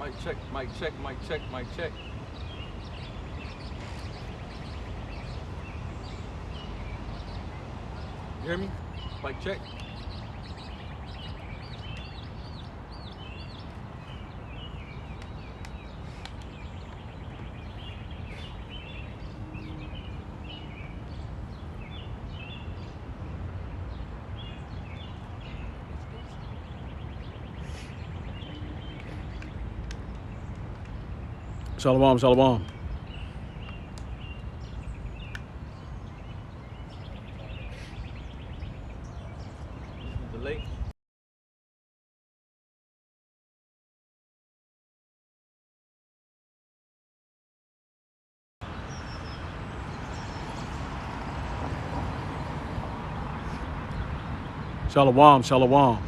Mic check, mic check, mic check, mic check. You hear me? Mic check. Shalom, shalom. Delay. Shalom, shalom.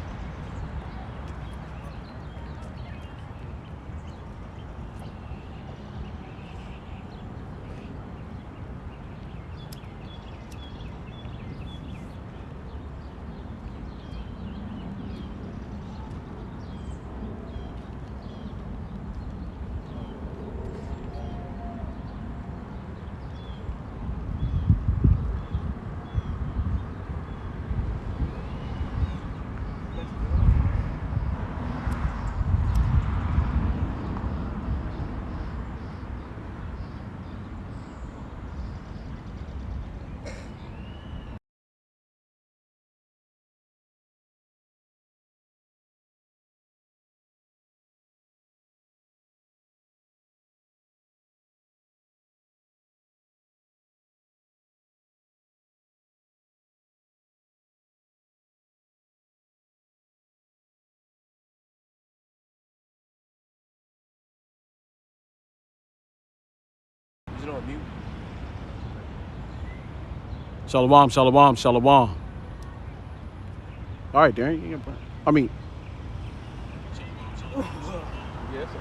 Is it on mute? Shalom, shalom, shalom. All right, Darren. I mean, Yes, sir.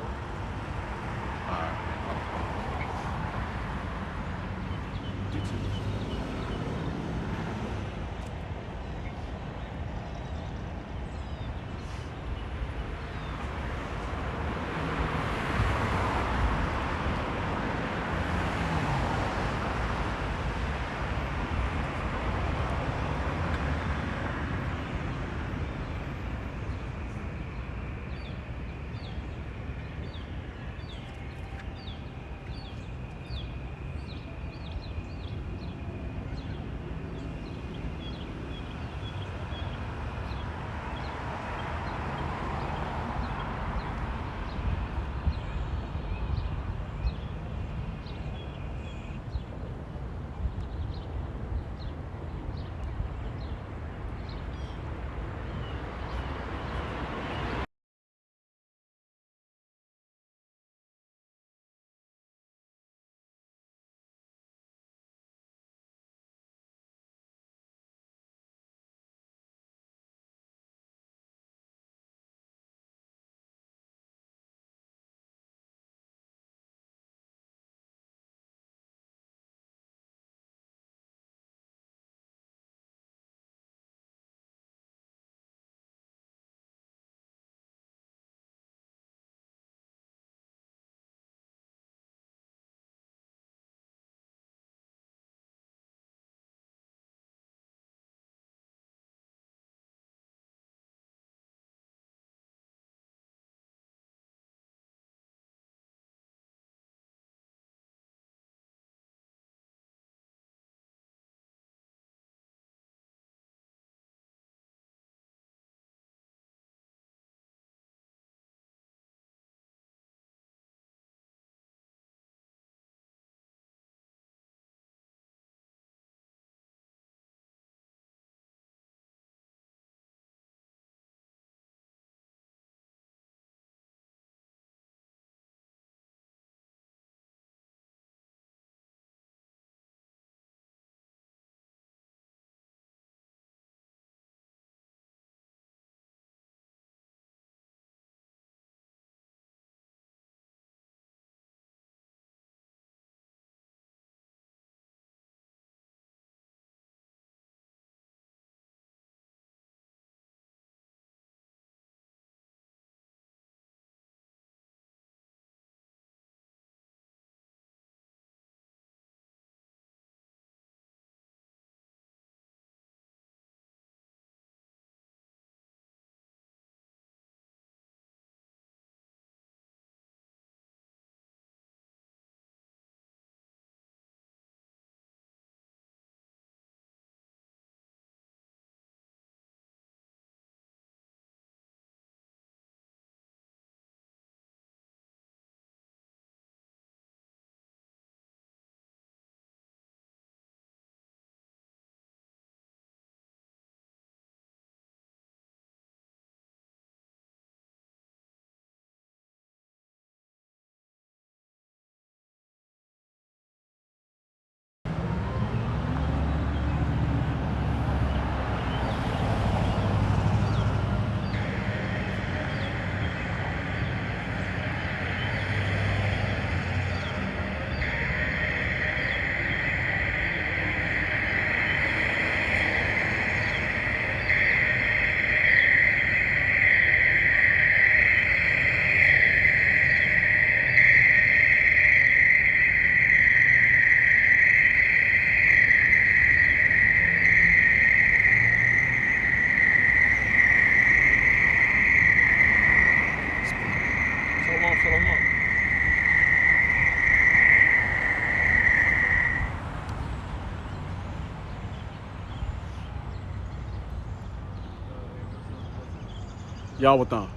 Yahweh.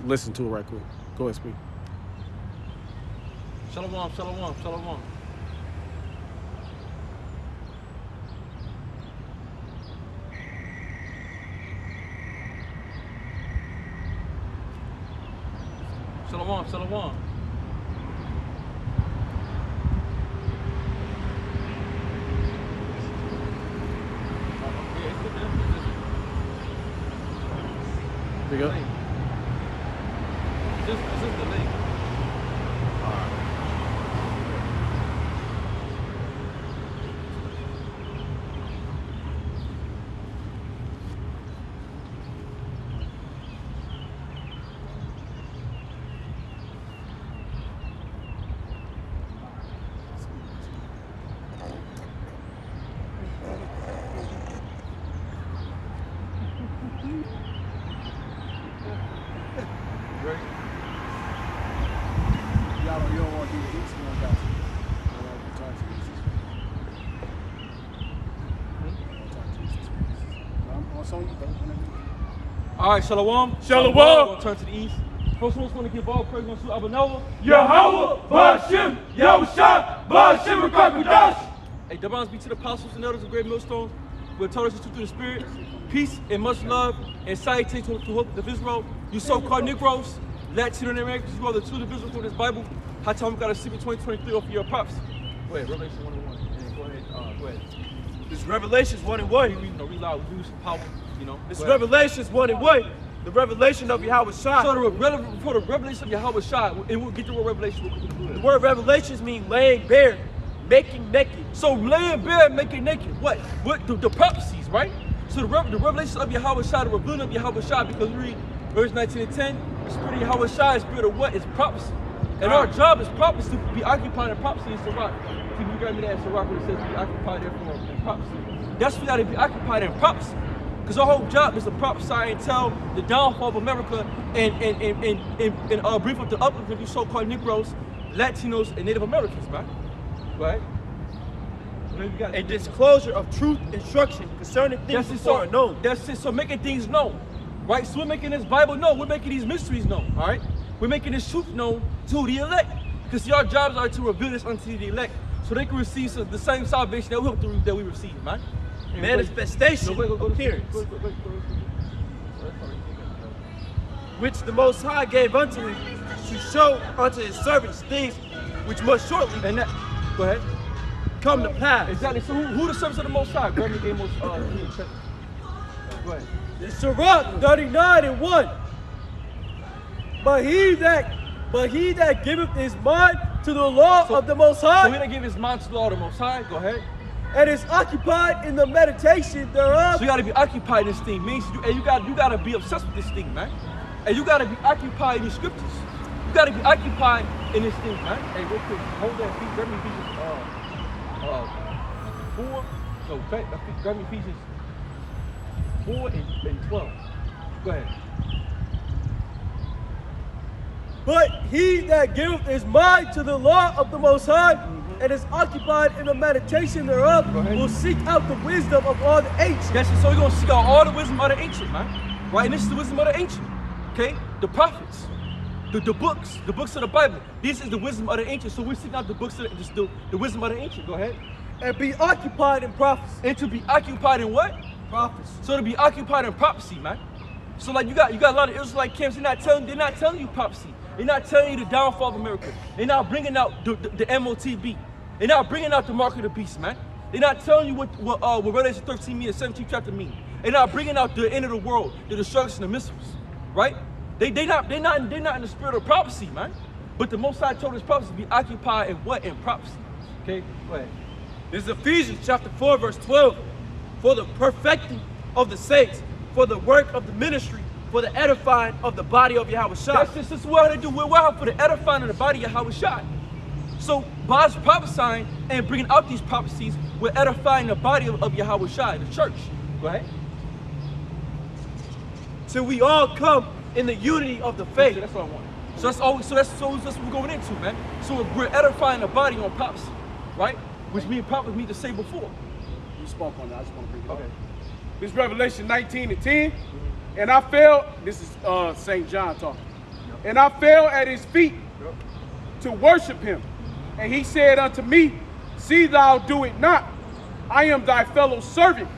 Listen to it right quick. Go ahead, speak. Shalom, shalom, shalom. Shalom, shalom. Pick up. This is the link. Right. Y'all don't, you don't want to do the east, you don't got to. All right, shalom. Shalom. We'll turn to the east. First one want to give all praise unto Abba Noah. Yahweh, Ba'ashem, Yahushua, Ba'ashem, Rakakudash. Hey, Davans be to the apostles and elders of Great Millstone. We'll tell us the truth through the Spirit. Peace and much love and salutations to hope of Israel. You so-called Negroes, Latino Americans, you are the true Israel through this Bible. How time we got to see in 2023 off of your props. Go ahead, Revelation 1:1. Go ahead, go ahead. This Revelations 1:1. Read loud, we use some power, you know. This Revelations 1:1. The revelation of Yahweh Shai. So for the revelation of Yahweh Shai, and we'll get to word revelation. The word revelations mean laying bare, making naked. So laying bare, making naked. What? The prophecies, right? So the revelation of Yahweh Shai, the revealing of Yahweh Shai, because we read verse 19 and 10, the spirit of Yahweh Shai, spirit of what? Is prophecy. And our job is prophecy, to be occupied in prophecy in Sirach. People, you got me that in Sirach where it says to be occupied therefore in prophecy. That's what we got to be occupied in prophecy. Because our whole job is to prophesy and tell the downfall of America and brief up the uplift of you so-called Negroes, Latinos, and Native Americans, man. Right? A disclosure of truth instruction concerning things before unknown. That's it. So making things known, right? So we're making this Bible known. We're making these mysteries known, all right? We're making this truth known to the elect. Because see, our jobs are to reveal this unto the elect so they can receive the same salvation that we receive, man. Manifestation appearance, which the Most High gave unto him to show unto his servants things which must shortly and that, go ahead, come to pass. Exactly. So who the servants of the Most High? Grab me game most go ahead. It's Sirach 39:1. But he that giveth his mind to the law of the Most High. So he that give his mind to the law of the Most High. Go ahead. And is occupied in the meditation thereof. So you got to be occupied in this thing. Means you got to be obsessed with this thing, man. And you got to be occupied in these scriptures. You got to be occupied in this thing, man. Hey, real quick, hold that. Grab me Ephesians 4. No, grab me Ephesians 4 and 12. Go ahead. But he that giveth his mind to the law of the Most High and is occupied in the meditation thereof will seek out the wisdom of all the ancients. Yes, so we're going to seek out all the wisdom of the ancient, man. Right? And this is the wisdom of the ancient. Okay? The prophets. The books of the Bible. This is the wisdom of the ancient. So we're seeking out the books of the wisdom of the ancient. Go ahead. And be occupied in prophecy. And to be occupied in what? Prophecy. So to be occupied in prophecy, man. So like you got a lot of Israelite camps, they're not telling you prophecy. They're not telling you the downfall of America. They're not bringing out the MOTB. They're not bringing out the mark of the beast, man. They're not telling you what Revelation 13 means, 17th chapter mean. They're not bringing out the end of the world, the destruction of missiles, right? They're not in the spirit of prophecy, man. But the Most High told his prophets to be occupied in what? In prophecy. Okay, go ahead. This is Ephesians chapter 4, verse 12. For the perfecting of the saints, for the work of the ministry, for the edifying of the body of Yahweh Shai. This is what they do. We're out for the edifying of the body of Yahweh Shai. So by us prophesying and bringing out these prophecies, we're edifying the body of Yahweh Shai, the church. Go ahead. Till we all come in the unity of the faith. That's what I want. So that's what we're going into, man. So we're edifying the body on prophecy, right? Which me and Prophet me to say before. You spoke on that. I just want to bring it up. Okay. This Revelation 19:10. And I fell, this is St. John talking. And I fell at his feet to worship him. And he said unto me, see thou do it not. I am thy fellow servant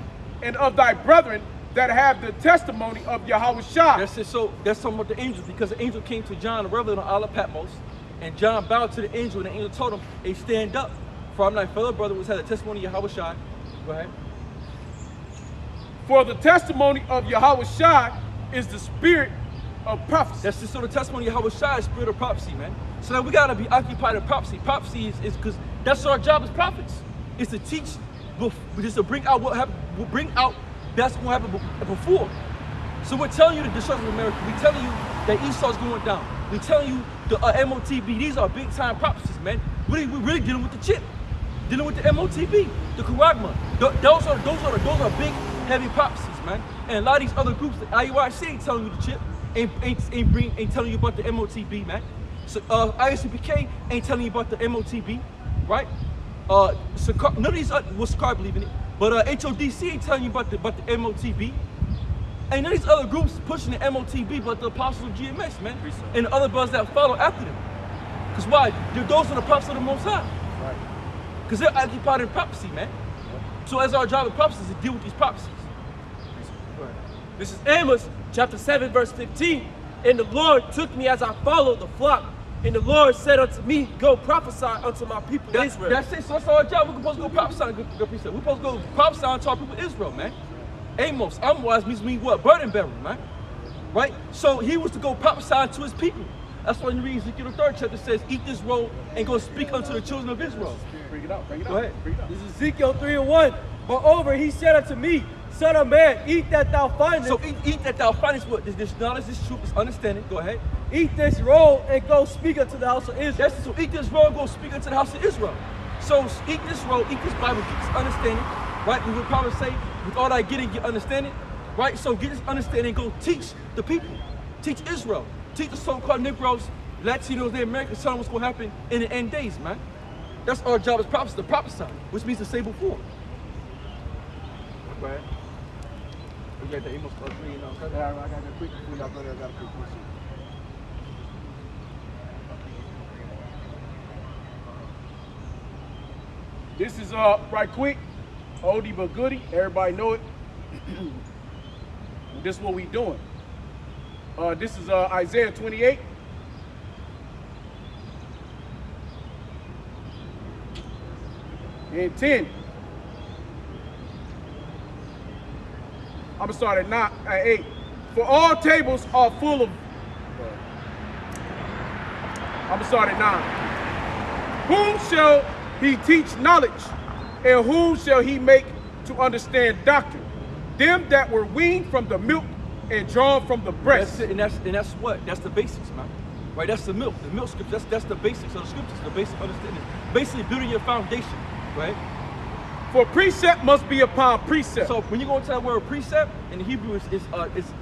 and of thy brethren that have the testimony of Yahushua. That's it. So that's talking about the angels, because the angel came to John the Revelator on Isle of Patmos, and John bowed to the angel, and the angel told him, hey, stand up, for I'm thy fellow brother which had the testimony of Yahushua. Go ahead. For the testimony of Yahushua is the spirit of prophecy. That's just so the testimony of Yahushua is spirit of prophecy, man. So now we gotta be occupied in prophecy. Prophecy is because that's our job as prophets, is to teach, just to bring out what happened, bring out that's gonna happen before. So we're telling you the destruction of America. We're telling you that Esau's going down. We're telling you the MOTB. These are big time prophecies, man. We're really dealing with the chip, dealing with the MOTB, the Kuragma. Those are big, heavy prophecies, man. And a lot of these other groups, the IUIC ain't telling you the chip, ain't telling you about the MOTB, man. So ISCPK ain't telling you about the MOTB, right? None of these Sakar believe in it, but HODC ain't telling you about the MOTB. And none of these other groups pushing the MOTB, but the apostles of GMS, man, and the other brothers that follow after them. Because why? Those are the prophets of the Most High. Right. Because they're occupied in prophecy, man. So as our job of prophecies is to deal with these prophecies. This is Amos chapter 7, verse 15. And the Lord took me as I followed the flock. And the Lord said unto me, go prophesy unto my people Israel. That's it. So that's our job. We're supposed to go prophesy. We're supposed to go prophesy unto our people Israel, man. Amos, Amwaz means what? Burden bearer, man. Right? So he was to go prophesy to his people. That's why you read Ezekiel the 3rd chapter says, eat this roll and go speak unto the children of Israel. Bring it out, bring it out. Go ahead. Bring it out. This is Ezekiel 3:1. Moreover, he said unto me, son of man, eat that thou findest. So eat that thou findest what? This knowledge, this truth, this understanding. Go ahead. Eat this roll and go speak unto the house of Israel. That's it. So eat this roll and go speak unto the house of Israel. So eat this roll, eat this Bible, get this understanding. Right? We would probably say, with all that getting, get understanding. Right? So get this understanding and go teach the people. Teach Israel. Teach the so-called Negroes, Latinos, the Americans, tell them what's going to happen in the end days, man. That's our job as prophets, to prophesy, which means to say before. Go ahead. We got the Amos 3, you know. I got a quick before y'all go there. I got a quick question. This is right quick, oldie but goodie. Everybody know it. This is what we doing. This is Isaiah 28. And 10. I'm gonna start at 8. For all tables are full of. I'm gonna start at 9. Whom shall he teach knowledge, and whom shall he make to understand doctrine? Them that were weaned from the milk and drawn from the breast. That's it, and that's what? That's the basics, man. Right? That's the milk scriptures. That's the basics of the scriptures, the basic understanding. Basically building your foundation, right? For precept must be upon precept. So when you go into that word precept, in the Hebrew is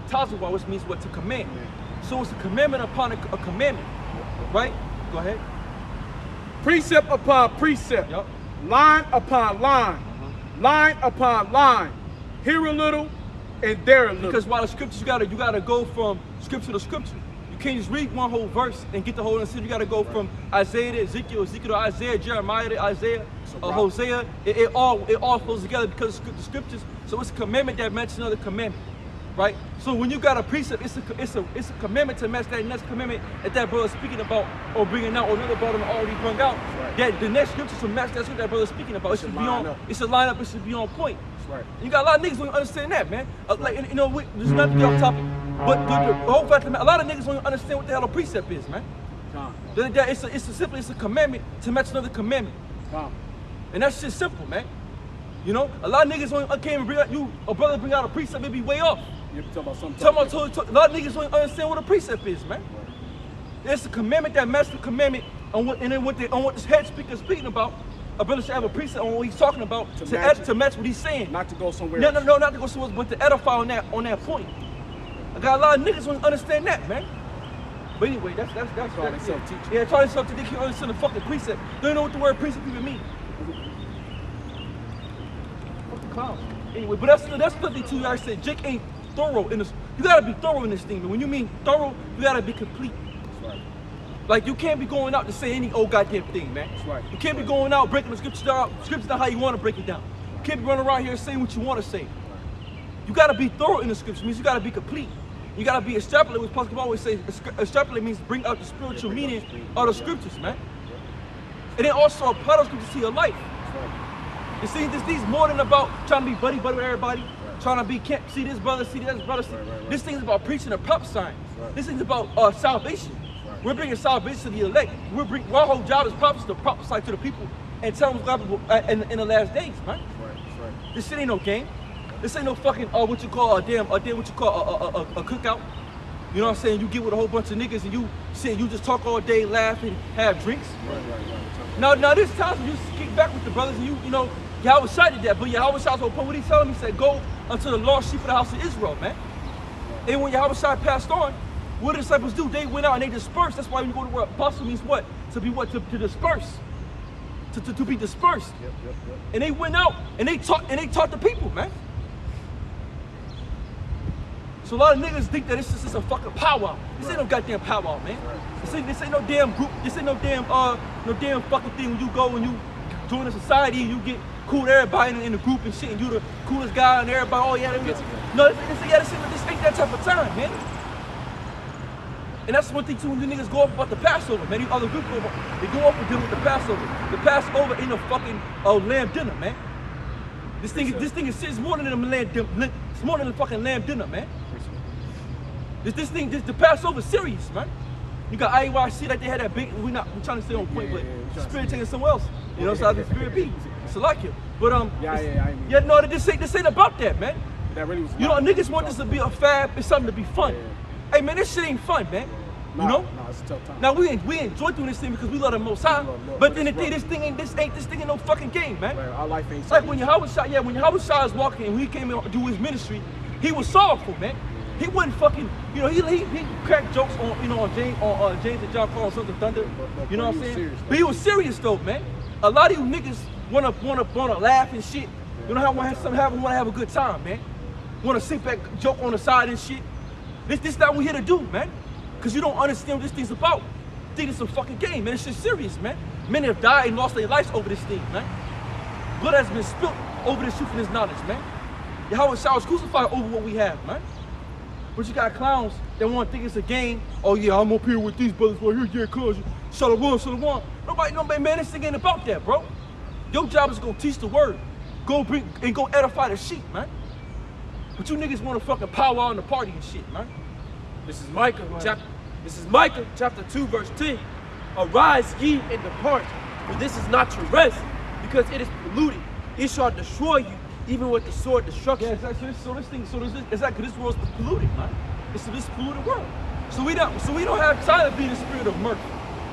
tazawah, which means what? To command. So it's a commandment upon a commandment, right? Go ahead. Precept upon precept. Yep. Line upon line. Line upon line. Here a little and there a little. Because while the scriptures, you gotta go from scripture to scripture. You can't just read one whole verse and get the whole understanding. You gotta go from Isaiah to Ezekiel, Ezekiel to Isaiah, Jeremiah to Isaiah, Hosea. It all flows together because of the scriptures. So it's a commandment that matches another commandment, right? So when you got a precept, it's a commandment to match that next commandment that brother's speaking about or bringing out, or another brother already brought out. Right. That the next scripture should match that's what that brother's speaking about. It should be on. It should line up. It should be on point. Right. You got a lot of niggas don't understand that, man. Like, you know, this is not to get off topic, but the whole fact of the matter, a lot of niggas don't understand what the hell a precept is, man. It's a commandment to match another commandment. And that's just simple, man. You know, a lot of niggas can't even bring out a brother bring out a precept, maybe way off. You're talking about something. A lot of niggas don't understand what a precept is, man. Right. It's a commandment that matches the commandment on what this head speaker is speaking about. A brother should have a precept on what he's talking about to match what he's saying. Not to go somewhere else. No, not to go somewhere else, but to edify on that point. I got a lot of niggas don't understand that, man. But anyway, that's self-teaching. Yeah, trying to self-teach. They can't understand the fucking precept. They don't know what the word precept even means. Fucking clowns. Anyway, but that's 52. I said Jake ain't thorough in this. You gotta be thorough in this thing. But when you mean thorough, you gotta be complete. That's right. Like you can't be going out to say any old goddamn thing, man. That's right. You can't be going out breaking the scriptures down. Scriptures not how you want to break it down. You can't be running around here saying what you want to say. You gotta be thorough in the scriptures. Means you gotta be complete. You gotta be extrapolate. What Pastor always say, extrapolate means bring out the spiritual meaning of the scriptures, man. And then also apply those scriptures to your life. You see, this thing's more than about trying to be buddy with everybody, trying to be camp. See this brother, see that brother. This thing's about preaching and prophesying. This thing's about salvation. We're bringing salvation to the elect. Our whole job is to prophesy to the people and tell them God in the last days, man. This shit ain't no game. This ain't no fucking what you call a cookout. You know what I'm saying? You get with a whole bunch of niggas and you just talk all day, laugh and have drinks. Now there's times when you kick back with the brothers and you know, Yahweh Shai did that, but Yahweh Shai's whole point, what he telling me, he said, go unto the lost sheep of the house of Israel, man. And when Yahweh Shai passed on, what did the disciples do? They went out and they dispersed. That's why when you go to where apostle means what? To be what? To disperse. To be dispersed. Yep. And they went out and they taught the people, man. So a lot of niggas think that this is a fucking powwow. This ain't no goddamn powwow, man. This ain't no damn group. This ain't no damn fucking thing when you go and you join a society and you get cool with everybody in the group and shit and you the coolest guy and everybody. Oh yeah, this ain't that type of time, man. And that's one thing too when you niggas go off about the Passover, man. These other groups they go off and deal with the Passover. The Passover ain't no fucking lamb dinner, man. This thing is more than a lamb dinner. It's more than a fucking lamb dinner, man. The Passover serious, man. You got IYC like they had that big. We're trying to stay on point, but the spirit taking somewhere else. You know, so how the spirit be. It's like it. But no, this ain't about that, man. That really was. You know, niggas want this to be a fad. It's something to be fun. Hey man, this shit ain't fun, man. You know? No, it's a tough time. Now we enjoy doing this thing because we love the Most High. But then the thing, this thing ain't no fucking game, man. Right, our life ain't. Like when Yahweh Shai, when Yahweh Shai was walking and when he came in to do his ministry, he was sorrowful, man. He wasn't fucking, you know, he cracked jokes on, you know, on James and John Paul Sons of Thunder. You know what I'm saying? But he was serious though, man. A lot of you niggas wanna laugh and shit. You know how wanna have a good time, man. Wanna sit back, joke on the side and shit. This not what we're here to do, man. Cause you don't understand what this thing's about. Think it's a fucking game, man. It's just serious, man. Many have died and lost their lives over this thing, man. Blood has been spilled over this truth and this knowledge, man. Yahweh Shai was crucified over what we have, man. But you got clowns that want to think it's a game. Oh yeah, I'm up here with these brothers right here, yeah, cuz Shalom. Nobody, man, this thing ain't about that, bro. Your job is to go teach the word. Go edify the sheep, man. But you niggas want to fucking powwow in the party and shit, man. This is Micah chapter 2, verse 10. Arise ye and depart, for this is not your rest, because it is polluted. It shall destroy you, even with the sword destruction. Yeah, exactly. This world's polluted, man. It's this polluted world. So we don't have time to be in the spirit of mirth,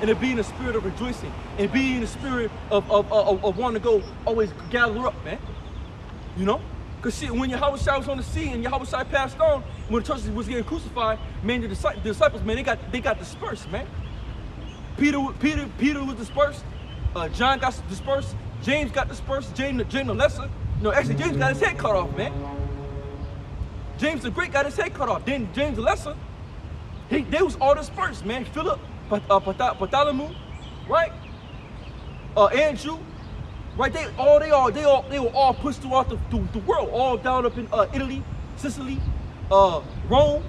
and to be in the spirit of rejoicing, and be in the spirit of wanting to go always gather up, man. You know? Because shit, when Yahweh Shai was on the scene and Yahweh Shai passed on, when the church was getting crucified, man, the disciples, man, they got dispersed, man. Peter was dispersed. John got dispersed. James got dispersed. James the Lesser. No, actually, James got his head cut off, man. James the Great got his head cut off. Then James the Lesser, they was all dispersed, man. Philip, Bartholomew, right? Andrew. Right, they were all pushed throughout the world, all down up in Italy, Sicily, Rome,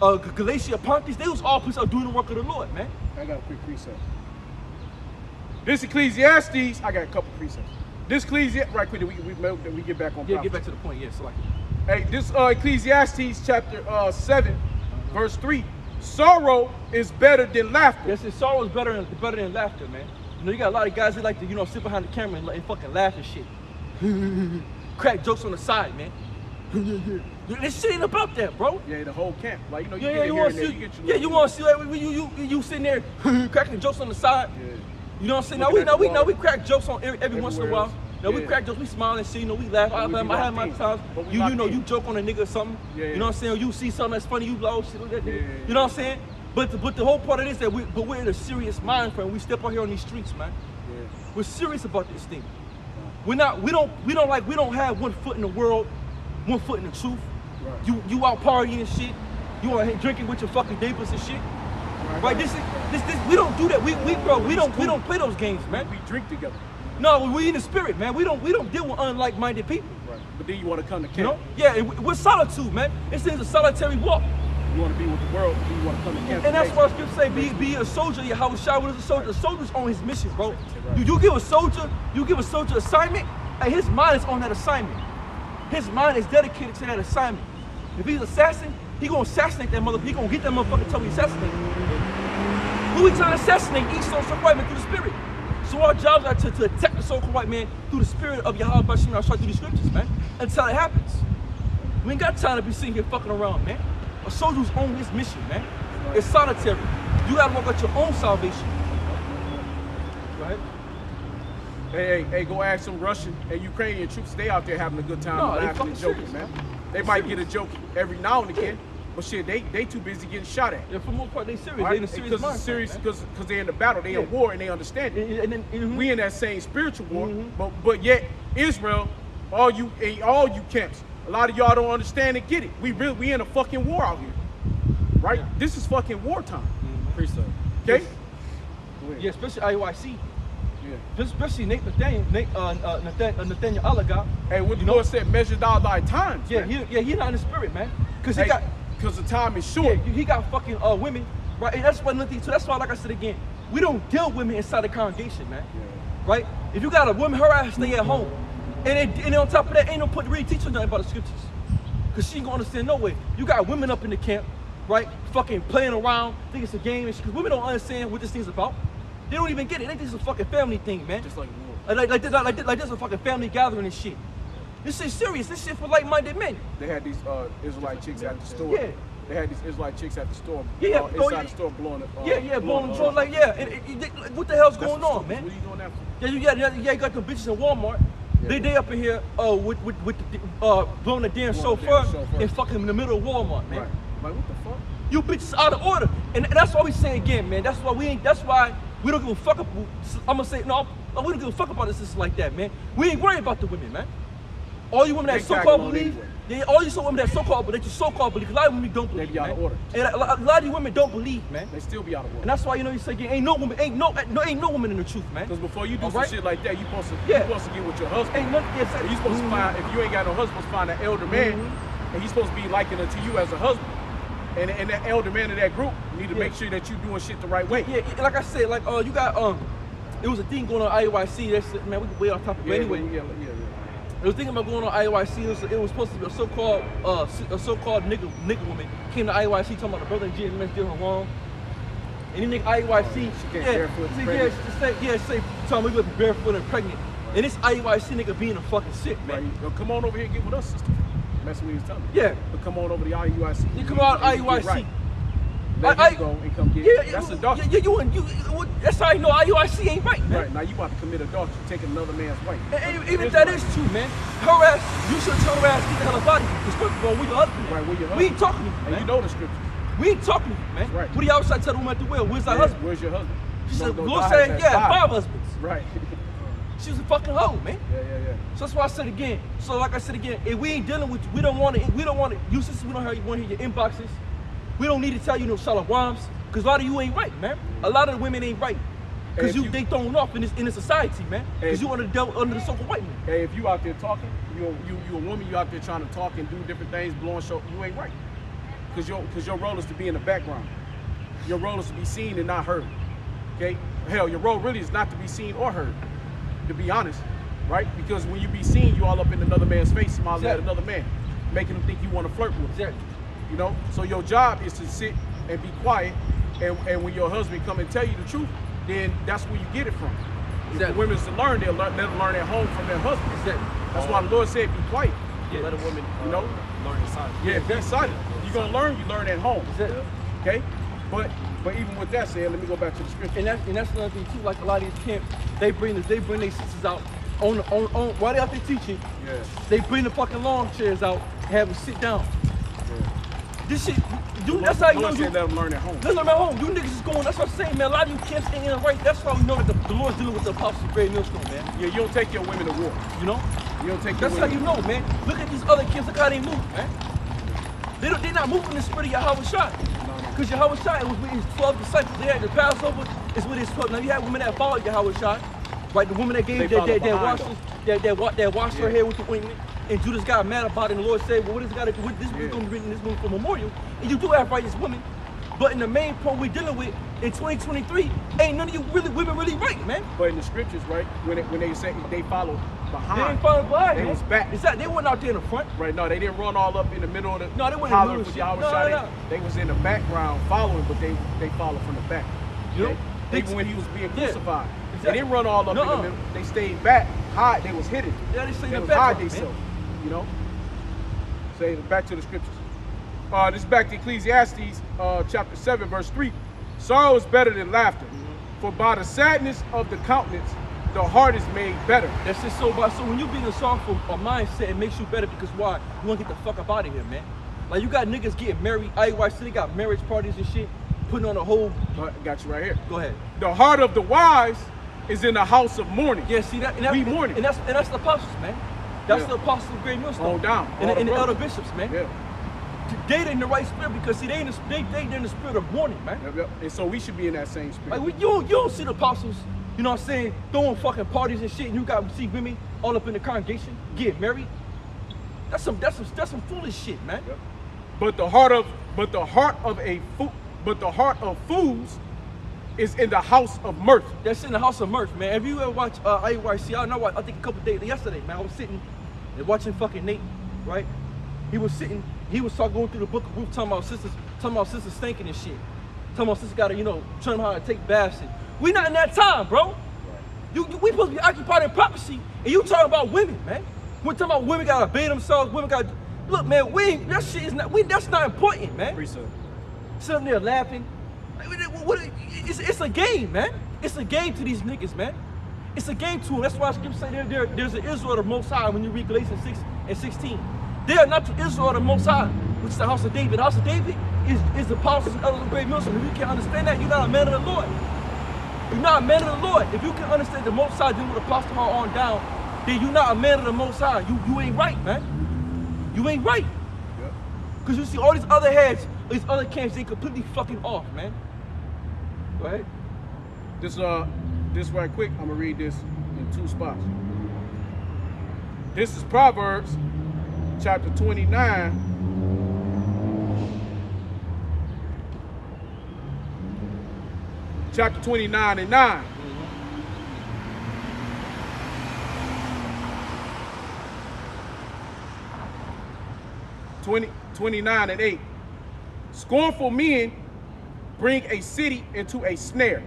Galatia, Pontus. They was all pushed out doing the work of the Lord, man. I got a quick precept. This Ecclesiastes, I got a couple precepts. This Ecclesiastes, right quick, we get back on. Yeah, get back to the point. Yeah, so like. Hey, this Ecclesiastes chapter 7, verse 3. Sorrow is better than laughter. Yes, sorrow is better than laughter, man. You know, you got a lot of guys that like to, you know, sit behind the camera and fucking laugh and shit. Crack jokes on the side, man. This shit ain't about that, bro. Yeah, the whole camp. Like, you know, you want to see like, you sitting there cracking jokes on the side. Yeah. You know what I'm saying? Now we crack jokes on every once in a while. Now we crack jokes, we smile and shit, you know, we laugh. I have my times. You joke on a nigga or something. You know what I'm saying? You see something that's funny, you blow shit like that. You know what I'm saying? But the whole part of this that we're in a serious mind frame. We step out here on these streets, man. Yeah. We're serious about this thing. We don't have 1 foot in the world, 1 foot in the truth. Right. You out partying and shit. You out here drinking with your fucking neighbors and shit. Right? This we don't do that. We don't play those games, man. We drink together. No, we in the spirit, man. We don't deal with unlike-minded people. Right. But then you want to come to camp. You know? Yeah, and we're solitude, man. This thing's a solitary walk. You want to be with the world, then you want to come to camp. And that's why Scripture say, be a soldier. How Shai was a soldier. The soldier's on his mission, bro. You give a soldier assignment, and his mind is on that assignment. His mind is dedicated to that assignment. If he's an assassin, he gonna assassinate that motherfucker. He gonna get that motherfucker until he assassinates. Who he trying to assassinate? Each so-called white man through the spirit. So our jobs are to attack the so-called white man through the spirit of Yahweh Bashim through these scriptures, man. Until it happens. We ain't got time to be sitting here fucking around, man. A soldier's on his mission, man. It's solitary. You gotta work out your own salvation. Go ahead. Hey, go ask some Russian and Ukrainian troops. They out there having a good time, laughing and joking, man. They might get a joke every now and again, but shit, they too busy getting shot at. Yeah, for the most part, they serious. Right? They in a serious mindset, serious, man. because they're in the battle, they in war, and they understand it. And then, We in that same spiritual war, but yet Israel, all you camps, a lot of y'all don't understand and get it. We in a fucking war out here, right? Yeah. This is fucking wartime. Appreciate it. Okay? Yeah, especially IUIC. Yeah. Especially Nathaniel Alaga. Hey, what the Lord said, measured out thy times. Yeah, man. he not in the spirit, man. Cause he Hey, got, because the time is short. yeah, he got fucking women, right? And that's why nothing. So that's why, like I said again, we don't deal with women inside the congregation, man. Yeah. Right? If you got a woman, her ass stay at home, and on top of that, ain't no point to really teach her nothing about the scriptures, cause she ain't gonna understand no way. You got women up in the camp, right? Fucking playing around, think it's a game, and shit, cause women don't understand what this thing's about. They don't even get it. They think it's a fucking family thing, man. Just like war. Like this a fucking family gathering and shit. This shit's serious. This shit for like-minded men. They had these Israelite chicks at the store. Yeah. They had these Israelite chicks at the store. Yeah, inside the store blowing it. Blowing like, yeah. What the hell's going on, man? What are you doing that for? Yeah, you got them bitches in Walmart. Yeah. They up in here with blowing the damn chauffeur and fucking in the middle of Walmart, man. Right. Like, what the fuck? You bitches out of order. And that's why we say again, man. That's why we don't give a fuck. I'm gonna say no. We don't give a fuck about this like that, man. We ain't worried about the women, man. All you women that so-called believe, all you women that so-called believe, because a lot of women don't believe. They be out of man. order. And a lot of you women don't believe, man. They still be out of order. And that's why you say again, ain't no woman in the truth, man. Because before you do some right? shit like that, you supposed to Yeah. get with your husband. Ain't nothing. Yes, You supposed to find, if you ain't got no husband, supposed to find an elder man, and he's supposed to be likening to you as a husband. And that elder man of that group need to make sure that you doing shit the right way. Yeah, like I said, like you got it was a thing going on at IUIC. That's man, we way off topic. But anyway, it was thinking about going on IUIC. It was supposed to be a so-called nigga woman came to IUIC talking about the brother in Jesus did her wrong. And then nigga IUIC, say talking we look barefoot and pregnant. And this IUIC nigga being a fucking sick, man. Right. Yo, come on over here and get with us, sister. That's what he was telling me. Yeah. But come on over to the IUIC. You come out IUIC. Right. Let him go and come get it. That's adultery. That's how you know IUIC ain't right, man. Right, now you about to commit adultery, taking another man's wife. Even if that is true, man, her ass, you should tell her ass, get the hell out of here. Because first of all, we your husband. Right, we your husband. We ain't talking to you, And man. you know the scriptures. We ain't talking to you, man. Right. What do y'all outside tell the woman at the well? Where's our husband? Where's your husband? She said, Don't Lord die said, at yeah, 5 husbands. Right. She was a fucking hoe, man. Yeah. So that's why I said again. So like I said again, if we ain't dealing with you, we don't want to, you sisters, we don't want to hear your inboxes. We don't need to tell you no shalawams, because a lot of you ain't right, man. A lot of the women ain't right. Because they thrown off in this society, man. Because you under the so-called white man. Hey, if you out there talking, you a woman, you out there trying to talk and do different things, blowing show, you ain't right. Because your role is to be in the background. Your role is to be seen and not heard. Okay? Hell, your role really is not to be seen or heard, to be honest, right? Because when you be seen, you all up in another man's face, smiling at another man, making him think you want to flirt with him. Exactly. You know? So your job is to sit and be quiet, and when your husband come and tell you the truth, then that's where you get it from. If the women's to learn, they'll learn at home from their husbands. Exactly. That's why the Lord said, be quiet. Yeah, let a woman, learn inside. Yeah, be silent. You're gonna learn, you learn at home. Exactly. Okay? But even with that said, let me go back to the scripture. And that's another thing too. Like a lot of these camps, they bring their sisters out on while they out there teaching. Yeah. They bring the fucking lawn chairs out, have them sit down. This shit, dude, that's how you know you. Let them learn at home. Let them at home. You niggas is going. That's what I'm saying, man. A lot of you camps ain't in the right. That's why we know that the Lord's dealing with the apostles of Great Millstone, man. Yeah, you don't take your women to war. You know. You don't take your That's how women. you know, man. Look at these other kids. Look how they move, man. they not moving the spirit of Yahweh Shai. Because Yahweh Shai, it was with his 12 disciples. They had the Passover, it's with his 12. Now you have women that followed Yahweh Shai, right? The woman that gave that washed her hair with the ointment. And Judas got mad about it, and the Lord said, well, what is got to do with this? We're going to be written in this room for memorial. And you do have righteous women. But in the main point we're dealing with in 2023, ain't none of you women really right, man. But in the scriptures, right, when they say they followed behind, they ain't following behind. They was back. They weren't out there in the front. Right, no, they didn't run all up in the middle of the no, they weren't in the middle of the shot. They was in the background following, but they followed from the back. Yep. Even when he was being crucified. Exactly. They didn't run all up in the middle. They stayed back, hide, they was hidden. Yeah, they stayed in the back. Hide themselves, you know? Say back to the scriptures. This is back to Ecclesiastes chapter 7, verse 3. Sorrow is better than laughter, for by the sadness of the countenance, the heart is made better. That's just so when you be in a sorrowful mindset, it makes you better because why? You want to get the fuck up out of here, man. Like you got niggas getting married, IYC, they got marriage parties and shit, putting on a whole. Got you right here. Go ahead. The heart of the wise is in the house of mourning. Yeah, see that? We mourning. And that's the apostles, man. That's the apostles of Great Millstone. On down. And the elder bishops, man. Yeah. They in the right spirit because see they in the spirit of mourning, man. Yep. And so we should be in that same spirit. Like you don't see the apostles, you know what I'm saying, throwing fucking parties and shit, and you got see women all up in the congregation getting married. That's some foolish shit, man. Yep. But the heart of fools is in the house of mirth. That's in the house of mirth, man. If you ever watch IYC, I think a couple days yesterday, man, I was sitting and watching fucking Nate, right? He was going through the book of Ruth, talking about sisters stinking and shit. Talking about sisters gotta, show them how to take baths. And we not in that time, bro. We supposed to be occupied in prophecy, and you talking about women, man. We're talking about women gotta bathe themselves, women gotta, look, man, that's not important, man. Appreciate it. Sitting there laughing. It's a game, man. It's a game to these niggas, man. It's a game to them. That's why Scripture say there's an Israel of the Most High when you read Galatians 6 and 16. They are not the Israel of the Most High, which is the house of David. The house of David is the apostles and elders of Great Millstone. If you can't understand that, you're not a man of the Lord. You're not a man of the Lord. If you can understand the Most High dealing with Apostle Hall on down, then you're not a man of the Most High. You ain't right, man. You ain't right. Because you see all these other heads, these other camps, they completely fucking off, man. Go ahead. This right quick, I'm gonna read this in 2 spots. This is Proverbs chapter 29. Chapter 29 and 9. 29 and 8. Scornful men bring a city into a snare,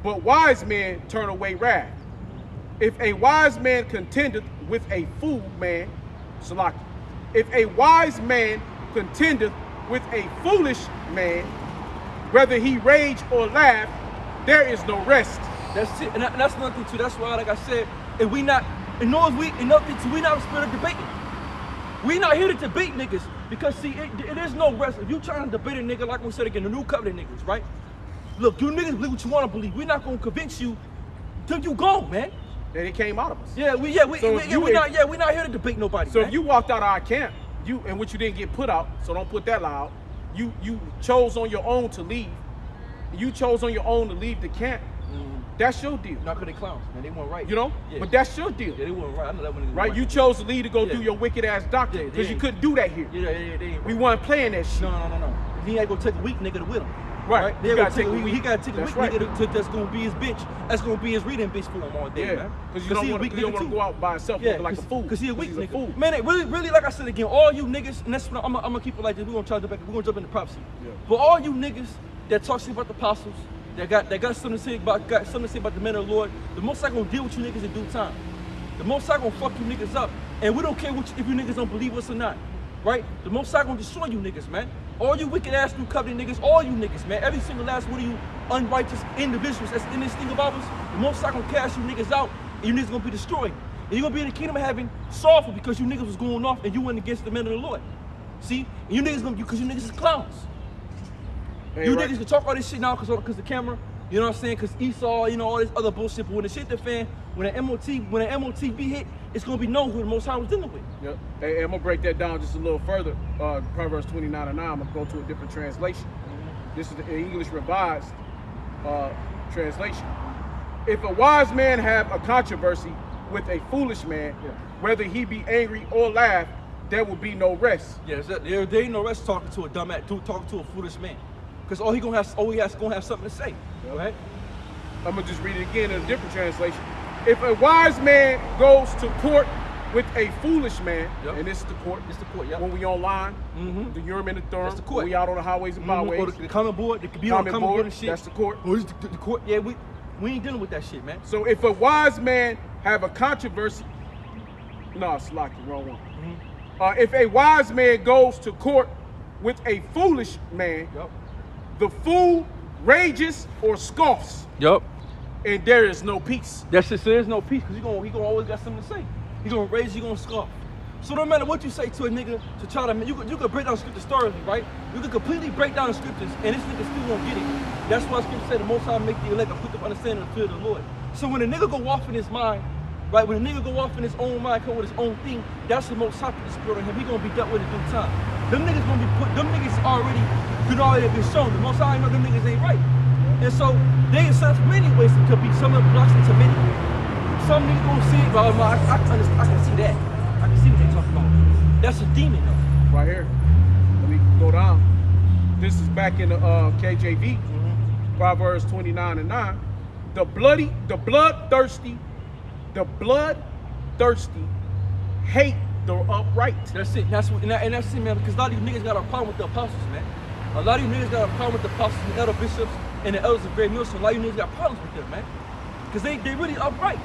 but wise men turn away wrath. If a wise man contendeth with a fool man, Salaki. If a wise man contendeth with a foolish man, whether he rage or laugh, there is no rest. That's it, and that's another thing too. That's why, like I said, if we not, and another thing too, we not a spirit of debating. We not here to debate niggas because see, it is no rest. If you trying to debate a nigga, like we said again, the new covenant niggas, right? Look, you niggas believe what you want to believe. We're not gonna convince you till you go, man. That it came out of us. We're not here to debate nobody. So man. if you walked out of our camp, and which you didn't get put out, so don't put that loud. You chose on your own to leave. You chose on your own to leave the camp. That's your deal. Not because they clowns, man. They weren't right. You know? Yeah. But that's your deal. Yeah, they weren't right. I know that one. Right? You chose to leave to go do your wicked ass doctrine because you couldn't do that here. We weren't playing that shit. No. He ain't gonna take a weak nigga to with him. Right. He gotta take a weak nigga that's gonna be his bitch. That's gonna be his reading bitch for him all day, man. Because you don't want to go out by himself looking like a fool. Because he's a weak nigga. Man, really, like I said again, all you niggas, and that's what I'm gonna keep it like this. We're gonna jump into prophecy. Yeah. But all you niggas that talk shit about the apostles, that got something to say about the men of the Lord, the Most High gonna deal with you niggas in due time. The Most High gonna fuck you niggas up, and we don't care if you niggas don't believe us or not, right? The Most High gonna destroy you niggas, man. All you wicked ass new covenant niggas, all you niggas, man. Every single last one of you unrighteous individuals that's in this thing about us, the Most High gonna cast you niggas out, and you niggas gonna be destroyed. And you gonna be in the kingdom of heaven sorrowful because you niggas was going off and you went against the men of the Lord. See? And you niggas because you niggas is clowns. Hey, you niggas can talk all this shit now because the camera, you know what I'm saying? Because Esau, all this other bullshit. But when the shit the fan, when an MOTB hit, it's gonna be known who the Most High was dealing with. Yep. Hey, I'm gonna break that down just a little further. Proverbs 29:9. I'm gonna go to a different translation. This is the English Revised translation. If a wise man have a controversy with a foolish man, whether he be angry or laugh, there will be no rest. Yeah, there ain't no rest talking to a dumbass, talking to a foolish man, because all he gonna have something to say. Right? I'm gonna just read it again in a different translation. If a wise man goes to court with a foolish man, and this is the court. It's the court. Yeah. When we online, the Urim and the Thummim. That's the court. When we out on the highways and byways. Or the comment board. The comment board and shit. That's the court. Or the court. Yeah, we ain't dealing with that shit, man. So if a wise man have a controversy, no, it's locked, wrong one. If a wise man goes to court with a foolish man, the fool rages or scoffs. Yup. And there is no peace. That's just, there's no peace, because he gonna always got something to say. He gonna rage, he gonna scoff. So no matter what you say to a nigga to try to, you could break down scriptures thoroughly, right? You could completely break down the scriptures, and this nigga still won't get it. That's why scripture said the Most High make the elect a quick of understanding and fear of the Lord. So when a nigga go off in his mind, right? When a nigga go off in his own mind, come with his own thing, that's the Most High put the spirit on him. He gonna be dealt with in due time. Them niggas gonna be put. Them niggas already been shown. The Most High know them niggas ain't right. And so they in such many ways it could be. Some of them blocks into many. Some niggas gonna see it, but I can see that. I can see what they talking about. That's a demon though. Right here. Let me go down. This is back in the KJV, Proverbs 29:9. The bloodthirsty hate the upright. That's it. That's what, and that's it, man. Because a lot of these niggas got a problem with the apostles, man. A lot of these niggas got a problem with the apostles and the elder bishops and the elders of great mills. So a lot of these niggas got problems with them, man. Because they really upright.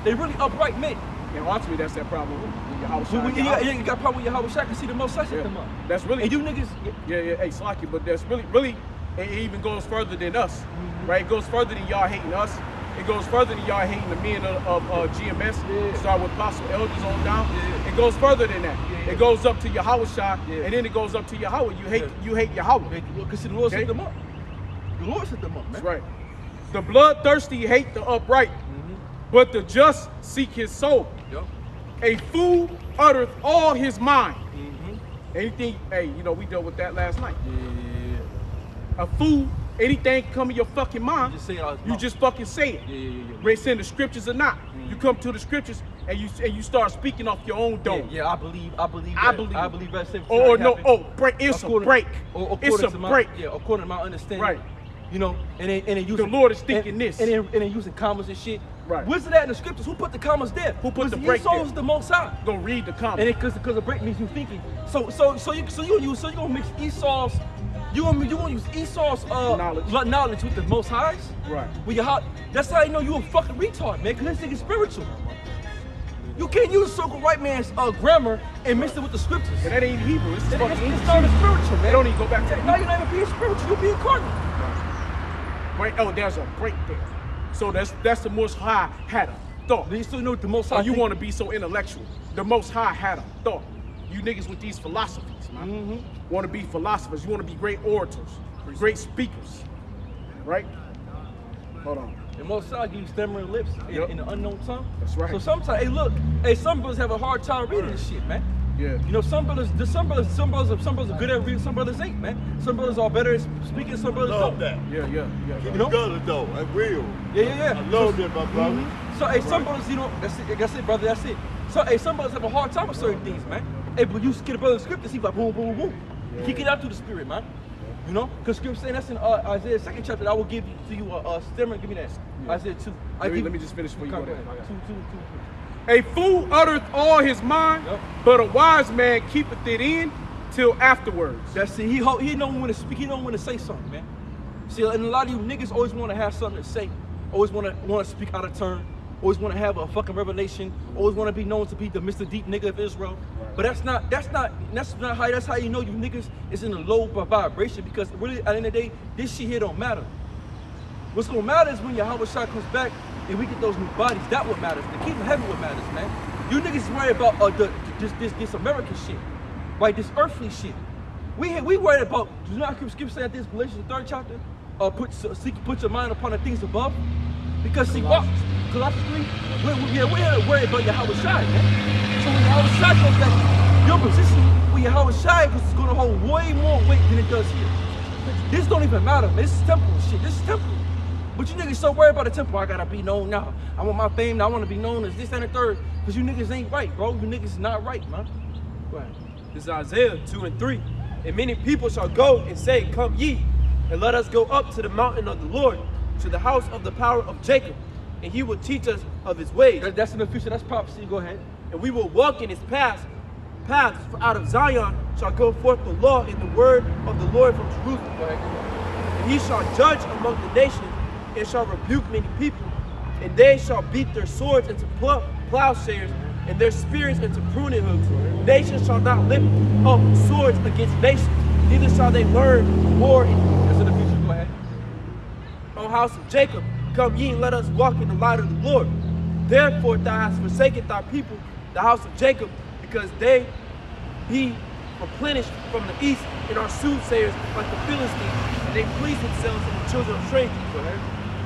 They really upright men. And ultimately, that's that problem with Yahweh. You got a problem with Yahweh Shai. I can see the Most High set them up. That's really. And you niggas. Yeah. Hey, Slaki, but that's really. It even goes further than us, right? It goes further than y'all hating us. It goes further than y'all hating the men of GMS. Start with Apostle Elders on down. It goes further than that. It goes up to Yahweh Shai, and then it goes up to Yahweh. You hate Yahweh. Because the Lord set them up. The Lord set them up, man. That's right. The bloodthirsty hate the upright, but the just seek his soul. A fool uttereth all his mind. Anything, hey, we dealt with that last night. A fool, anything come in your fucking mind, you just fucking say it. Whether it's in the scriptures or not. You come to the scriptures and you start speaking off your own dome. I believe that. Or no, break. It's a break. It's a break. Yeah, according to my understanding. Right. And they using, the Lord is thinking this. And they using commas and shit. Right. Where's that in the scriptures? Who put the commas there? Who put the break there? there? Esau's the Most High. Go read the commas. And because the break means you thinking. So you gonna mix Esau's. You gonna use Esau's knowledge with the Most High's? Right. That's how you know you a fucking retard, man. Cause this thing is spiritual. You can't use circle white man's grammar and mix it with the scriptures. And that ain't Hebrew. It's fucking English. It's not spiritual, man. They don't even go back to the Now you're not even being spiritual. You're being carnal. Right. Oh, there's a break there. So that's the Most High had a thought. Then you still know what the Most High. You want to be so intellectual? The Most High had a thought. You niggas with these philosophies, man. Want to be philosophers. You want to be great orators, great speakers, right? Hold on. The Most High gives you stammering lips in the unknown tongue. That's right. So sometimes, some brothers have a hard time reading this shit, man. Yeah. Some brothers are good at reading, some brothers ain't, man. Some brothers are better at speaking, some brothers love don't. that. Yeah. You good though, that's real. Yeah. I love that, my brother. So, some brothers, that's it, brother, that's it. So, some brothers have a hard time with certain things, man. But you get a brother in scripture, see like boom, boom, boom. You kick it out through the spirit, man. Because scripture saying that's in Isaiah 2nd chapter. I will give to you a stammer. Give me that. Isaiah 2. Let me just finish for you. Two. A fool uttereth all his mind, but a wise man keepeth it in till afterwards. That's it. He know when to speak. He know when to say something, man. See, and a lot of you niggas always want to have something to say. Always want to speak out of turn. Always want to have a fucking revelation. Always want to be known to be the Mr. Deep nigga of Israel. But that's not how you know you niggas is in a low vibration, because really at the end of the day, this shit here don't matter. What's gonna matter is when Yahweh Shai comes back and we get those new bodies. That what matters. The kingdom of heaven what matters, man. You niggas worry about this American shit, right? This earthly shit. We worried about. Do not skip saying this Galatians 3rd chapter. Put your mind upon the things above, because see what. Colossians 3, we're here worried about Yahweh Shai, man. So when Yahweh Shai comes back, your position with Yahweh Shai is going to hold way more weight than it does here. This don't even matter, man. This is temple shit. This is temple. But you niggas so worried about the temple. I gotta be known now. I want my fame now. I want to be known as this and the third. Because you niggas ain't right, bro. You niggas not right, man. Go ahead. This is Isaiah 2 and 3. And many people shall go and say, Come ye, and let us go up to the mountain of the Lord, to the house of the power of Jacob, and he will teach us of his ways. That's in the future. That's prophecy. Go ahead. And we will walk in his paths. For out of Zion shall go forth the law and the word of the Lord from Jerusalem. Go ahead. And he shall judge among the nations, and shall rebuke many people. And they shall beat their swords into plowshares, and their spears into pruning hooks. Nations shall not lift up swords against nations, neither shall they learn war. That's in the future. Go ahead. O house of Jacob, come ye and let us walk in the light of the Lord. Therefore thou hast forsaken thy people, the house of Jacob, because they be replenished from the east, and are soothsayers like the Philistines, and they please themselves in the children of strangers.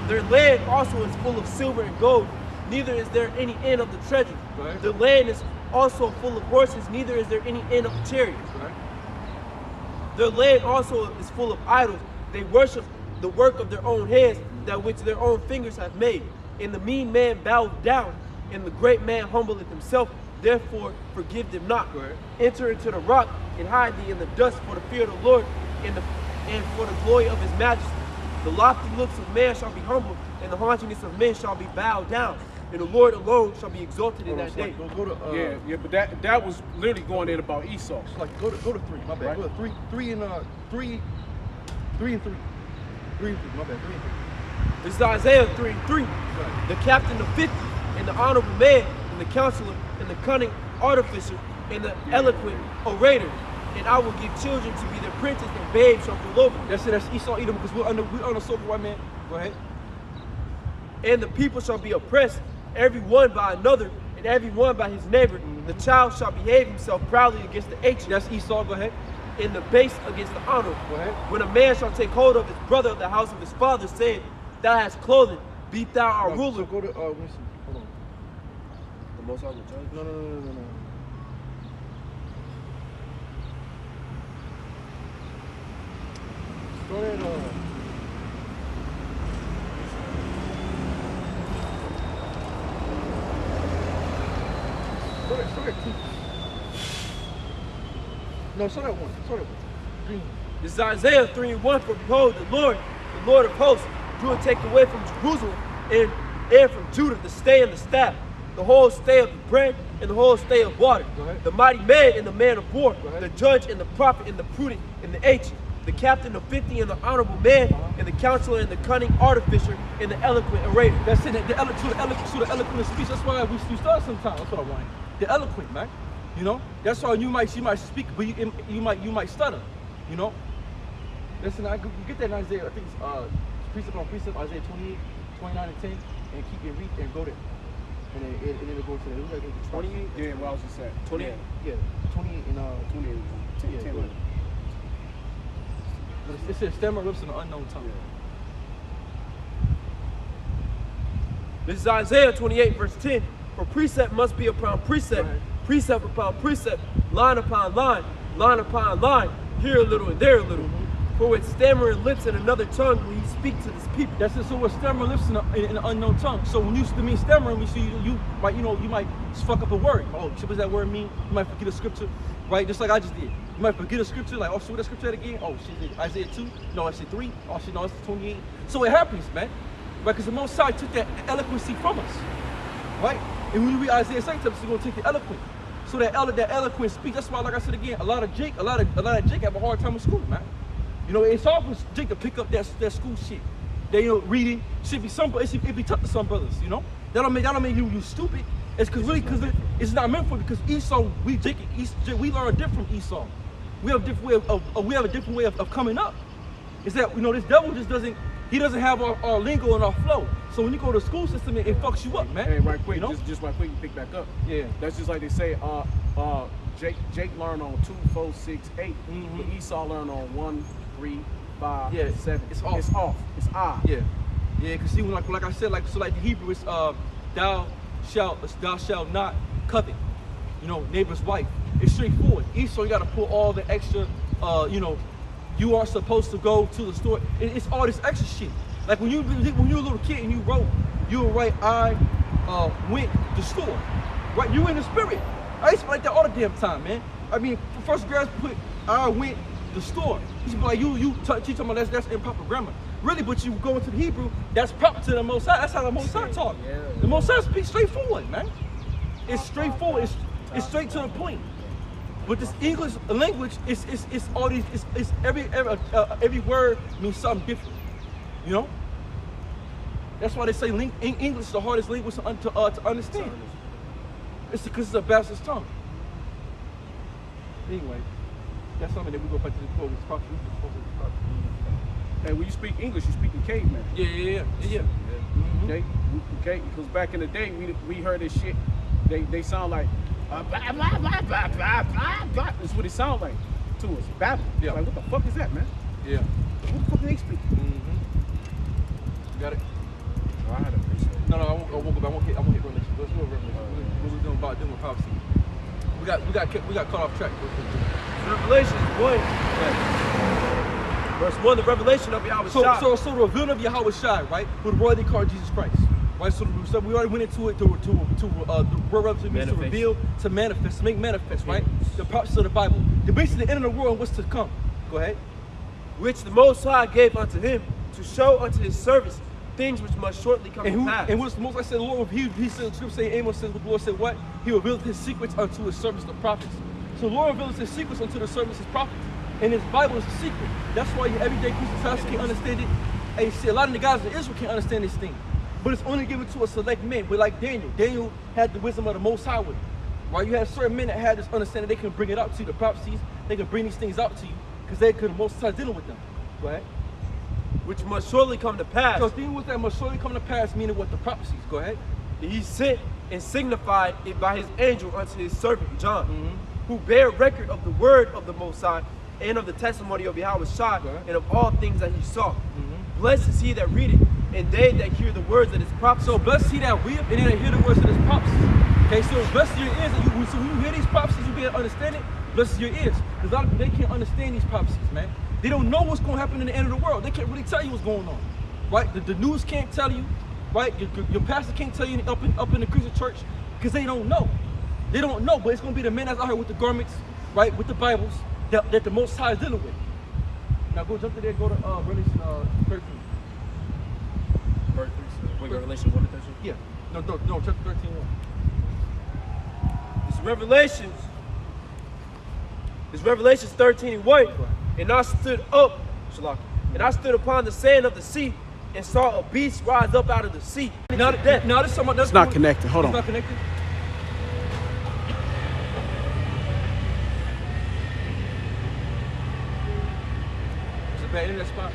Their land also is full of silver and gold, neither is there any end of the treasure. The land is also full of horses, neither is there any end of the chariots. Their land also is full of idols. They worship the work of their own hands, that which their own fingers have made. And the mean man boweth down, and the great man humbleth himself. Therefore forgive them not. Enter into the rock, and hide thee in the dust for the fear of the Lord, and for the glory of his majesty. The lofty looks of man shall be humbled, and the haughtiness of men shall be bowed down, and the Lord alone shall be exalted in that day. Go to, yeah, but that was literally going in about Esau. It's like go to 3. My bad. Right. Go to 3 and 3 and 3. 3 and 3. 3 and 3. My bad. 3 and 3. This is Isaiah 3 and 3. The captain of 50, and the honorable man, and the counselor, and the cunning artificer, and the eloquent orator. And I will give children to be their princes, and babes shall rule over them. That's it. That's Esau Edom, because we're on a sober white man. Go ahead. And the people shall be oppressed, every one by another, and every one by his neighbor. The child shall behave himself proudly against the ancient. That's Esau. Go ahead. And the base against the honorable. Go ahead. When a man shall take hold of his brother of the house of his father, saying, Thou hast clothing, be thou our ruler. So go to let me see. Hold on. The Most High will judge. No. Go ahead. Go ahead. 2. No, show that 1. Show that 1. Green. This is Isaiah 3 and 1. For behold, the Lord of hosts, do take away from Jerusalem and from Judah the stay and the staff, the whole stay of the bread and the whole stay of water, the mighty man and the man of war, the judge and the prophet and the prudent and the ancient, the captain of 50 and the honorable man, and the counselor and the cunning artificer and the eloquent orator. That's it. The eloquent speech. That's why we start sometimes. That's what I want. The eloquent, man. You know. That's why you might speak, but you might stutter. You know. Listen, I get that in Isaiah. I think it's precept on precept, Isaiah 28, 29 and 10, and keep it read and go there. And then it'll go to the 28? Yeah, what else is that? 28? Yeah, 28 and 28. 10. It says stammer lips in an unknown tongue. This is Isaiah 28 verse 10. For precept must be upon precept, precept upon precept, line upon line, line upon line, here a little and there a little. For with stammering lips and another tongue will he speak to this people. That's it. So with stammering lips in an unknown tongue. So when you used to mean stammering, we see you might fuck up a word. Oh, what does that word mean? You might forget a scripture, right? Just like I just did. You might forget a scripture, like, oh, so what that scripture again? Oh, shit, Isaiah 2? No, I said 3. Oh, shit, no, it's 28. So it happens, man. Right? Because the Most High took that eloquency from us, right? And when you read Isaiah 2, it's going to take the eloquent. So that eloquent speech. That's why, like I said again, a lot of Jake have a hard time with school, man. You know, it's hard for Jake to pick up that school shit. That, you know, reading should be it be tough to some brothers, you know. That don't mean you stupid. It's because it's not meant for, because Esau, we learn different from Esau. We have a different way of coming up. Is that, you know, this devil just doesn't have our lingo and our flow. So when you go to the school system, it fucks you up, man. Hey, right quick, you know? just right quick, you pick back up. Yeah. That's just like they say, Jake learned on 2, 4, 6, 8. But Esau learned on 1, 3, 5, Yeah, 7. it's off. It's off. It's odd. Yeah. Yeah, because see, like I said, like the Hebrew, it's thou shalt not covet, neighbor's wife. It's straightforward. Esau, you got to pull all the extra, you are supposed to go to the store. It's all this extra shit. Like when you were a little kid and you would write, I went to the store. Right? You in the spirit. I used to be like that all the damn time, man. I mean, first graders put, I went to the store. You should be like, you talking about that's improper grammar. Really, but you go into the Hebrew, that's proper to the Most High. That's how the Most High talk. Yeah. The Most High speaks straightforward, man. It's straightforward. It's straight to the point. But this English language, it's all these. It's every word means something different. That's why they say English is the hardest language to understand. It's because it's a bastard's tongue. Anyway, that's something that we go back to the quote. Hey, when you speak English, you speak in caveman. Yeah. Mm-hmm. Okay. Because back in the day, we heard this shit. They sound like blah, blah, blah, blah, blah, blah, blah. That's what it sounds like to us. Babble. Yeah. Like, what the fuck is that, man? Yeah. What the fuck do they speak? Mm-hmm. You got it. Oh, I had a piece. No, I won't go back. I won't hit Revelation. Let's go Revelation. What we doing about doing prophecy? We got caught off track. Revelation 1. Verse 1, the revelation of Yahweh Shai. So the revealing of Yahweh Shai, right? Who the royalty called Jesus Christ. Right? So we already went into it the word revelation means to reveal, to manifest, to make manifest, right? The prophecy of the Bible. The basically the end of the world and what's to come. Go ahead. Which the Most High gave unto him to show unto his servants things which must shortly come to pass. And what's the Most High said, the Lord, he said, the scripture say, Amos says, what the Lord said, what? He revealed his secrets unto his servants, the prophets. So the Lord reveals his secrets unto the servants, his prophets. And his Bible is a secret. That's why your everyday Christian house can't understand it. And you see, a lot of the guys in Israel can't understand this thing. But it's only given to a select men. But like Daniel had the wisdom of the Most High with him. Right? You had certain men that had this understanding. They can bring it out to you, the prophecies. They can bring these things out to you because they could the Most High dealing with them. Go ahead. Which must surely come to pass. So the thing with that must surely come to pass, meaning what the prophecies. Go ahead. He sent and signified it by his angel unto his servant John, who bare record of the word of the Most High and of the testimony of Yahweh Shai, and of all things that he saw. Blessed is he that readeth, and they that hear the words of his prophecy. So blessed is he that readeth, and they that hear the words of his prophecy. Okay, so blessed your ears, and so when you hear these prophecies, you be able to understand it. Blessed your ears, because a lot of people, they can't understand these prophecies, man. They don't know what's going to happen in the end of the world. They can't really tell you what's going on, right? The news can't tell you, right? Your pastor can't tell you up in the Christian church, because they don't know. They don't know, but it's going to be the men that's out here with the garments, right, with the Bibles, that the Most High is dealing with. Now go jump to there, go to Revelation 13. Wait, Revelation 1 to 13? Yeah. No, chapter 13. It's Revelations 13:1. And I stood up, and I stood upon the sand of the sea, and saw a beast rise up out of the sea. Now this someone that's It's not connected. Hold on. It's not connected. Bad internet spot.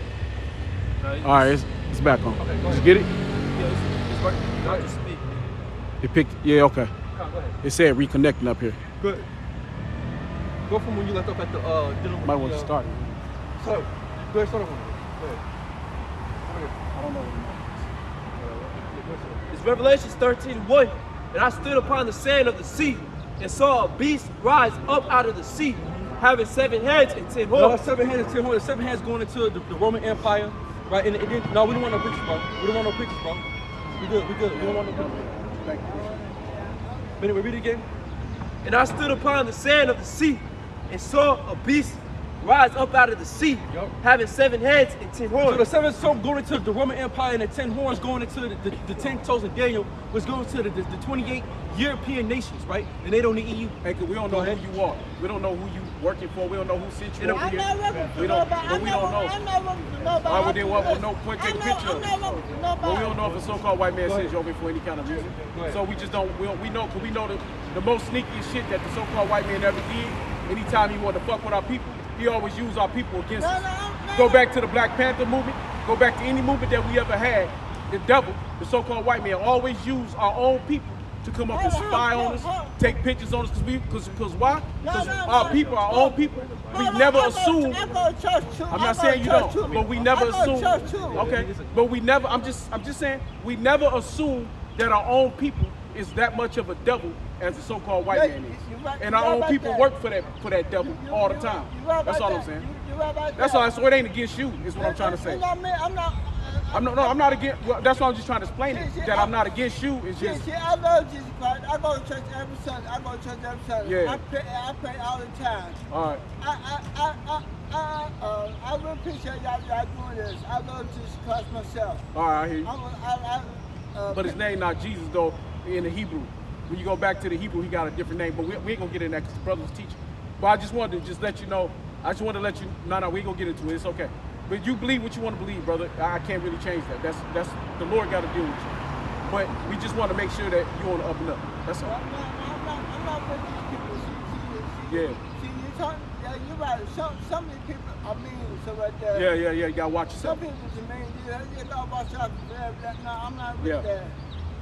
All right, it's back on. Okay, Did you get it? Yeah, it's working. Not to speak. It picked. Yeah, okay. Go ahead. It said reconnecting up here. Good. Go from when you left off at the dealing with Might want to start it. So, go ahead, start over. Go ahead. I don't know. It's Revelations 13:1. And I stood upon the sand of the sea, and saw a beast rise up out of the sea, having 7 heads and 10 horns. No, 7 heads and 10 horns. 7 heads going into the Roman Empire, right? And no, we don't want no pictures, bro. We don't want no pictures, bro. We good. We don't want no pictures. Thank you. But anyway, read it again. And I stood upon the sand of the sea, and saw a beast rise up out of the sea, having 7 heads and 10 horns. So the 7 souls going into the Roman Empire, and the 10 horns going into the 10 toes of Daniel was going to the 28 European nations, right? And they don't need EU. Hey, we don't know who you are. We don't know who you working for. We don't know who sent you over I'm here. not working for We don't. nobody. But we don't know. I'm not working for nobody. Why would they want no point take a picture of I'm it? not working for nobody. But we don't know if a so-called white man sends you over for any kind of reason. So we just don't. We know because we know the most sneakiest shit that the so-called white man ever did. Anytime he wanted to fuck with our people, he always used our people against us. Go back to the Black Panther movement. Go back to any movement that we ever had. The devil, the so-called white man, always used our own people to come up and spy on us, take pictures on us. Because why? Because our people, our own people, we never assume. I go to church too. I'm not saying you don't, but we never assume. I go to church too. Okay, but we never. I'm just saying we never assume that our own people is that much of a devil as the so-called white man is. you're right- And you're our right own about people that. work for that devil all the time. You're right That's about all I'm that. saying. You're right about That's that. all. So it ain't against you, is what I'm trying to say. I'm not against. Well, that's why I'm just trying to explain it. That I'm not against you. It's just. See, I love Jesus Christ. I go to church every Sunday. Yeah. I pray all the time. All right. I really appreciate y'all doing this. I love Jesus Christ myself. All right. I hear you. But his name. name not Jesus though in the Hebrew. When you go back to the Hebrew, he got a different name. But we ain't gonna get in that because the brother's teaching. But I just wanted to just let you know. I just wanted to let you. No, we ain't gonna get into it. It's okay. But you believe what you want to believe, brother. I can't really change that. That's the Lord got to deal with you. But we just want to make sure that you're on the up and up. That's all. I'm not with these people. Yeah. See, you're right. Some of these people are mean, so right there. Yeah. You gotta watch Some yourself. people are mean. You gotta watch out for that. No, I'm not with Yeah. that.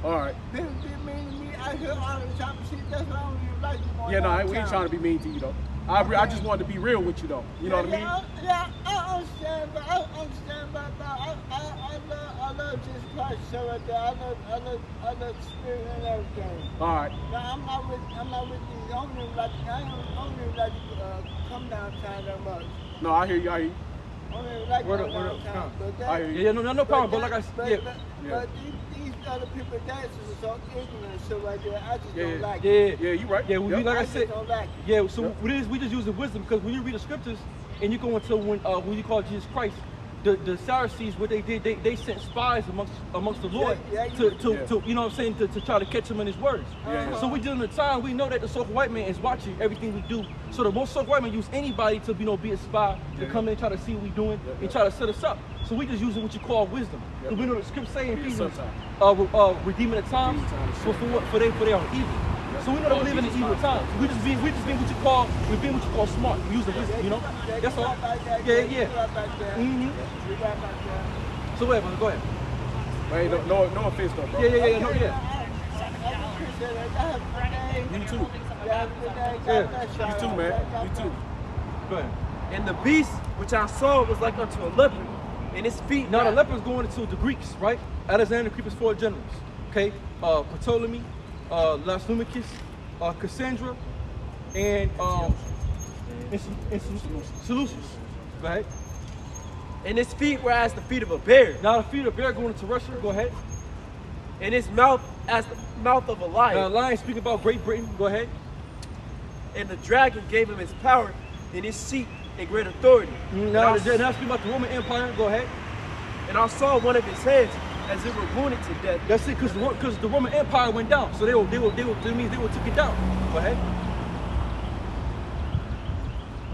All right. People be mean to me. I hear all the time. See, that's why I don't even like you. Yeah, no, we ain't trying to be mean to you though. I just wanted to be real with you though. You know what I mean? Yeah, I understand, but I love Jesus Christ, so right there. I love the spirit and everything. All right. Now I'm not with these. I don't even like to come downtown that much. No, I hear you. I don't even like Word to up, come word up. downtown. But I hear you. Yeah, no problem. But like I said, But these other people dancing are so ignorant, so right there, I just don't like yeah, it. Yeah, you right. Yeah, like I just said, don't like it. yeah. So we just using wisdom because when you read the scriptures and you go into when you call Jesus Christ, the Pharisees, what they did, they sent spies amongst the Lord to you know what I'm saying, to try to catch him in his words. Yeah. So we dealing in a time we know that the so-called white man is watching everything we do. So the most so-called white man use anybody to be a spy to come in and try to see what we doing and try to set us up. So we just using what you call wisdom. Yeah. We know the script saying Yeah, Ephesians, sometimes. redeeming the times for they are evil. So we know that we live in the evil times. We just being what you call smart. We using wisdom, you know? That's all. Yeah. Mm-hmm. So wait, brother, go ahead. Hey, no offense though, bro. Yeah. You too. You You too, man. You too. Go ahead. And the beast which I saw was like unto a leopard, and his feet. Now the leopard's going into the Greeks, right? Alexander Creep's 4 generals. Okay? Ptolemy, Laslumachus, Cassandra, and Seleucus. Go ahead. And his feet were as the feet of a bear, Now the feet of bear going into Russia. Go ahead. and his mouth as the mouth of a lion. Lion speaking about Great Britain. Go ahead. And the dragon gave him his power and his seat and great authority. Now speaking about the Roman Empire. Go ahead. And I saw one of his heads as it were wounded to death. That's it, because the Roman Empire went down, so they were took it down. Go ahead.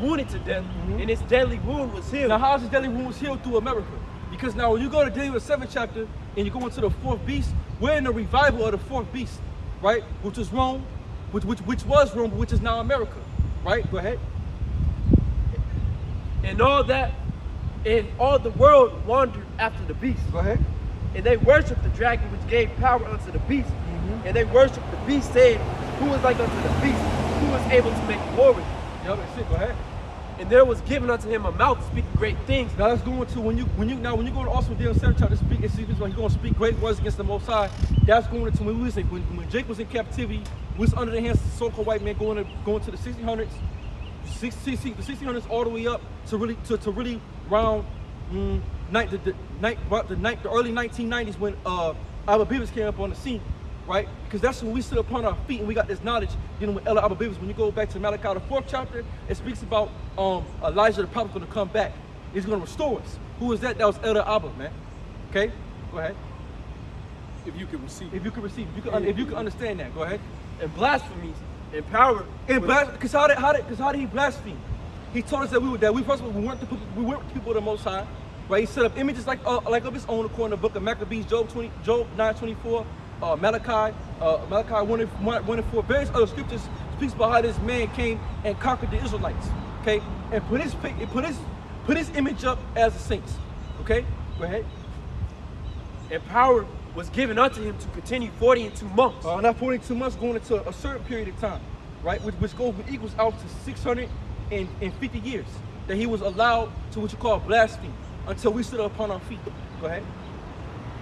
Wounded to death, and his deadly wound was healed. Now, how is this deadly wound was healed through America? Because now, when you go to Daniel 7th chapter and you go into the 4th beast, we're in the revival of the 4th beast, right? Which was Rome, which was Rome, but which is now America, right? Go ahead. And all the world wandered after the beast. Go ahead. And they worshipped the dragon which gave power unto the beast. And they worshipped the beast, saying, who is like unto the beast? Who is able to make war with him? Yeah, that's it. Go ahead. And there was given unto him a mouth speaking great things. Now let's go into when you go to also Daniel 7th chapter speak. It seems like he's going to speak great words against the Most High. That's going into when Jake was in captivity, was under the hands of the so-called white man going to the 1600s. The 1600s all the way up to really around the early 1990s when Abba Bivens came up on the scene, right? Because that's when we stood upon our feet and we got this knowledge dealing with Abba Bivens. When you go back to Malachi the 4th chapter, it speaks about Elijah the prophet going to come back. He's going to restore us. Who is that? That was Elder Abba, man. Okay, go ahead. If you can receive. If you can understand that, go ahead. And blasphemies and power. Because how did he blaspheme? He told us that we weren't the people of the Most High, right? He set up images like of his own according to the book of Maccabees, Job 9:24, Malachi 1:4, various other scriptures speaks about how this man came and conquered the Israelites, okay? And put his image up as the saints, okay? Go ahead. And power was given unto him to continue 42 months. Not 42 months, going into a certain period of time, right? Which equals out to 650 years that he was allowed to what you call blaspheme until we stood upon our feet. Go ahead.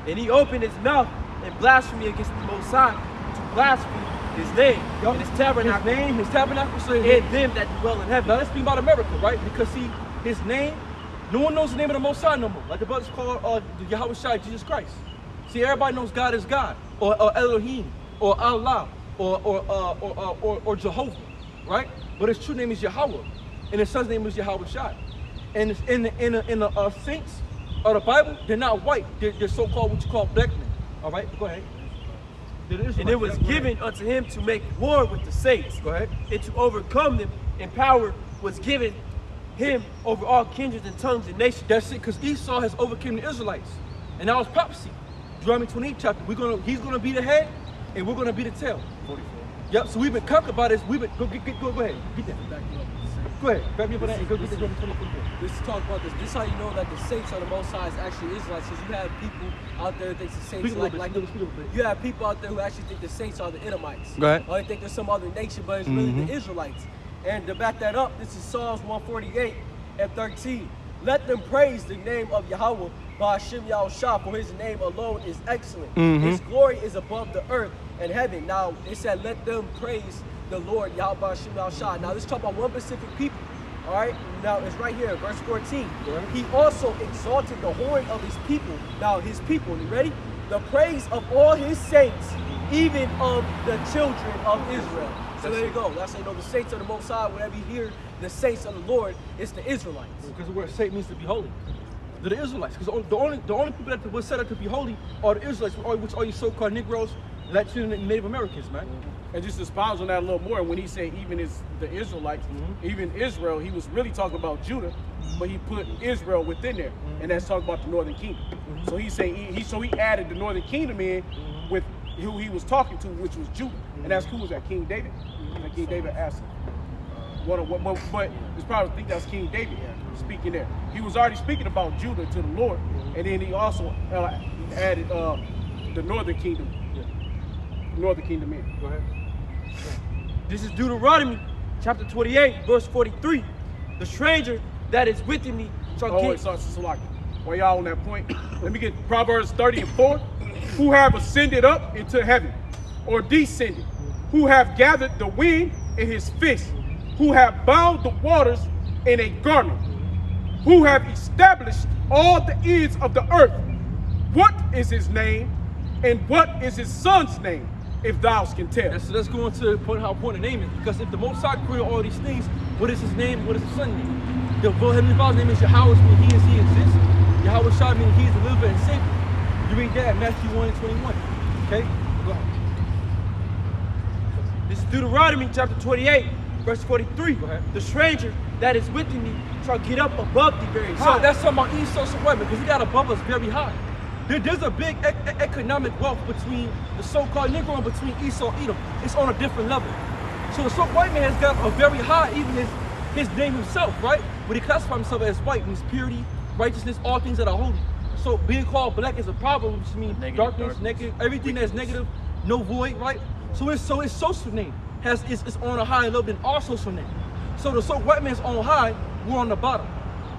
And he opened his mouth and blasphemy against the Most High, to blaspheme his name, and his tabernacle, his tabernacle, so and them that dwell in heaven. Now let's speak about America, right? Because see, his name, no one knows the name of the Most High no more. Like the brothers call Yahweh Shai, Jesus Christ. See, everybody knows God is God, or Elohim, or Allah, or Jehovah, right? But his true name is Yahweh, and his son's name is Yahweh Shai. And in the saints of the Bible, they're not white. They're so-called what you call black men. All right, go ahead. And it was given unto him to make war with the saints. Go ahead. And to overcome them, and power was given him over all kindreds and tongues and nations. That's it, because Esau has overcome the Israelites. And that was prophecy. Deuteronomy 28 chapter. He's gonna be the head, and we're gonna be the tail. 44. Yep, so we've been conquered by this. Go ahead. Get that. Back you up. Go ahead. Back me up on that and go get the Deuteronomy 24. Let's talk about this. This is how you know that the saints of the Most High is actually Israelites. Because you have people out there that think the saints Speak a little bit. you have people out there who actually think the saints are the Edomites. Go ahead. Or they think there's some other nation, but it's really the Israelites. And to back that up, this is Psalms 148 and 13. Let them praise the name of Yahweh, Ba'ashem Yahushua, for his name alone is excellent. His glory is above the earth and heaven. Now, it said, let them praise the Lord, Yahweh Ba'ashem Yahushua. Now, let's talk about one specific people. All right, now it's right here, verse 14. He also exalted the horn of his people. Now, his people, you ready? The praise of all his saints, even of the children of Israel. So there you go. That's how you know the saints of the Most High. Whenever you hear the saints of the Lord, it's the Israelites. Because the word saint means to be holy. They're the Israelites. Because the only people that were set up to be holy are the Israelites, which are you so-called Negroes, Latino, and Native Americans, man. And just to expound on that a little more, when he said even the Israelites, even Israel, he was really talking about Judah, but he put Israel within there, and that's talking about the Northern Kingdom. So he's saying he added the Northern Kingdom in with who he was talking to, which was Judah, and that's who was that? King David. And King David asked him. But it's probably think that's King David speaking there. He was already speaking about Judah to the Lord, and then he also added the Northern Kingdom. Northern Kingdom in. Go ahead. This is Deuteronomy chapter 28, verse 43. The stranger that is within me shall wait, so while y'all on that point, let me get Proverbs 30 and 4. Who have ascended up into heaven, or descended, who have gathered the wind in his fist, who have bound the waters in a garment, who have established all the ends of the earth. What is his name, and what is his son's name, if thou can tell? So let's go into how important the name is. Because if the Most High created all these things, what is his name? What is his son's name? The Heavenly Father's name is Yahweh, meaning he exists. Yahweh Shai meaning he is the deliverer and savior. You read that in Matthew 1 and 21. Okay? Go ahead. This is Deuteronomy chapter 28, verse 43. Go ahead. The stranger that is within me shall get up above thee very high. So that's talking about Esau and women, because he got above us very high. There's a big economic wealth between the so-called Negro and between Esau and Edom. It's on a different level. So the so-called white man has got a very high, even his name himself, right? But he classifies himself as white, means purity, righteousness, all things that are holy. So being called black is a problem, which means darkness, negative, everything that's negative, no void, right? So his social name is on a higher level than our social name. So the so-called white man's on high, we're on the bottom,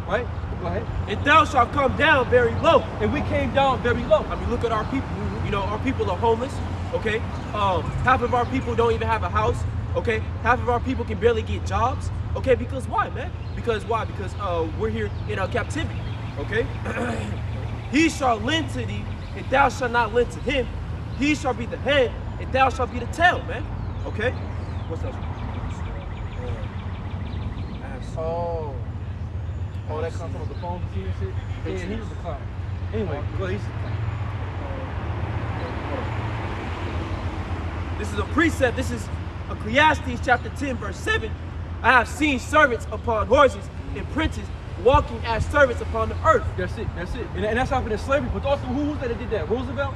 right? Go ahead. And thou shalt come down very low. And we came down very low. I mean, look at our people. You know, our people are homeless, okay? Half of our people don't even have a house, okay? Half of our people can barely get jobs, okay? Because why, man? Because why? Because we're here in our captivity, okay? He shall lend to thee, and thou shalt not lend to him. He shall be the head, and thou shalt be the tail, man, okay? What's else? Oh, that comes from the phone and shit? Yeah, he was a clown. Anyway, go ahead. This is a precept. This is Ecclesiastes chapter 10, verse 7. I have seen servants upon horses and princes walking as servants upon the earth. That's it. And that's happened in slavery. But also, who was that did that? Roosevelt?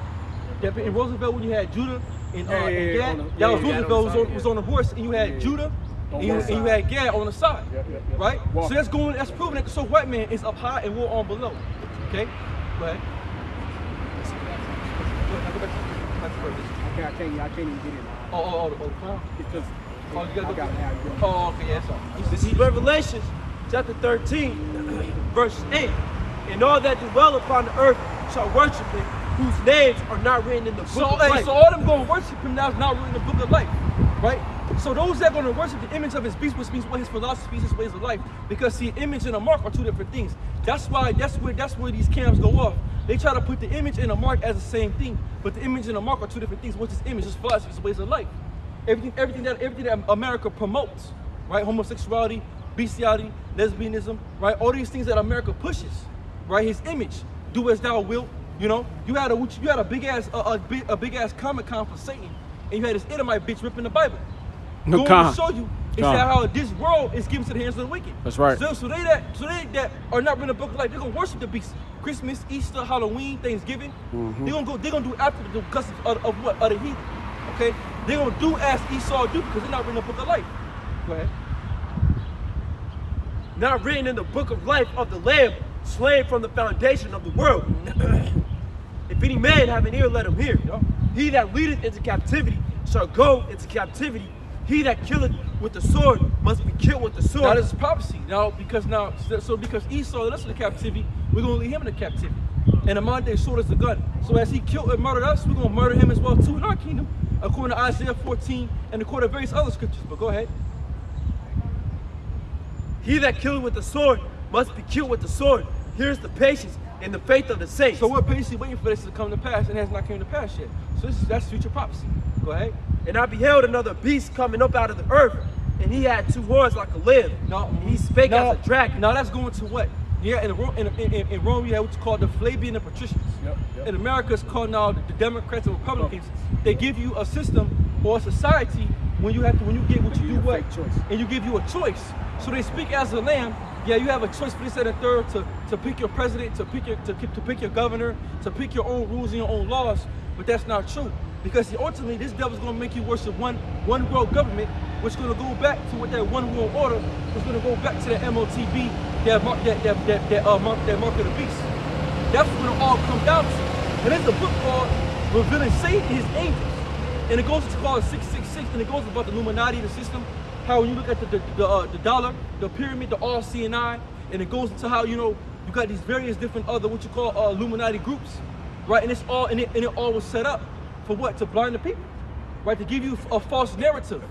In Roosevelt, when you had Judah and Gad, that was Roosevelt was on a horse, and you had Judah and you had Gad on the side, right? So that's proving that the so white man is up high and we're on below. Okay, go ahead. I can't even get in. The clown? Because you gotta go. Okay, yeah, sorry. This is Revelation chapter 13, verse 8. And all that dwell upon the earth shall worship him, whose names are not written in the book So, of hey, life. so all them going to worship him now is not written in the book of life, right? So those that are going to worship the image of his beast, which means what his philosophies, his ways of life, because see, image and a mark are two different things. That's where these camps go off. They try to put the image and a mark as the same thing, but the image and a mark are two different things. What's his image? His philosophy, his ways of life. Everything that America promotes, right? Homosexuality, bestiality, lesbianism, right? All these things that America pushes, right? His image, do as thou wilt. You know, you had a big ass Comic-Con for Satan, and you had this Edomite bitch ripping the Bible. Going to show you is that how this world is given to the hands of the wicked. That's right. So they that are not in the book of life, they're gonna worship the beast. Christmas, Easter, Halloween, Thanksgiving. They're gonna do after the customs of what? Of the heathen. Okay? They're gonna do as Esau do because they're not in the book of life. Go ahead. Not written in the book of life of the Lamb, slain from the foundation of the world. If any man have an ear, let him hear. He that leadeth into captivity shall go into captivity. He that killeth with the sword must be killed with the sword. Now this is prophecy. Because Esau led us into captivity, we're gonna lead him into captivity. And the modern day sword is the gun. So as he killed and murdered us, we're gonna murder him as well too in our kingdom, according to Isaiah 14 and according to various other scriptures. But go ahead. He that killeth with the sword must be killed with the sword. Here's the patience and the faith of the saints. So we're patiently waiting for this to come to pass, and it has not come to pass yet. So that's future prophecy. Go ahead. And I beheld another beast coming up out of the earth, and he had two horns like a lamb. He spake as a dragon. Now that's going to what? Yeah, in Rome you have what's called the Flavian and Patricians. In America it's called now the Democrats and Republicans. They give you a system or a society when you get what you do what, and you give you a choice. So they speak as a lamb. Yeah, you have a choice for this and a third to pick your president, to pick your governor, to pick your own rules and your own laws, but that's not true. Because ultimately, this devil's going to make you worship one world government, which is going to go back to what that one world order was going to go back to that MOTB, that mark of the beast. That's what it all comes down to. And there's a book called Revealing Satan and His Angels, and it goes to called 666, and it goes about the Illuminati, the system. How when you look at the dollar, the pyramid, the RCNI, and it goes into how you got these various different other what you call Illuminati groups, right? And it's all and it all was set up for what? To blind the people, right? To give you a false narrative.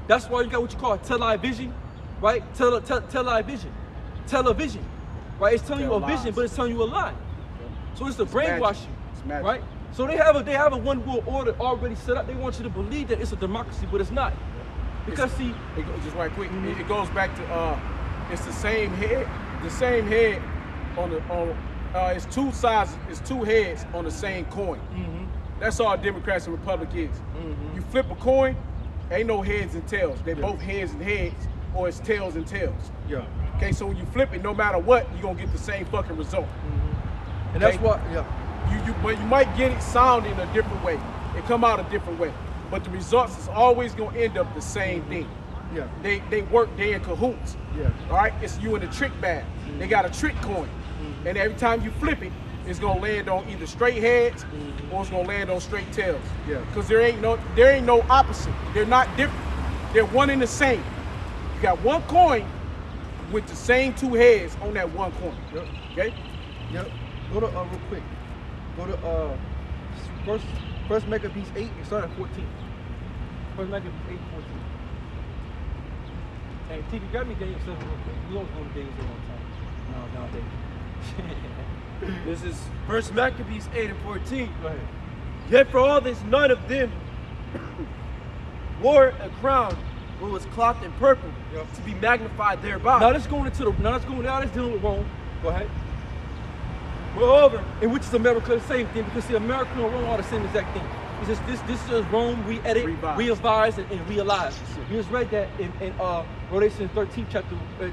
That's why you got what you call television, right? Television, right? It's telling you a vision, but it's telling you a lie. So it's the brainwashing, right? So they have a one world order already set up. They want you to believe that it's a democracy, but it's not. Because see, just right quick, it goes back to it's the same head on it's two sides, it's two heads on the same coin. That's all Democrats and Republic is. You flip a coin, ain't no heads and tails. They're both heads and heads, or it's tails and tails. Yeah. Okay, so when you flip it, no matter what, you're gonna get the same fucking result. And that's what, But you might get it sounding a different way. It come out a different way. But the results is always gonna end up the same thing. Yeah. They work, they in cahoots. Yeah. All right, it's you in the trick bag. They got a trick coin. And every time you flip it, it's gonna land on either straight heads or it's gonna land on straight tails. Yeah. Because there ain't no opposite. They're not different. They're one and the same. You got one coin with the same two heads on that one coin. Yep. Okay? Yep. Go to real quick. Go to First Maccabees 8 and start at 14. First Maccabees 8, 14. Hey, T, grab me Daniel 7 real quick. We always go to Daniel 7 one time. No, nowadays. This is First Maccabees 8 and 14. Go ahead. Yet for all this, none of them wore a crown or was clothed in purple to be magnified thereby. Now let's go dealing with Rome. Go ahead. Moreover, In which is America the same thing, because the American and Rome are the same exact thing. It's just this is Rome re-edit, re-advised, and re-alive. You just read that in Revelation 13th chapter, the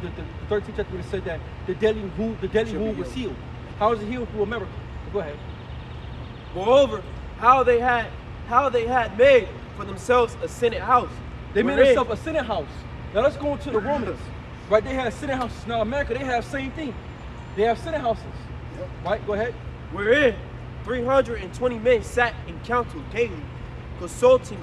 13th chapter, where it said that the deadly wound was healed. How is it healed through America? Go ahead. moreover, how they had made for themselves a senate house. They made themselves a senate house. Now let's go into the Romans. Right, they had senate houses. Now America, they have same thing. They have senate houses. Right, go ahead. Wherein 320 men sat in council daily, consulting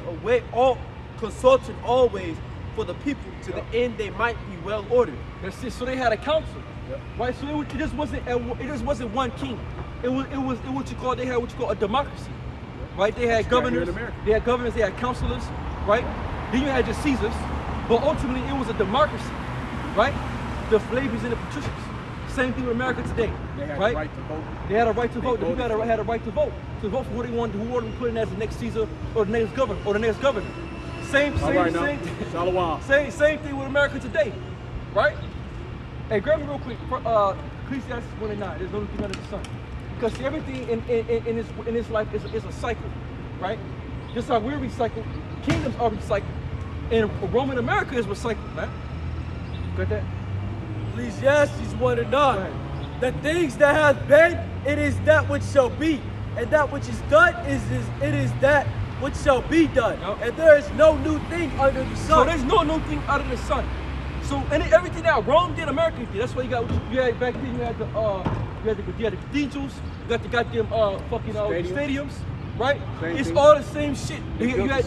always for the people to the end they might be well ordered. That's it. So they had a council. right? So it just wasn't one king. It was what you call, they had what you call a democracy, right? They had governors, they had councilors, right? Then you had just Caesars, but ultimately it was a democracy, right? The Flavians and the patricians. Same thing with America today, They had right? the right to vote. They had a right to vote. The voted people had a right to vote for who they wanted to put in as the next Caesar or the next governor, Same All right now. Shalom. Same thing with America today, right? Hey, grab me real quick. Ecclesiastes 1:9. There's no thing under the sun, because everything in this life is a cycle, right? Just like we're recycled, kingdoms are recycled, and Roman America is recycled, man. Got that? Ecclesiastes 1:9. The things that have been, it is that which shall be, and that which is done it is that which shall be done. Yep. And there is no new thing under the So sun. there's no new thing out of the sun. So everything that Rome did, America did. That's why you had back then. You had the cathedrals, you got the goddamn stadiums, right? It's all the same shit. You had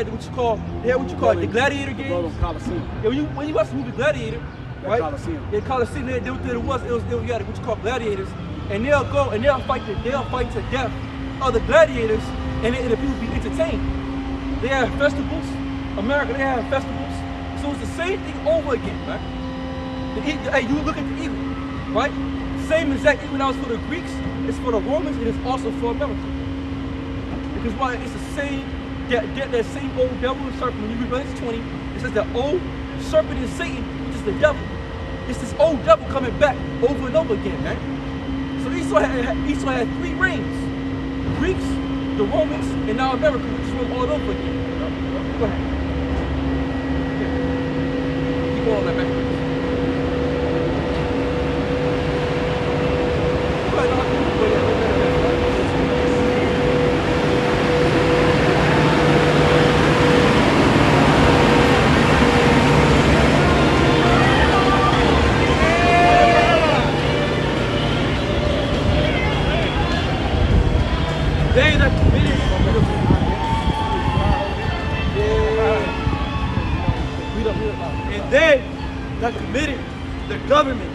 what you call the gladiator games. Coliseum. Yeah, when you watch the movie Gladiator, right? Coliseum. Yeah, Coliseum. You had what you call gladiators, and they'll go and they'll fight to death other gladiators, and the people be entertained. They have festivals. America, they have festivals. So it's the same thing over again, man. Hey, you look at the eagle, right? Same exact eagle that was for the Greeks, it's for the Romans, and it's also for America. Because why? It's the same, that same old devil and serpent. When you read Revelation 20, it says the old serpent is Satan, which is the devil. It's this old devil coming back over and over again, man. So Esau had three reigns: the Greeks, the Romans, and now America, which is ruled all over again. Go ahead. Keep going on that back. Go ahead, go ahead. They that committed and they that committed the government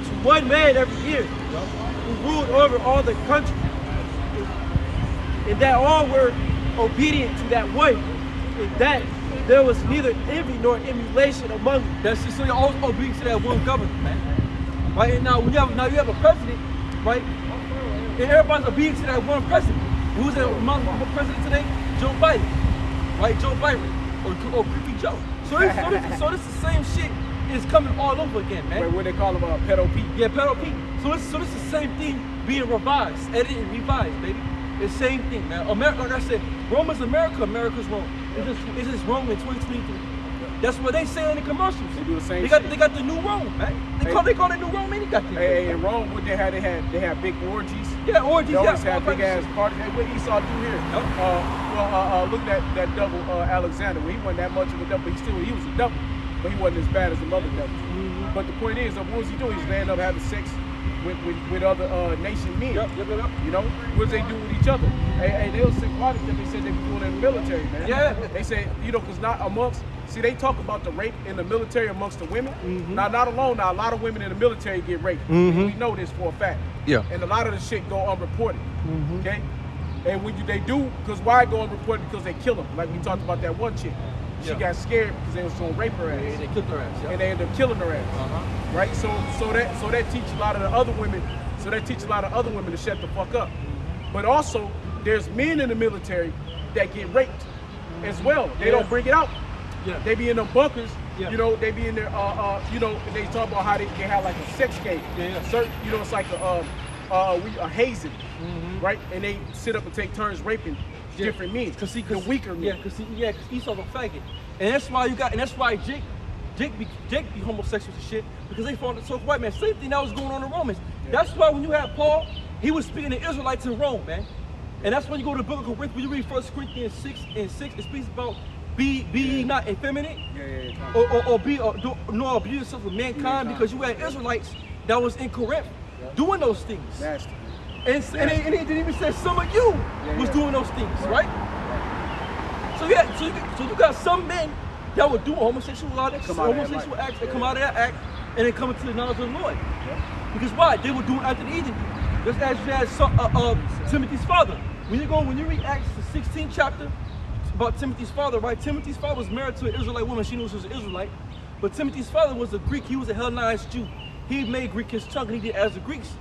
to one man every year, who ruled over all the country, and that all were obedient to that one, and that there was neither envy nor emulation among them. That's just so you're always obedient to that one government, man. Right? And now you have a president, right? And everybody's obedient to that one president. Who's the president today? Joe Biden. Right? Joe Biden. Or Creepy Joe. So this the same shit is coming all over again, man. What they call him, Pedo Pete. Yeah, Pedo Pete. So this is the same thing being revised, edited and revised, baby. It's the same thing, man. America, like I said, Rome is America, America's Rome. It's just Rome in 2023. That's what they say in the commercials. They do the same They got the new Rome, man. They call it new Rome, and Hey, in Rome, what they had big orgies. Yeah, orgies. They always yeah, had big ass parties. Hey, what Esau do here? Look at that double Alexander. Well, he wasn't that much of a double, but he was a double, but he wasn't as bad as the other doubles. Mm-hmm. But the point is, what was he doing? He's laying up having sex with other nation men. Yep. You know, what do they do with each other? Hey, they was sick about it. They said they were doing it in the military, man. Yeah. They said, because not amongst. See, they talk about the rape in the military amongst the women. Mm-hmm. Now, not alone. Now, a lot of women in the military get raped. Mm-hmm. We know this for a fact. Yeah. And a lot of the shit go unreported. Mm-hmm. Okay. And when they do, because why go unreported? Because they kill them. Like we talked about that one chick. She Yeah. got scared because they was gonna rape her ass. Yeah, they killed their ass. Yeah. And they ended up killing her ass. Uh-huh. Right. So that teaches a lot of the other women. So that teaches a lot of other women to shut the fuck up. But also, there's men in the military that get raped as well. They don't bring it out. Yeah. They be in them bunkers, Yeah. they be in there, and they talk about how they have like a sex game. Yeah. Certain, it's like a hazing, right? And they sit up and take turns raping different men. Cause the weaker men. Yeah, cause Esau's a faggot, and that's why Jake be homosexual and shit, because they fought the so white man. Same thing that was going on in Romans. Yeah. That's why when you had Paul, he was speaking to Israelites in Rome, man. And that's when you go to the book of Corinthians, when you read 1 Corinthians 6, it speaks about be ye not effeminate, nor abuse yourself with mankind, because you had Israelites that was in Corinth doing those things. Nasty. And it even said some of you was doing those things, right? So you got some men that were doing homosexual acts, Come out of that homosexual life. acts that come out of that act, and then come into the knowledge of the Lord. Because why? They were doing after the Eden. Just as you had Timothy's father. When you read Acts the 16th chapter about Timothy's father, right? Timothy's father was married to an Israelite woman. She knew she was an Israelite. But Timothy's father was a Greek. He was a Hellenized Jew. He made Greek his tongue, and he did as the Greeks.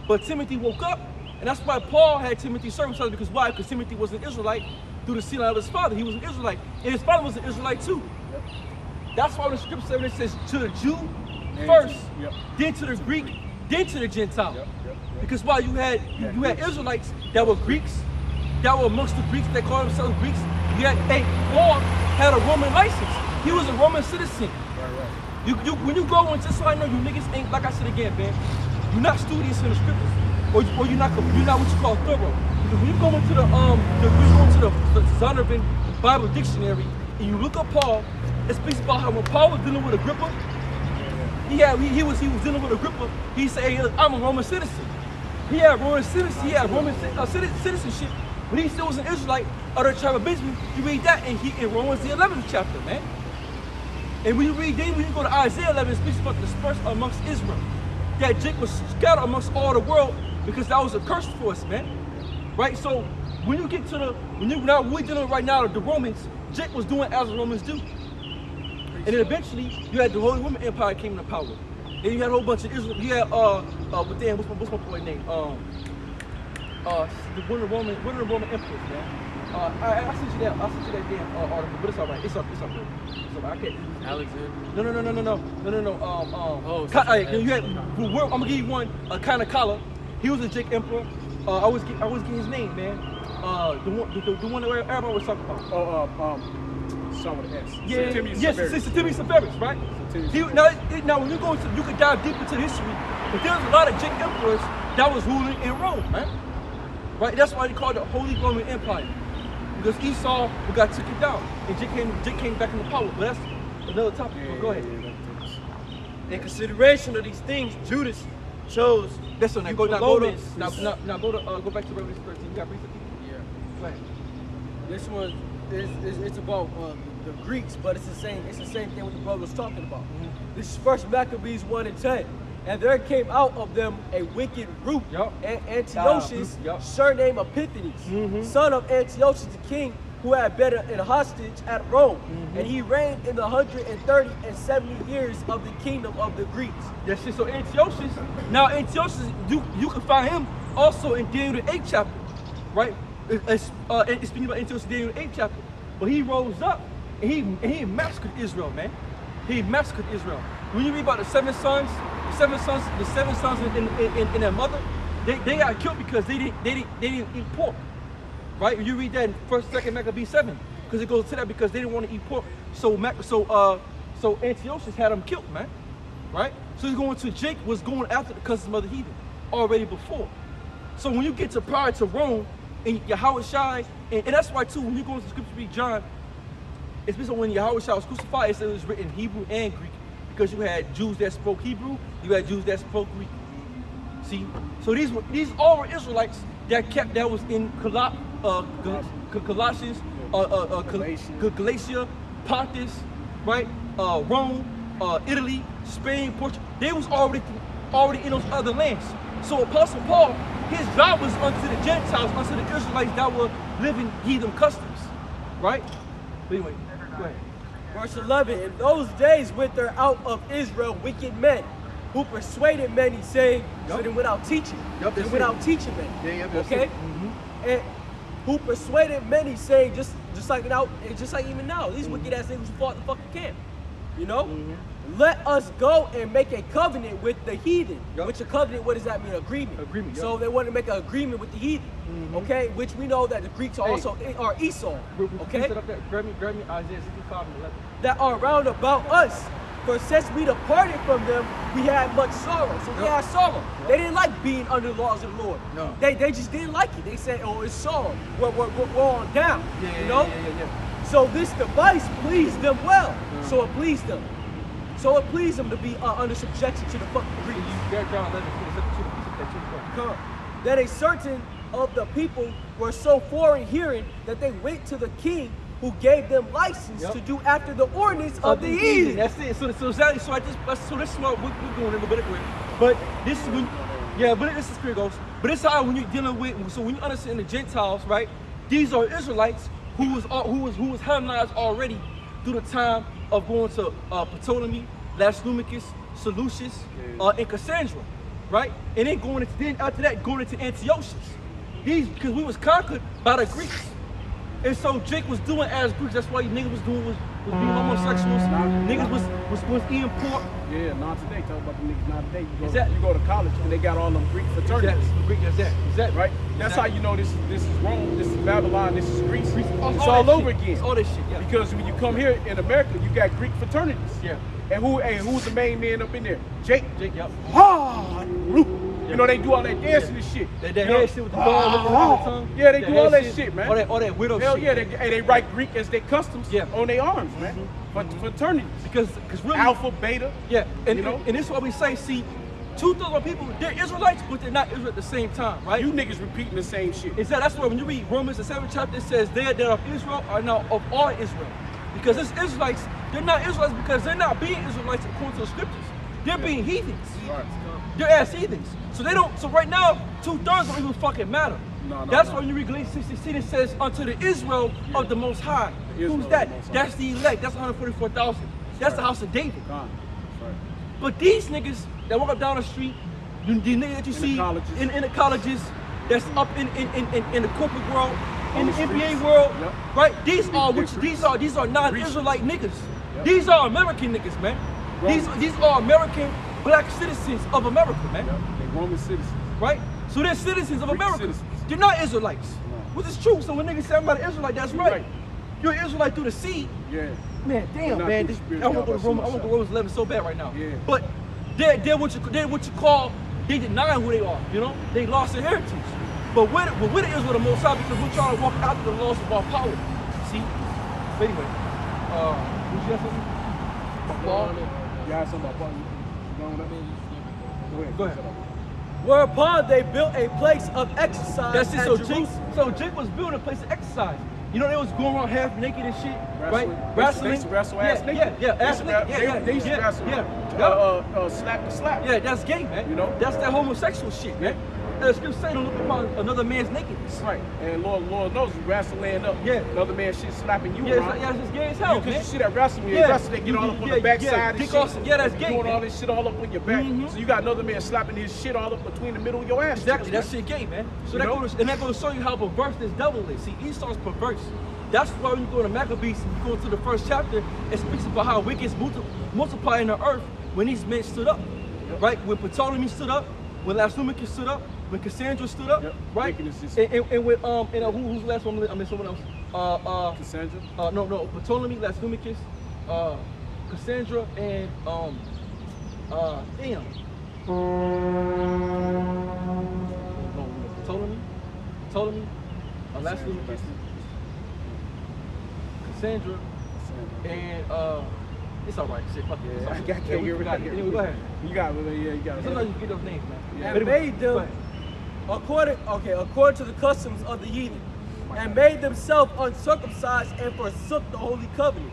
But Timothy woke up, and that's why Paul had Timothy circumcised. Because why? Because Timothy was an Israelite through the sealing of his father. He was an Israelite, and his father was an Israelite too. That's why the scripture says to the Jew first, then to the Greek, then to the Gentile. Because why? You had Israelites that were Greeks, that were amongst the Greeks that called themselves Greeks. Paul had a Roman license. He was a Roman citizen. When you go in, just so I know, you niggas ain't, like I said again, man, you're not studious in the scriptures, or you're not what you call thorough. Because when you go into the Zondervan Bible Dictionary and you look up Paul, it speaks about how when Paul was dealing with Agrippa, he was dealing with Agrippa. He said, "Hey, look, I'm a Roman citizen." He had Roman citizenship. He had Roman citizenship, but he still was an Israelite of the tribe of Benjamin. You read that in Romans the 11th chapter, man. And when you go to Isaiah 11, it speaks about the dispersed amongst Israel. That Jake was scattered amongst all the world because that was a curse for us, man. Right? So when you get to we're dealing right now with the Romans, Jake was doing as the Romans do. And then eventually you had the Holy Roman Empire came into power. Then you had a whole bunch of Israel. You had what's my boy name? One of the Roman emperors, man. I sent you that damn article, but it's all right. It's all good. I can't. Alexander. No. You had. I'm gonna give you one. Kind of collar. He was a Jake emperor. I always get his name, man. The one that everybody was talking about. Some with an S. Yes, Septimius Severus, right? Now when you go into, you could dive deep into history, but there's a lot of Jake emperors that was ruling in Rome, man. Right? That's why they called it the Holy Roman Empire. Because Esau took it down, and Jake came back into power. But that's another topic. Go ahead. In consideration of these things, Judas chose. That's on that. Go back to Revelation 13. You got read the Yeah. Go ahead. This one it's about the Greeks, but it's the same thing what the brother was talking about. This is First Maccabees 1:10. And there came out of them a wicked root, Antiochus, surnamed Epiphanes, son of Antiochus the king, who had been in hostage at Rome. And he reigned in the 130 and 70 years of the kingdom of the Greeks. Yes, so Antiochus, you can find him also in Daniel the 8th chapter, right? It's speaking about Antiochus in Daniel the 8th chapter. But he rose up and he massacred Israel, man. He massacred Israel. When you read about the seven sons and their mother, they got killed because they didn't eat pork, right? You read that in 1st, 2nd Maccabees 7, because it goes to that because they didn't want to eat pork. So Antiochus had them killed, man, right? So he's going to Jake was going after the cousin's mother heathen already before. So when you get to prior to Rome and Yahushua, and that's why too when you go into the scripture read John, especially when Yahushua was crucified, it was written in Hebrew and Greek. Because you had Jews that spoke Hebrew, you had Jews that spoke Greek. See, so these all were Israelites that was in Colossians, Galatia, Pontus, right? Rome, Italy, Spain, Portugal. They was already in those other lands. So Apostle Paul, his job was unto the Gentiles, unto the Israelites that were living heathen customs, right? But anyway, go ahead. Verse 11, in those days went there out of Israel wicked men, who persuaded many, saying, so then without teaching, without teaching men, okay? And who persuaded many, saying, just like even now, these wicked ass niggas who fought the fucking camp, you know? Let us go and make a covenant with the heathen. Which a covenant, what does that mean? Agreement. So they wanted to make an agreement with the heathen, okay? Which we know that the Greeks are also are Esau, okay? Grab me Isaiah 65 and 11. That are round about us. For since we departed from them, we had much sorrow. So we had sorrow. They didn't like being under the laws of the Lord. No. They just didn't like it. They said, oh, it's sorrow. We're on down. You know? So this device pleased them well. So it pleased them. So it pleased them to be under subjection to the fucking Greeks. That a certain of the people were so foreign hearing that they went to the king who gave them license to do after the ordinance of the heathen. That's it. So exactly. So this is what we're doing a little bit quick. But this is when, but this is Ghost. But it's how when you're dealing with. So when you understand the Gentiles, right? These are Israelites who was Hellenized already through the time of going to Ptolemy, Lasnumicus, Seleucus, and Cassandra, right? And then after that going into Antiochus. These because we was conquered by the Greeks. And so Jake was doing as Greeks. That's why niggas was doing was being homosexuals. Niggas was eating pork. Yeah, not today. Talk about the niggas not today. You go to college and they got all them Greek fraternities. Exactly. Right? That's how you know this is Rome, this is Babylon, this is Greece. It's all all over shit. again. It's all this shit, yeah. Because when you come here in America, you got Greek fraternities. Yeah. And who's the main man up in there? Jake. Yep. You know, they do all that dancing and shit. That head shit with the ball looking all the tongue. Yeah, they do all that shit, man. All that widow Hell shit. yeah, they write Greek as their customs on their arms, man. Fraternities. Because really, Alpha, Beta. Yeah, and you know? and this is what we say. See, 2/3 of people, they're Israelites, but they're not Israel at the same time, right? You niggas repeating the same shit. That's why when you read Romans, the 7th chapter, it says they that are of Israel are now of all Israel. Because it's Israelites, they're not Israelites because they're not being Israelites according to the scriptures. They're being heathens. Right. They're ass heathens. So they don't. So right now, 2/3 don't even fucking matter. That's why when you read Galatians 6:16, it says unto the Israel of the Most High. Who's that? That's the elect. That's 144,000. That's the house of David. But these niggas that walk up down the street, the niggas that you see in the colleges, that's up in the corporate world, in the NBA world, right? These are non-Israelite niggas. These are American niggas, man. These are American black citizens of America, man. They Roman citizens. Right? So they're citizens of America. Citizens. They're not Israelites. Which is true. So when niggas say I'm not an Israelite, that's right. You're an Israelite through the seed. Yeah. Man, damn, man. I want to go to Romans 11 so bad right now. Yeah. But they're what you call, they deny who they are, you know? They lost their heritage. But we're the Israel of the Most High because we're trying to walk out the laws of our power. See? But anyway, did you have something? You had something about Paul? Go ahead. Whereupon they built a place of exercise That's it. at So Jerusalem. Jake was building a place of exercise. You know, they was going around half naked and shit, right? Wrestling. They used to wrestle ass naked. Yeah, ass naked. They used to wrestle. Slap to slap. Yeah, that's gay, man. You know? That's that homosexual shit, man. The scripture say don't look upon another man's nakedness. Right. And Lord knows you wrestle laying up. Yeah. Another man shit slapping you Yeah, around. it's just gay as hell, Because man. you see that wrestling, when you wrestle, they get all up on the backside and shit. That's gay, Doing man. all this shit all up on your back. So you got another man slapping his shit all up between the middle of your ass. Exactly, that shit gay, man. So that goes to show you how perverse this devil is. See, Esau's perverse. That's why when you go to Maccabees and you go to the first chapter, it speaks about how wickedness multiply in the earth when these men stood up. Right? When Ptolemy stood up, when Lasnumicus stood up, when Cassandra stood up, right? And with who's the last one? I mean someone else. Cassandra? No, Ptolemy, Lasnumicus, Cassandra, and damn. Ptolemy, Lasnumicus, Cassandra, and it's all right. Shit, fuck it. I can't hear it. Anyway, go ahead. You got it. Sometimes you get those names, man. And made them according to the customs of the heathen, and made themselves uncircumcised and forsook the holy covenant,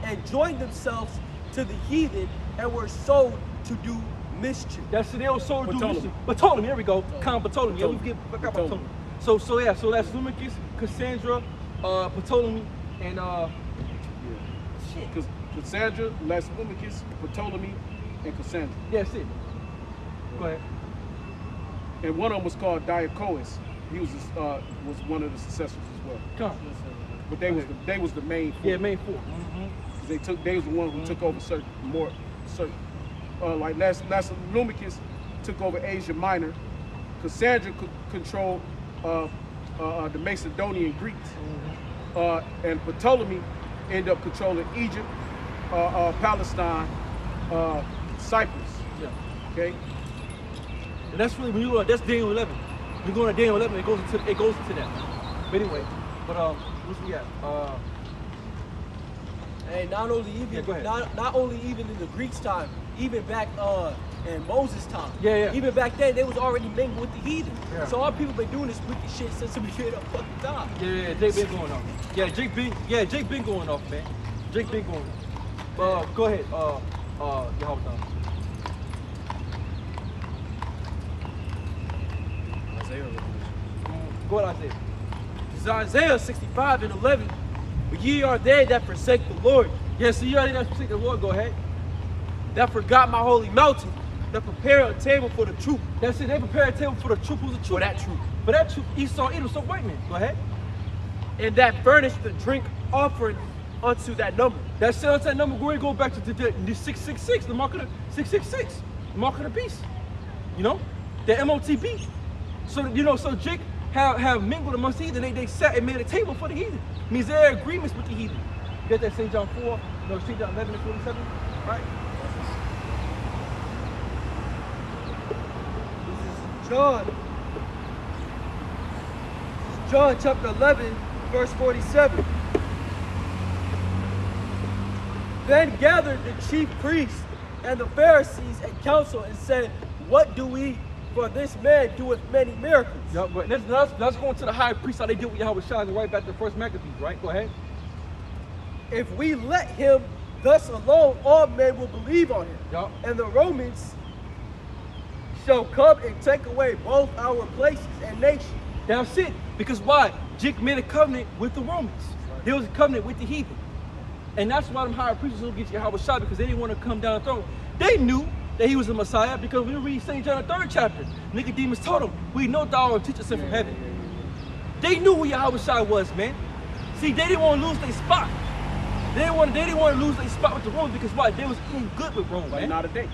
and joined themselves to the heathen and were sold to do mischief. That's it. They were sold to do mischief. Ptolemy, here we go. Ptolemy. Yeah, we get Ptolemy. So that's Lumicus, Cassandra, Ptolemy, and shit. Cassandra, Lasnumicus, Ptolemy, and Cassandra. Yeah, that's it. Go ahead. And one of them was called Diacous. He was one of the successors as well. Come. But they was the main four. Yeah, main four. They was the one who took over certain like Lasnumicus took over Asia Minor. Cassandra controlled the Macedonian Greeks. And Ptolemy ended up controlling Egypt, Palestine, Cyprus. Yeah. Okay. And that's really when you go. That's Daniel 11. You go to Daniel 11, it goes into that. But anyway, what's we got? And not only even in the Greeks' time, even back and Moses' time. Yeah, yeah. Even back then, they was already mingled with the heathen. Yeah. So our people been doing this wicked shit since the beginning of fucking time. Yeah, Jake been going off. Jake been going off, man. Jake been going off. Go ahead. Yahweh time. Go ahead, Isaiah. This is Isaiah 65 and 11. But ye are they that forsake the Lord, Yeah, so you already know the Lord. Go ahead. that forgot my holy mountain, that prepare a table for the troop. That's it. They prepare a table for the troop. Who's the troop? For that troop. For that troop. Esau, Edom, some white men. Go ahead. And that furnished the drink offering unto that number. That sounds that number. Go back to the 666, the mark of the 666, the mark of the beast. You know, the MOTB. So so Jake have mingled amongst the heathen. They sat and made a table for the heathen. Means there are agreements with the heathen. You got that St. John 4, St. John 11 and 47, right? John chapter 11, verse 47. Then gathered the chief priests and the Pharisees and council and said, what do we, for this man doeth many miracles? Yeah, but let's go into the high priest, how they did with Yahweh Shai, and right back to the first Maccabees, right? Go ahead. If we let him thus alone, all men will believe on him. Yeah. And the Romans shall come and take away both our places and nation. That's it. Because why? Jake made a covenant with the Romans. There was a covenant with the heathen. And that's why them high priests will get Yahweh Shai, because they didn't want to come down the throne. They knew that he was the Messiah, because when you read St. John the 3rd chapter, Nicodemus told him, we know thou art a teacher sent from heaven. They knew who Yahweh Shai was, man. See, they didn't want to lose their spot. They didn't want to lose their spot with the Romans, because why? They was eating good with Rome, Like man. not a day.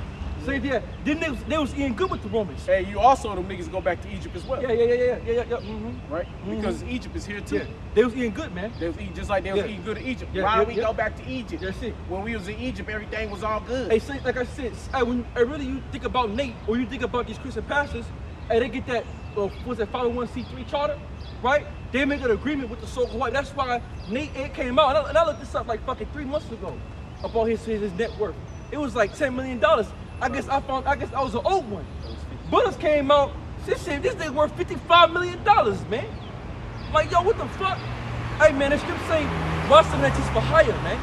See, yeah, they was eating good with the Romans. Hey, you also them niggas go back to Egypt as well. Yeah. Mm-hmm. Right? Because Egypt is here too. Yeah, they was eating good, man. They was eating just like they was Yeah. eating good in Egypt. Yeah, Why yeah, we yeah. go back to Egypt? That's it. When we was in Egypt, everything was all good. Hey, see, like I said, when really you think about Nate, or you think about these Christian pastors, and they get that, what's that 501c3 charter, right? They make an agreement with the so-called white. That's why Nate came out, and I looked this up like fucking 3 months ago about his net worth. It was like $10 million. I guess I was an old one. Bullets came out. This thing worth $55 million, man. Like, yo, what the fuck? Hey, man, the script say, watch the man teach for hire, man.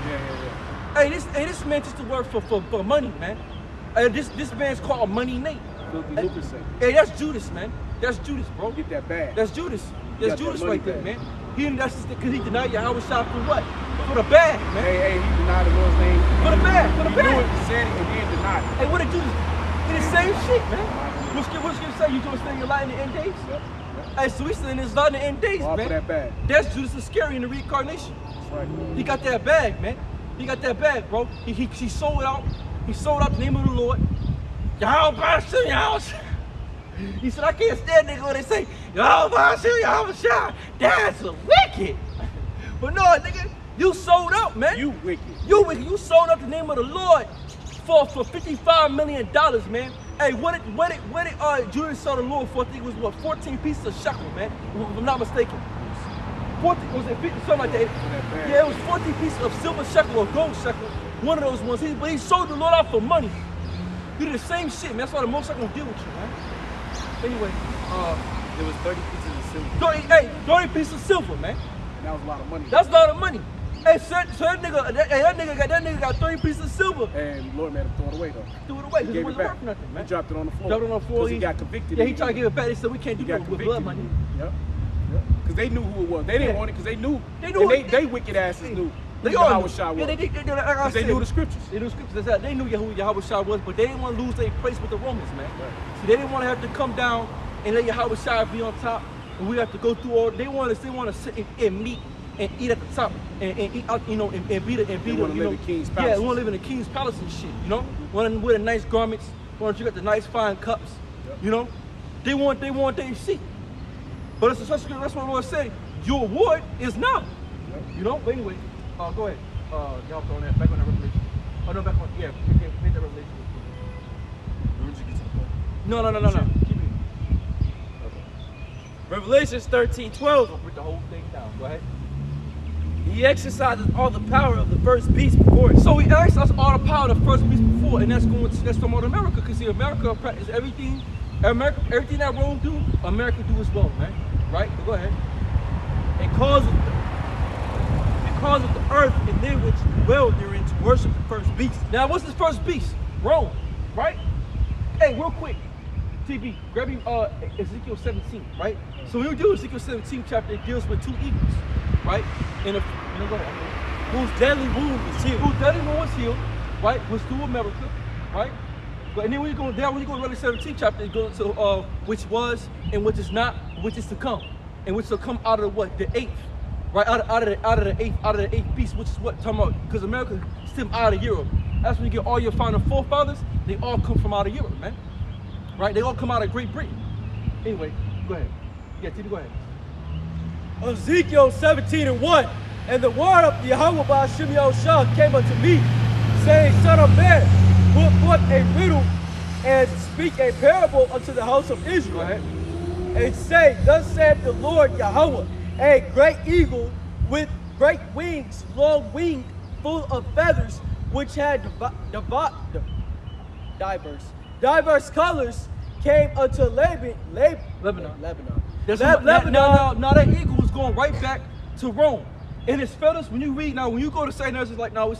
Hey, this man teach the word for money, man. Hey, this man's called Money Nate. Filthy lucas say. Hey, that's Judas, man. That's Judas, bro. Get that bag. That's Judas. You That's got that Judas money right there, bag. man. That's just because he denied Yahweh Shai for what? For the bag, man. Hey, he denied the Lord's name. For the bag, for the He knew bag. it, said it, and then denied it. Hey, what did Judas? Did the same shit, man. What's gonna say? You doing staying your light in the end days? Yep. Hey, so he's in his light in the end days, All man. for that bag. That's Judas Iscariot in the reincarnation. That's right. He got that bag, man. He got that bag, bro. He sold out. He sold out the name of the Lord. Yahweh Shai, Yahweh Shai. He said, I can't stand nigga when they say, Yahweh Shai, Yahweh Shai. That's wicked. But no, nigga, you sold out, man. You wicked. You wicked. You sold out the name of the Lord for $55 million, man. Hey, what did Judas sell the Lord for? I think it was what, 14 pieces of shekel, man. If I'm not mistaken. 14, was it 50, something like that? Yeah, it was 14 pieces of silver shekel or gold shekel. One of those ones. But he sold the Lord out for money. You did the same shit, man. That's why the most I gonna deal with you, man. Anyway, There was 30 pieces of silver. 30 pieces of silver, man. And that was a lot of money. That's a lot of money. Hey, so that nigga got 30 pieces of silver. And Lord made him throw it away though. Threw it away because He it gave it wasn't back. worth nothing, man. He dropped it on the floor. Dropped it on the floor. Because he got convicted. Yeah, he tried to give it back. They said we can't do He got it with convicted. blood money. Yep. Because they knew who it was. They didn't Yeah. want it because they knew. They knew And it. they wicked asses knew. They who all Yahweh knew. Shai was. Yeah, they like I Because they said, knew the scriptures. They knew the scriptures. That's how they knew who Yahweh Shai was, but they didn't want to lose their place with the Romans, man. Right. See, they didn't want to have to come down and let Yahweh Shai be on top, and we have to go through all. They want to sit and meet and eat at the top and eat out, you know, and be the They wanna live in king's Yeah, palaces. they want to live in the king's palace and shit, you know. Want to wear the nice garments, want to drink at the nice fine cups, you know. They want their seat. But it's that's what the Lord said. Your reward is now. You know. But anyway, go ahead. Y'all on that. Back on that revelation. Oh no, back on. Yeah, make that revelation. Where'd you get to the point? No. Keep it. Revelations 13:12. Break the whole thing down. Go ahead. He exercises all the power of the first beast before it. So he exercises all the power of the first beast before, and that's talking about America, because see, America practices everything that Rome do, America do as well, man. Right? But go ahead. And causes the earth and them which dwell therein to worship the first beast. Now, what's this first beast? Rome, right? Hey, real quick, TV, grab me Ezekiel 17, right? So when you do Ezekiel 17 chapter, it deals with two eagles, right? And go ahead. Whose deadly wound was healed. Whose deadly wound was healed, right? Was through America, right? But and then when you go down, when you go to Revelation 17 chapter, it goes to which was and which is not, which is to come, and which will come out of the what? The eighth. Right, out of the eighth beast, which is what talking about, because America stemmed out of Europe. That's when you get all your founding forefathers, they all come from out of Europe, man. Right? They all come out of Great Britain. Anyway, go ahead. Yeah, TV, go ahead. Ezekiel 17:1. And the word of Yahweh by Hashem Yahushua came unto me, saying, Son of man, put forth a riddle and speak a parable unto the house of Israel. Go ahead. And say, Thus saith the Lord Yahweh, a great eagle with great wings, long winged, full of feathers, which had diverse colors, came unto Lebanon. Now that eagle was going right back to Rome. And his feathers, when you read, now when you go to St. Ezra's, like now when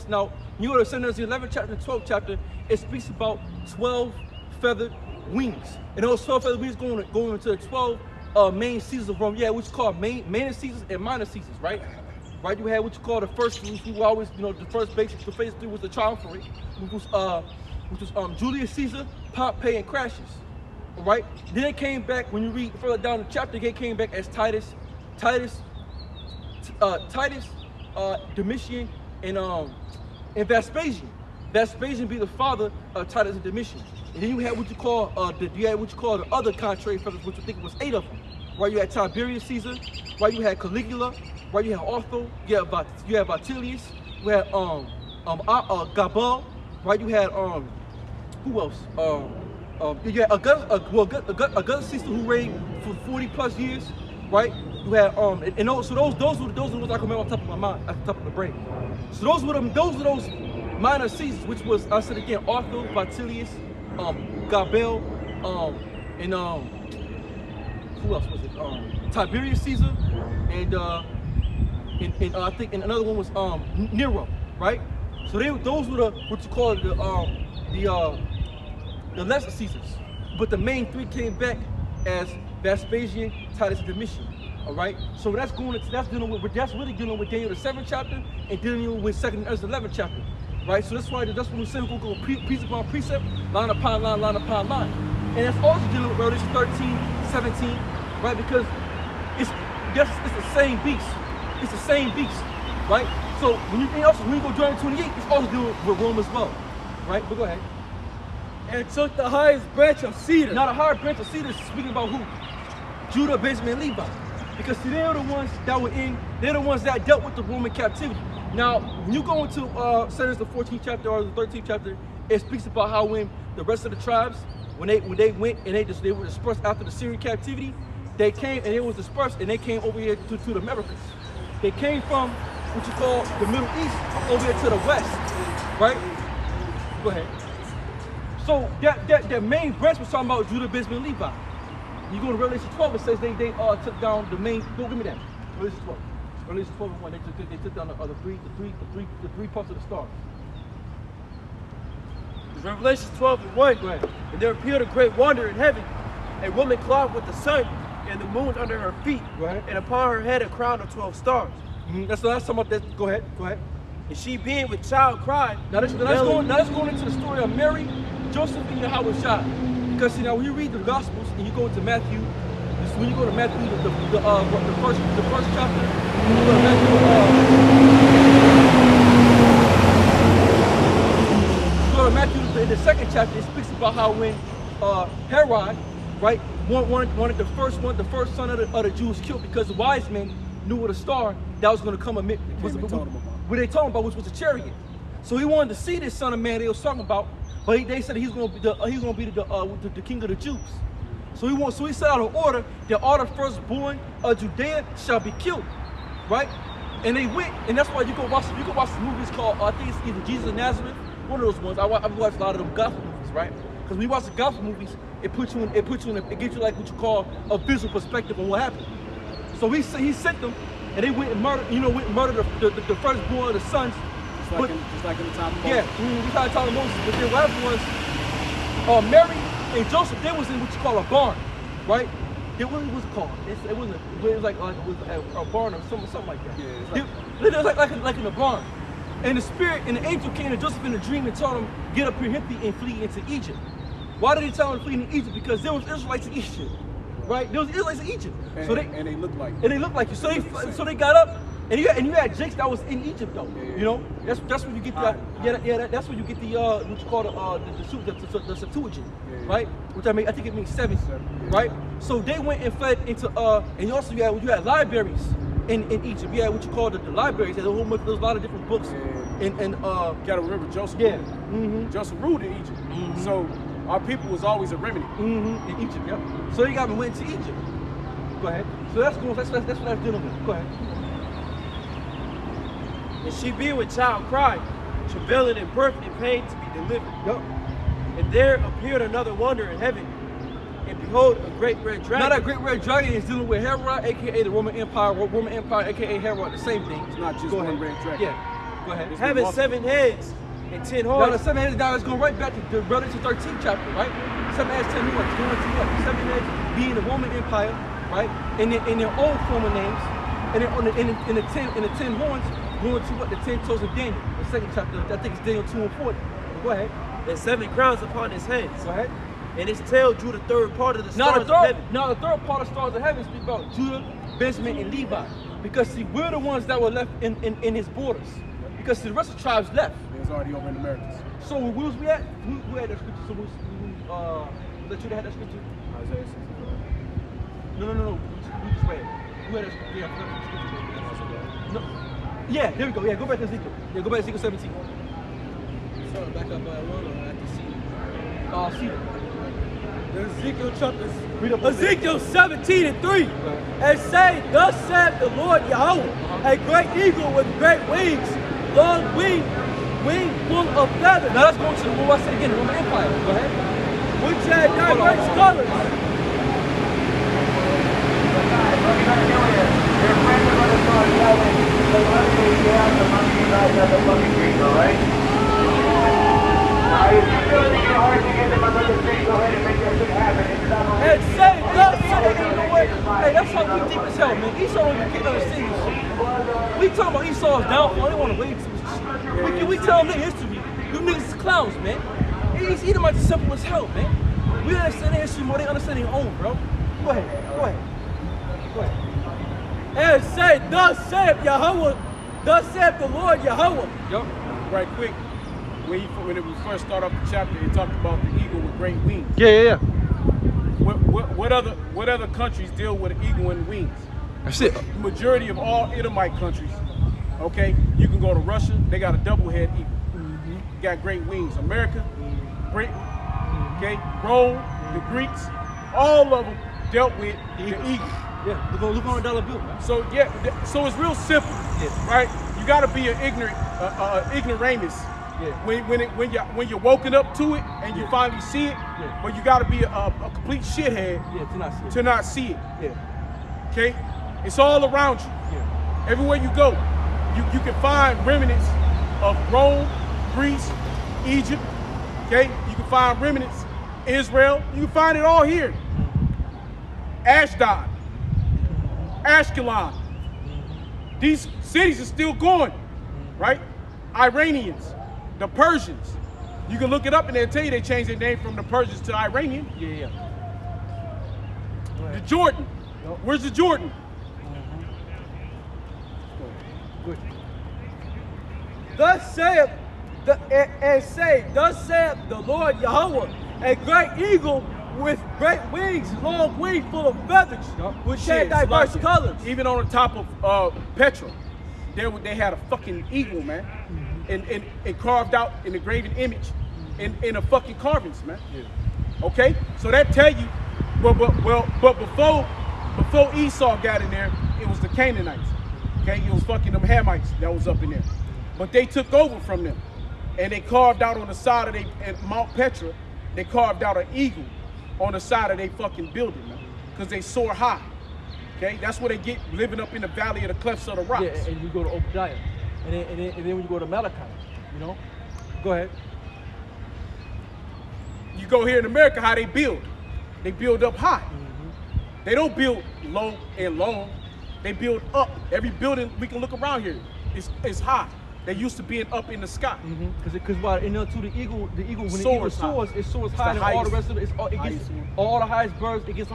you go to St. Ezra's 11th chapter, 12th chapter, it speaks about 12 feathered wings. And those 12 feathered wings going into the 12 main Caesars of Rome, which is called main Caesars and minor Caesars, right? Right, you had what you call the first, we always, the first basic, the phase 3 was the triumvirate, which was Julius Caesar, Pompey, and Crassus, all right? Then it came back, when you read further down the chapter, it came back as Titus, Domitian, and Vespasian. Vespasian be the father of Titus and Domitian. And then you had what you call the other contrary feathers, which I think was 8 of them. Right, you had Tiberius Caesar, right, you had Caligula, right, you had Otho, you had Vitellius, you had Gabal, right, you had who else? You had Augustus Caesar, who reigned for 40 plus years, right? You had those were the ones I can remember off the top of my mind, at the top of the brain. So those were those minor Caesars, which was, I said again, Otho, Vitellius, Gabal, and who else was it? Tiberius Caesar, and I think another one was Nero, right? So those were what you call the lesser Caesars, but the main 3 came back as Vespasian, Titus, and Domitian. All right. So that's really dealing with Daniel the 7th chapter and dealing with 2nd Ezra 11th chapter. Right. So that's when we say we're going to go precept upon precept, line upon line, line upon line, and that's also dealing with Revelation 13, 17. Right, because it's the same beast. It's the same beast, right? So when you go Deuteronomy 28, it's also dealing with Rome as well, right? But go ahead. And took the highest branch of cedar. Now the highest branch of cedar is speaking about who? Judah, Benjamin, and Levi, because see, they're the ones that were they're the ones that dealt with the Roman captivity. Now when you go into the 14th chapter or the 13th chapter, it speaks about how when the rest of the tribes, when they went and they were dispersed after the Syrian captivity. They came and it was dispersed and they came over here to the Americas. They came from what you call the Middle East over here to the West, right? Go ahead. So that main branch was talking about Judah, Benjamin, and Levi. You go to Revelation 12, it says they took down the main. Go give me that. Revelation 12. Revelation 12 and 1. They took down the three parts of the stars. Revelation 12:1. Go ahead. And there appeared a great wonder in heaven, a woman clothed with the sun and the moon under her feet, Go ahead. and upon her head a crown of 12 stars. That's the last time about that. Go ahead. And she being with child cried. Now let's go into the story of Mary, Joseph, and Yahweh Shai. Because see, now when you read the Gospels and you go to Matthew, when you go to Matthew, the first chapter, you go to Matthew, in the 2nd chapter, it speaks about how when Herod, right, wanted the first son of the Jews killed, because the wise men knew what a star that was going to come amid. What they talking about, which was a chariot. So he wanted to see this son of man they was talking about, but they said he's going to be the king of the Jews. So he set out an order that all the firstborn of Judea shall be killed, right? And they went, and that's why you can watch the movies called, I think it's either Jesus of Nazareth, one of those ones. I've watched a lot of them gospel movies, right? Because when you watch the gospel movies, it gives you like what you call a visual perspective on what happened. So he sent them, and they went and murdered, the firstborn of the sons. Just like in the time of Moses. Yeah, we kind of talking about Moses, but then what happened was, Mary and Joseph, they was in what you call a barn, right? What was it called? It was like a barn or something like that. Yeah, it was like in a barn. And the spirit and the angel came to Joseph in a dream and told him, get up here, hippie, and flee into Egypt. Why did he tell him to flee into Egypt? Because there was Israelites in Egypt, right? There was Israelites in Egypt. And, so and they looked like. And they looked like you. So they got up. And you had Jakes that was in Egypt though, you know. That's when you get that's when you get the what you call the Septuagint, right? Which I think it means 7, right? So they went and fled into and also you had libraries in Egypt. You had what you call the libraries. There's a lot of different books. And you gotta remember Joseph. Yeah. Joseph ruled in Egypt, so our people was always a remnant in Egypt. Yep. So they went to Egypt. Go ahead. So that's cool. That's what that's dealing with. Go ahead. And she being with child cried, travailing in birth and pain to be delivered. Yep. And there appeared another wonder in heaven. And behold, a great red dragon. Now that great red dragon is dealing with Herod, aka the Roman Empire, aka Herod, the same thing. It's not just one red dragon. Yeah. Go ahead. Having 7 heads and 10 horns. Now the 7 heads, now it's going right back to the Revelation 13th chapter, right? 7 heads, 10 horns. Going to what? 7 heads being the Roman Empire, right? In their own former names. And then in the 10 horns, going to what? The 10 toes of Daniel, the 2nd chapter. I think it's Daniel 2 and 40. Go ahead. And 7 crowns upon his heads. Go ahead. And his tail drew the third part of the stars of heaven. Now the third part of stars of heaven speaks about Judah, Benjamin, and Levi. Because see, we're the ones that were left in his borders. Because see, the rest of the tribes left. It was already over in the Americas. So where was we at? We had that scripture. So was that you that had that scripture? Isaiah 65. No. We just read it. Who had that scripture? Yeah, I forgot the scripture. No. Yeah, there we go. Yeah, go back to Ezekiel. Yeah, go back to Ezekiel 17. So back up by 1 or after C? See it. Ezekiel chapter. Read up. Ezekiel 17 and 3. And say, thus saith the Lord Yahweh, a great eagle with great wings, long wing full of feathers. Now let's go to what I said again, the Roman Empire. Go ahead. Which had diverse colors. And say, thus saith the Lord. Hey, that's how we deep as hell, man. Esau don't even get understand this shit. We talking about Esau's downfall. They want to wait to shit. We tell them their history. You niggas is clowns, man. These Edomites are simple as hell, man. We understand their history more. They understand their own, bro. Go ahead. And say, thus saith Yahweh, thus saith the Lord Yahweh. Yup. Right quick, when it was first start off the chapter, it talked about the eagle with great wings. Yeah. What other countries deal with an eagle and wings? That's it. The majority of all Edomite countries, okay, you can go to Russia, they got a double head eagle. Got great wings. America, Britain, okay, Rome, the Greeks, all of them dealt with the eagle. Yeah, look on a dollar bill, man. So so it's real simple, right? You got to be an ignoramus. Yeah. When you're woken up to it and you finally see it, but you got to be a complete shithead to not see it. Yeah. Okay, it's all around you. Yeah. Everywhere you go, you can find remnants of Rome, Greece, Egypt. Okay, you can find remnants Israel. You can find it all here. Ashdod, Ashkelon. These cities are still going, right? Iranians, the Persians. You can look it up and they'll tell you they changed their name from the Persians to Iranian. Yeah. The Jordan. Where's the Jordan? Good. Thus saith thus saith the Lord Yahweh, a great eagle with great wings, long wings full of feathers, which had diverse colors. Even on the top of Petra, they had a fucking eagle, man, and carved out in a graven image, in a fucking carvings, man. Yeah. Okay, so that tell you, but before Esau got in there, it was the Canaanites. Okay, it was fucking them Hamites that was up in there. But they took over from them. And they carved out on the side of at Mount Petra, they carved out an eagle on the side of their fucking building, man. Because they soar high. Okay, that's where they get living up in the valley of the clefts of the rocks. Yeah, and you go to Obadiah. And then when you go to Malachi, you know? Go ahead. You go here in America, how they build. They build up high. They don't build low and long. They build up. Every building we can look around here is high. They used to being up in the sky. Because why? And then to the eagle when the eagle Soars soars, it soars higher than all the rest of it. It gets all the highest birds. It gets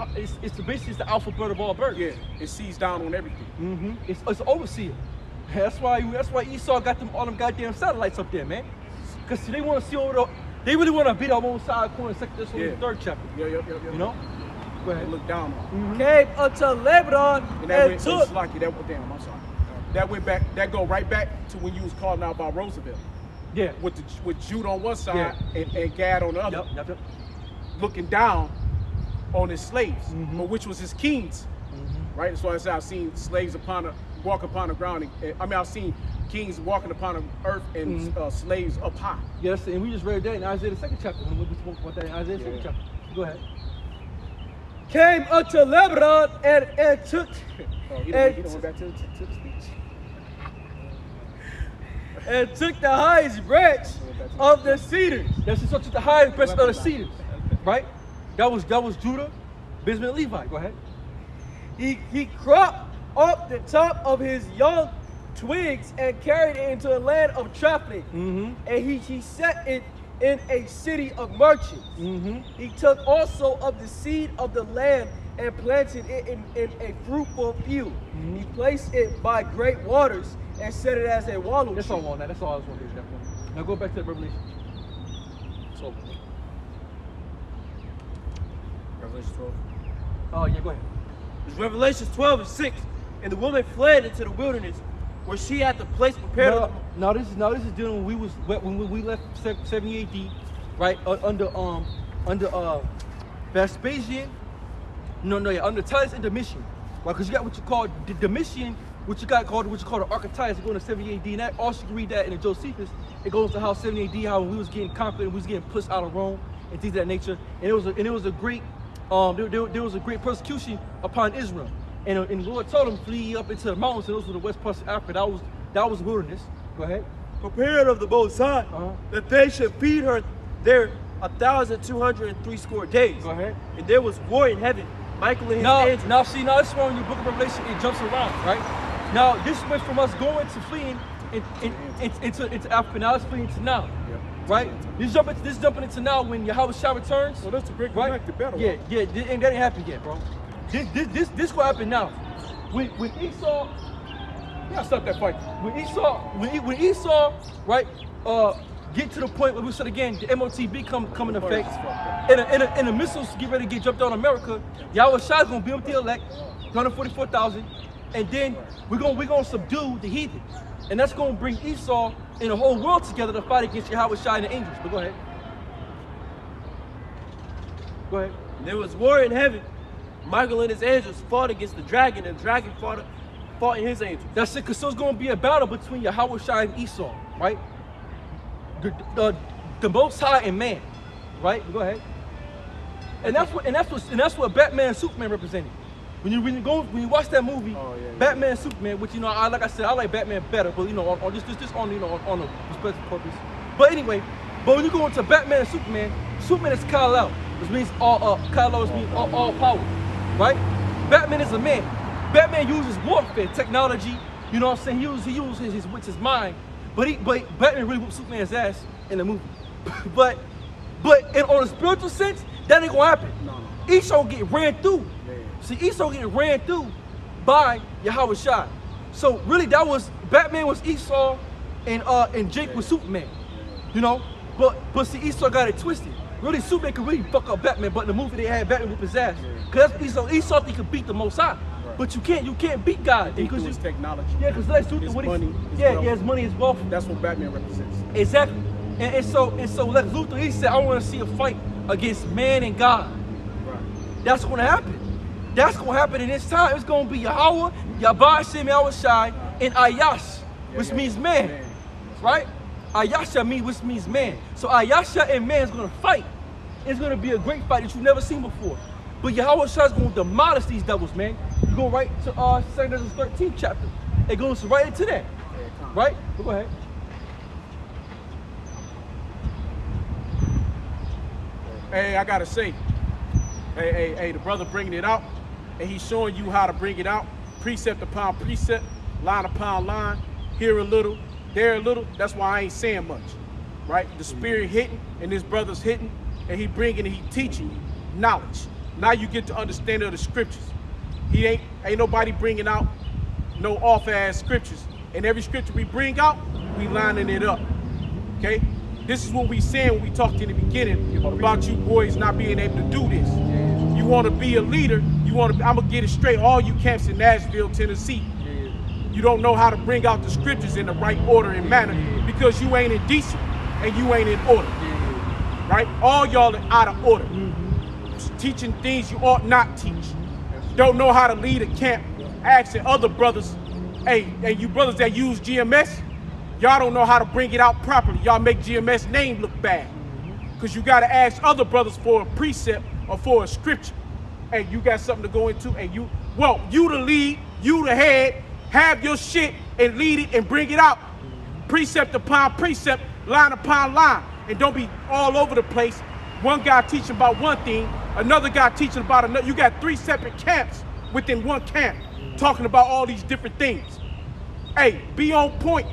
basically the alpha bird of all birds. Yeah, it sees down on everything. It's an overseer. That's why Esau got all them goddamn satellites up there, man. Because they want to see over the. They really want to beat our own side corner, third chapter. Yeah. You know? Go ahead. They look down on. Came unto Lebanon And that went, took. I'm sorry. That went back. That go right back to when you was calling out about Roosevelt. Yeah. With Judah on one side and Gad on the other. Yep. Looking down on his slaves, but which was his kings, right? That's why I said I've seen slaves walk upon the ground. I've seen kings walking upon the earth and slaves up high. Yes, and we just read that in Isaiah the 2nd chapter. When we spoke about that in Isaiah the 2nd chapter. Go ahead. Came unto Lebanon and took. He done went back to the speech. And took the highest branch of the cedars. That's just took the highest branch of the cedars, right? That was Judah, Benjamin, Levi. Go ahead. He cropped up the top of his young twigs and carried it into a land of traffic. And he set it in a city of merchants. He took also of the seed of the land and planted it in a fruitful field. He placed it by great waters and set it as a wallow. That's all I want. That's all I was want to do. Now go back to the Revelation. It's over. Revelation 12. Oh yeah, go ahead. It's Revelation 12:6. And the woman fled into the wilderness, where she had the place prepared. Now this is dealing when we left 70 AD, right? Under Vespasian. Under Titus and Domitian, right? Because you got what you call the Domitian, what you called the Archetypes. Going to 70 AD, and that also you can read that in the Josephus. It goes to how 70 AD, how we was getting conquered, and we was getting pushed out of Rome and things of that nature. And it was a great there was a great persecution upon Israel. And the Lord told them flee up into the mountains, and those were the west parts of Africa. That was wilderness. Go ahead. Prepared of the Most High, that they should feed her there 1,203 days. Go ahead. And there was war in heaven. Michael and his angels. Now this one in the book of Revelation, it jumps around, right? Now this went from us going to fleeing into Africa. Now it's fleeing to now, right? This jumping into now when Yahweh Shah returns. Well, that's the great right? battle. Yeah, and that didn't happen yet, bro. This gonna happen now. When Esau, Yeah, stop that fight. when Esau, right, get to the point where we said again, the MOTB come in effect, and the missiles get ready to get jumped on America, Yahweh Shah's gonna be up the elect, 144,000, and then we're gonna subdue the heathen, and that's gonna bring Esau and the whole world together to fight against Yahweh Shah and the angels. But go ahead. Go ahead. And there was war in heaven. Michael and his angels fought against the dragon, and the dragon fought in his angels. That's it, because so it's going to be a battle between Yahweh Shai and Esau, right? The Most High and man, right? Go ahead. And that's what Batman and Superman represented. When you watch that movie, Batman and Superman, which like I said, I like Batman better, but on just on on a respectful purpose. But anyway, when you go into Batman and Superman is Kal-El, which means Kal-El means all power, right? Batman is a man. Batman uses warfare, technology, you know what I'm saying? He uses his mind, but Batman really whooped Superman's ass in the movie. but on a spiritual sense, that ain't gonna happen. Esau get ran through. See, Esau getting ran through by Yahweh Shai. So really, that was Batman was Esau, and Jake was Superman. You know, but see, Esau got it twisted. Really, Superman could really fuck up Batman, but in the movie they had Batman whoop his ass. Cause Esau think he could beat the Most High. But you can't beat God because his technology. Yeah, because Lex Luthor, his money, his wealth. That's what Batman represents. Exactly. And so Lex Luthor, he said, I want to see a fight against man and God. Right. That's going to happen. That's going to happen in this time. It's going to be Yahweh, Yahweh Shem, Yahweh Shai, and Ayash, which means man, right? Ayasha means which means man. So Ayasha and man is gonna fight. It's gonna be a great fight that you've never seen before. But Yahweh Shah is gonna demolish these devils, man. You go right to 2 Kings 13th chapter. It goes right into that, right? Go ahead. Hey, I gotta say, hey, the brother bringing it out, and he's showing you how to bring it out, precept upon precept, line upon line, here a little, there a little. That's why I ain't saying much, right? The spirit hitting, and this brother's hitting, and he bringing and he teaching you knowledge. Now you get to understanding of the scriptures. He ain't nobody bringing out no off-ass scriptures, and every scripture we bring out, we lining it up, okay? This is what we saying when we talked in the beginning about you boys not being able to do this. You want to be a leader. I'm gonna get it straight. All you camps in Nashville, Tennessee, you don't know how to bring out the scriptures in the right order and manner because you ain't in decent and you ain't in order, right? All y'all are out of order, teaching things you ought not teach. Don't know how to lead a camp. Asking other brothers, hey, you brothers that use GMS, y'all don't know how to bring it out properly. Y'all make GMS name look bad. Because you got to ask other brothers for a precept or for a scripture. Hey, you got something to go into, and you the lead, you the head, have your shit and lead it and bring it out. Precept upon precept, line upon line. And don't be all over the place. One guy teaching about one thing, another guy teaching about another. You got 3 separate camps within one camp talking about all these different things. Hey, be on point.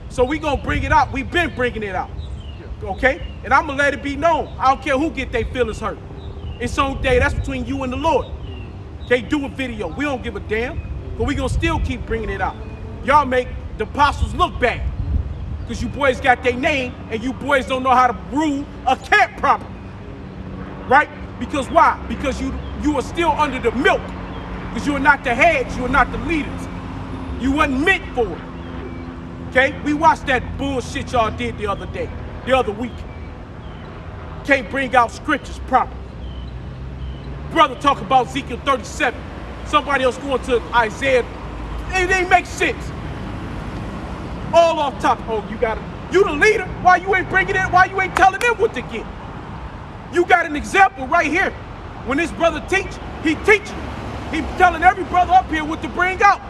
So we gonna bring it out. We've been bringing it out, okay? And I'm gonna let it be known. I don't care who get their feelings hurt. It's on day. That's between you and the Lord. Okay, do a video. We don't give a damn, but we gonna still keep bringing it out. Y'all make the apostles look bad because you boys got their name and you boys don't know how to rule a camp properly, right? Because why? Because you are still under the milk. Because you are not the heads, you are not the leaders. You wasn't meant for it. Okay? We watched that bullshit y'all did the other week. Can't bring out scriptures properly. Brother talk about Ezekiel 37. Somebody else going to Isaiah. It ain't make sense. All off top. Oh, you the leader. Why you ain't bringing it? Why you ain't telling them what to get? You got an example right here. When this brother teach, he teaching. He's telling every brother up here what to bring out.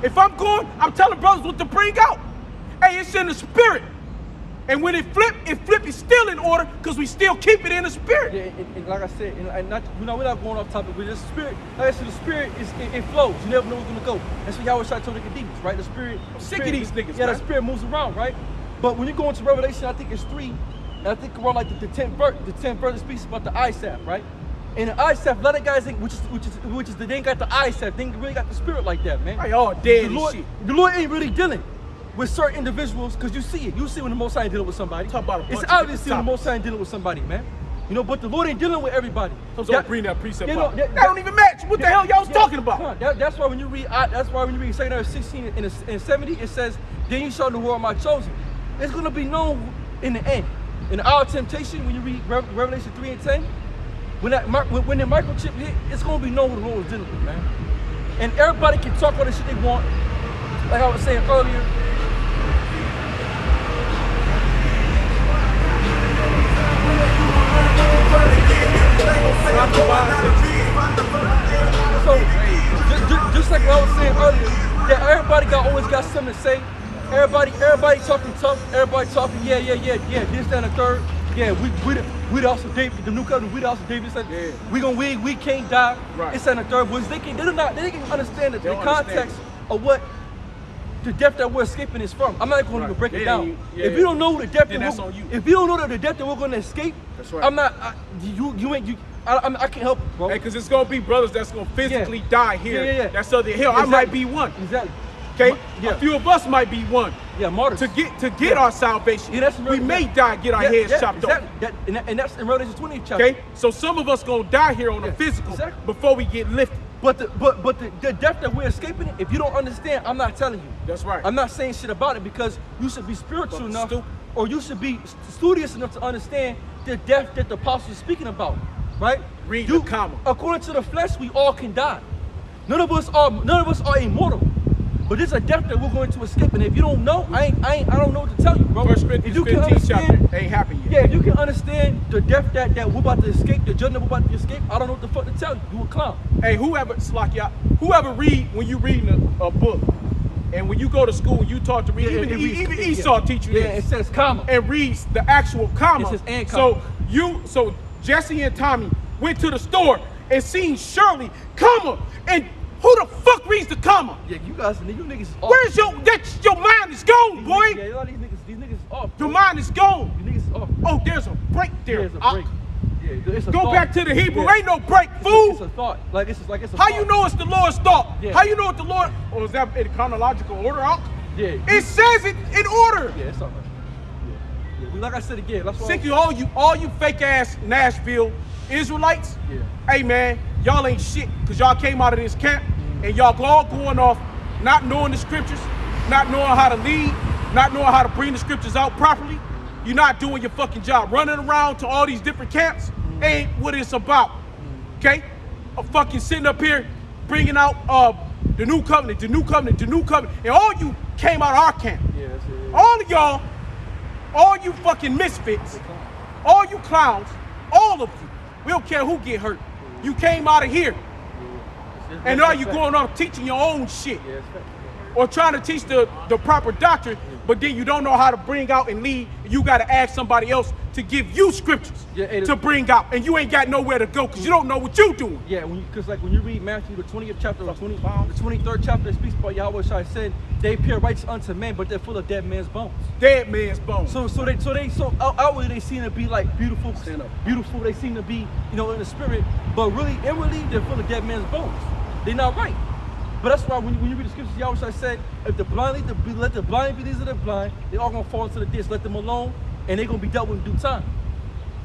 If I'm going, I'm telling brothers what to bring out. Hey, it's in the spirit. And when it flip, it's still in order because we still keep it in the spirit. Yeah, and like I said, we're not going off topic, but the spirit, like I said, the spirit it flows. You never know where it's gonna go. That's what Yahweh Shah told Nicodemus, right? I'm sick of these niggas. Yeah, man. the spirit moves around, right? But when you go into Revelation, I think it's 3, and I think around like the 10th verse, it speaks about the eye salve, right? And the eye salve, a lot of guys think, which is they ain't got the eye salve, they ain't really got the spirit like that, man. They all dead and shit. The Lord ain't really dealing with certain individuals, because you see it. You see when the Most High ain't dealing with somebody. Talk about it's obviously when the Most High ain't dealing with somebody, man. You know, but the Lord ain't dealing with everybody. So don't bring that precept up. That don't even match. What the hell y'all was talking about? That's why when you read 2 16 and 70, it says, "Then you shall know who are my chosen." It's gonna be known in the end. In our temptation, when you read Revelation 3 and 10, when the microchip hit, it's gonna be known who the Lord was dealing with, man. And everybody can talk all the shit they want. Like I was saying earlier. So, just like I was saying earlier, that everybody always got something to say. Everybody talking tough. Everybody talking, yeah. This, that, and the third. Yeah, we the house of David, the new covenant. We the house of David. Like, yeah. We can't die. Right. It's that and the third. Which they can understand the context of what the depth that we're escaping is from. I'm not going to even break it down. If you don't know the depth, if you don't know the depth that we're going to escape, that's right. I'm not. I can't help it, bro. Hey, because it's going to be brothers that's going to physically die here. Yeah. That's other hill. Exactly. I might be one. Exactly. Okay? Yeah. A few of us might be one. Yeah, martyrs. To get our salvation. Yeah, we may die, get our heads chopped off. And that's in Revelation 20th chapter. Okay? So some of us going to die here on the physical before we get lifted. But the depth that we're escaping it, if you don't understand, I'm not telling you. That's right. I'm not saying shit about it because you should be spiritual enough or you should be studious enough to understand the depth that the apostles are speaking about. Right? Read the comma. According to the flesh, we all can die. None of us are immortal. But there's a death that we're going to escape. And if you don't know, I don't know what to tell you, bro. 1 If Corinthians you can 15 understand, chapter ain't happened yet. yeah, if you can understand the death that we're about to escape, the judgment we're about to escape, I don't know what the fuck to tell you. You a clown. Hey, whoever read when you reading a book, and when you go to school, you taught to read. Even Esau teach you this. It says comma. And reads the actual comma. It says and comma. So Jesse and Tommy went to the store and seen Shirley, comma, and who the fuck reads the comma? Yeah, you niggas is off. Where's your mind is gone, boy? Yeah, a lot of these niggas is off. Your mind is gone. You niggas is off. Oh, there's a break there. There's a break. Yeah, it's a Go thought. back to the Hebrew. Yeah. Ain't no break, fool. It's a thought. Like it's a How thought. you know it's the Lord's thought? Yeah. How you know what the Lord? Or is that in chronological order? Yeah. It says it in order. Yeah, it's all right. Yeah. Like I said again, that's why. Sick of all you fake ass Nashville Israelites. Yeah. Hey man, y'all ain't shit because y'all came out of this camp and y'all all going off not knowing the scriptures, not knowing how to lead, not knowing how to bring the scriptures out properly. You're not doing your fucking job. Running around to all these different camps ain't what it's about. Okay? Fucking sitting up here bringing out the new covenant, and all you came out of our camp. Yeah, that's it. All of y'all, all you fucking misfits, all you clowns, all of you. We don't care who get hurt. You came out of here. And now you going on teaching your own shit. Yeah, it's fact. Or trying to teach the proper doctrine, but then you don't know how to bring out and lead. You got to ask somebody else to give you scriptures to bring out. And you ain't got nowhere to go because you don't know what you doing. Yeah, because like when you read Matthew, the 20th chapter, the 23rd chapter, it speaks about Yahweh Shai said, they appear righteous unto men, but they're full of dead man's bones. Dead man's bones. So outwardly they seem to be like beautiful. They seem to be, in the spirit, but really, inwardly, they're full of dead man's bones. They're not right. But that's why when you read the scriptures, Yahweh Shai said, if the blind let the blind be these of the blind, they all gonna fall into the ditch. Let them alone, and they're gonna be dealt with in due time.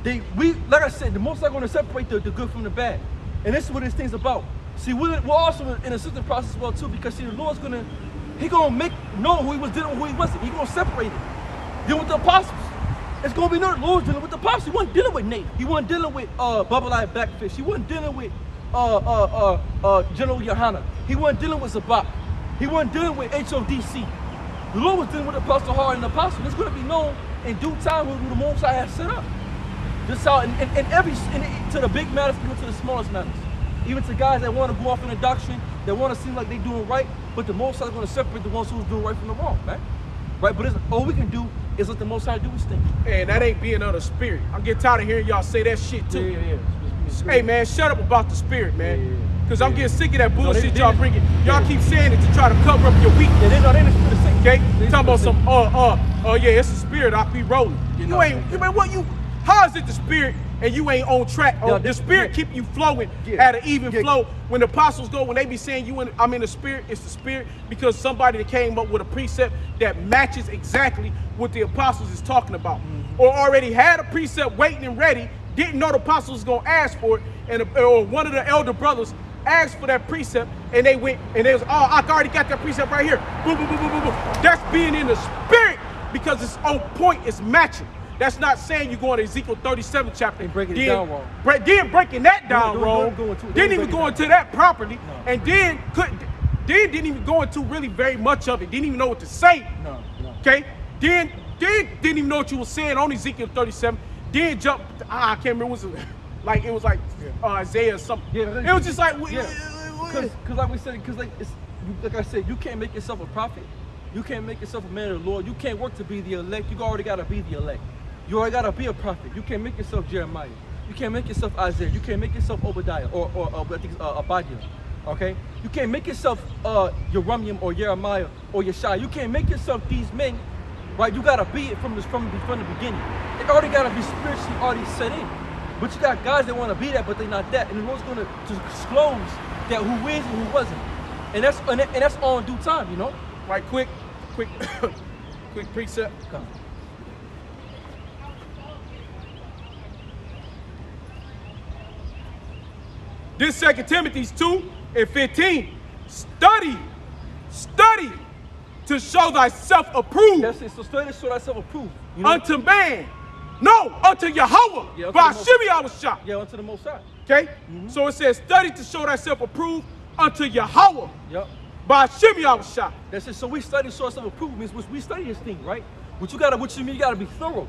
Like I said, the Most High gonna separate the good from the bad, and this is what this thing's about. See, we're also in a certain process as well too, because see, the Lord's gonna make known who he was dealing with, who he wasn't. He's gonna separate it. Dealing with the apostles, it's gonna be known the Lord's dealing with the apostles. He wasn't dealing with Nate. He wasn't dealing with Bubble-Eyed Blackfish. He wasn't dealing with General Yohana. He wasn't dealing with Zabak. He wasn't dealing with HODC. The Lord was dealing with Apostle Hart and the Apostle. It's going to be known in due time who the Most High has set up. Just how, to the big matters, even to the smallest matters. Even to guys that want to go off in the doctrine, that want to seem like they're doing right, but the Most High is going to separate the ones who's doing right from the wrong, man. Right? But all we can do is let the Most High do his thing. And that ain't being of the spirit. I'm getting tired of hearing y'all say that shit too. Yeah. Hey man, shut up about the spirit, man. Because I'm getting sick of that bullshit they y'all bringing. Y'all keep saying it to try to cover up your weakness. Yeah, they in the spirit of Satan. Okay? Talking about some, yeah, it's the spirit. I'll be rolling. How is it the spirit and you ain't on track? The spirit keep you flowing at an even flow. When the apostles go, when they be saying I'm in the spirit, it's the spirit because somebody that came up with a precept that matches exactly what the apostles is talking about. Or already had a precept waiting and ready, didn't know the apostles was gonna ask for it, or one of the elder brothers asked for that precept, and they went and they was, I already got that precept right here. Boom, boom, boom, boom, boom, boom. That's being in the spirit because it's on point, it's matching. That's not saying you're going to Ezekiel 37 chapter and breaking it down wrong. Then breaking that down wrong. Didn't even go into that properly, and then didn't even go into really very much of it. Didn't even know what to say. No. Okay. Then didn't even know what you were saying on Ezekiel 37. Then jump. I can't remember. It was like Isaiah or something. Yeah, it was just like. Because like we said, like I said, you can't make yourself a prophet. You can't make yourself a man of the Lord. You can't work to be the elect. You already got to be the elect. You already got to be a prophet. You can't make yourself Jeremiah. You can't make yourself Isaiah. You can't make yourself Obadiah or I think it's Obadiah. Okay? You can't make yourself Jeremiah or Jeremiah or Yeshua. You can't make yourself these men. Right? You got to be it from the beginning. It already got to be spiritually already set in. But you got guys that want to be that, but they're not that. And the Lord's going to disclose that who is and who wasn't. And that's all in due time, you know? Right, quick precept. Come. This 2 Timothy 2:15. Study to show thyself approved. That's it. So study to show thyself approved. You know? Unto man. No, unto Yahweh. Yeah, by Shimei. Yeah, unto the Most High. Okay? So it says, study to show thyself approved unto Yahweh. Yep. by Hashem Yahushua. That's it. So we study source of approval means we study this thing, right? What you mean? You gotta be thorough,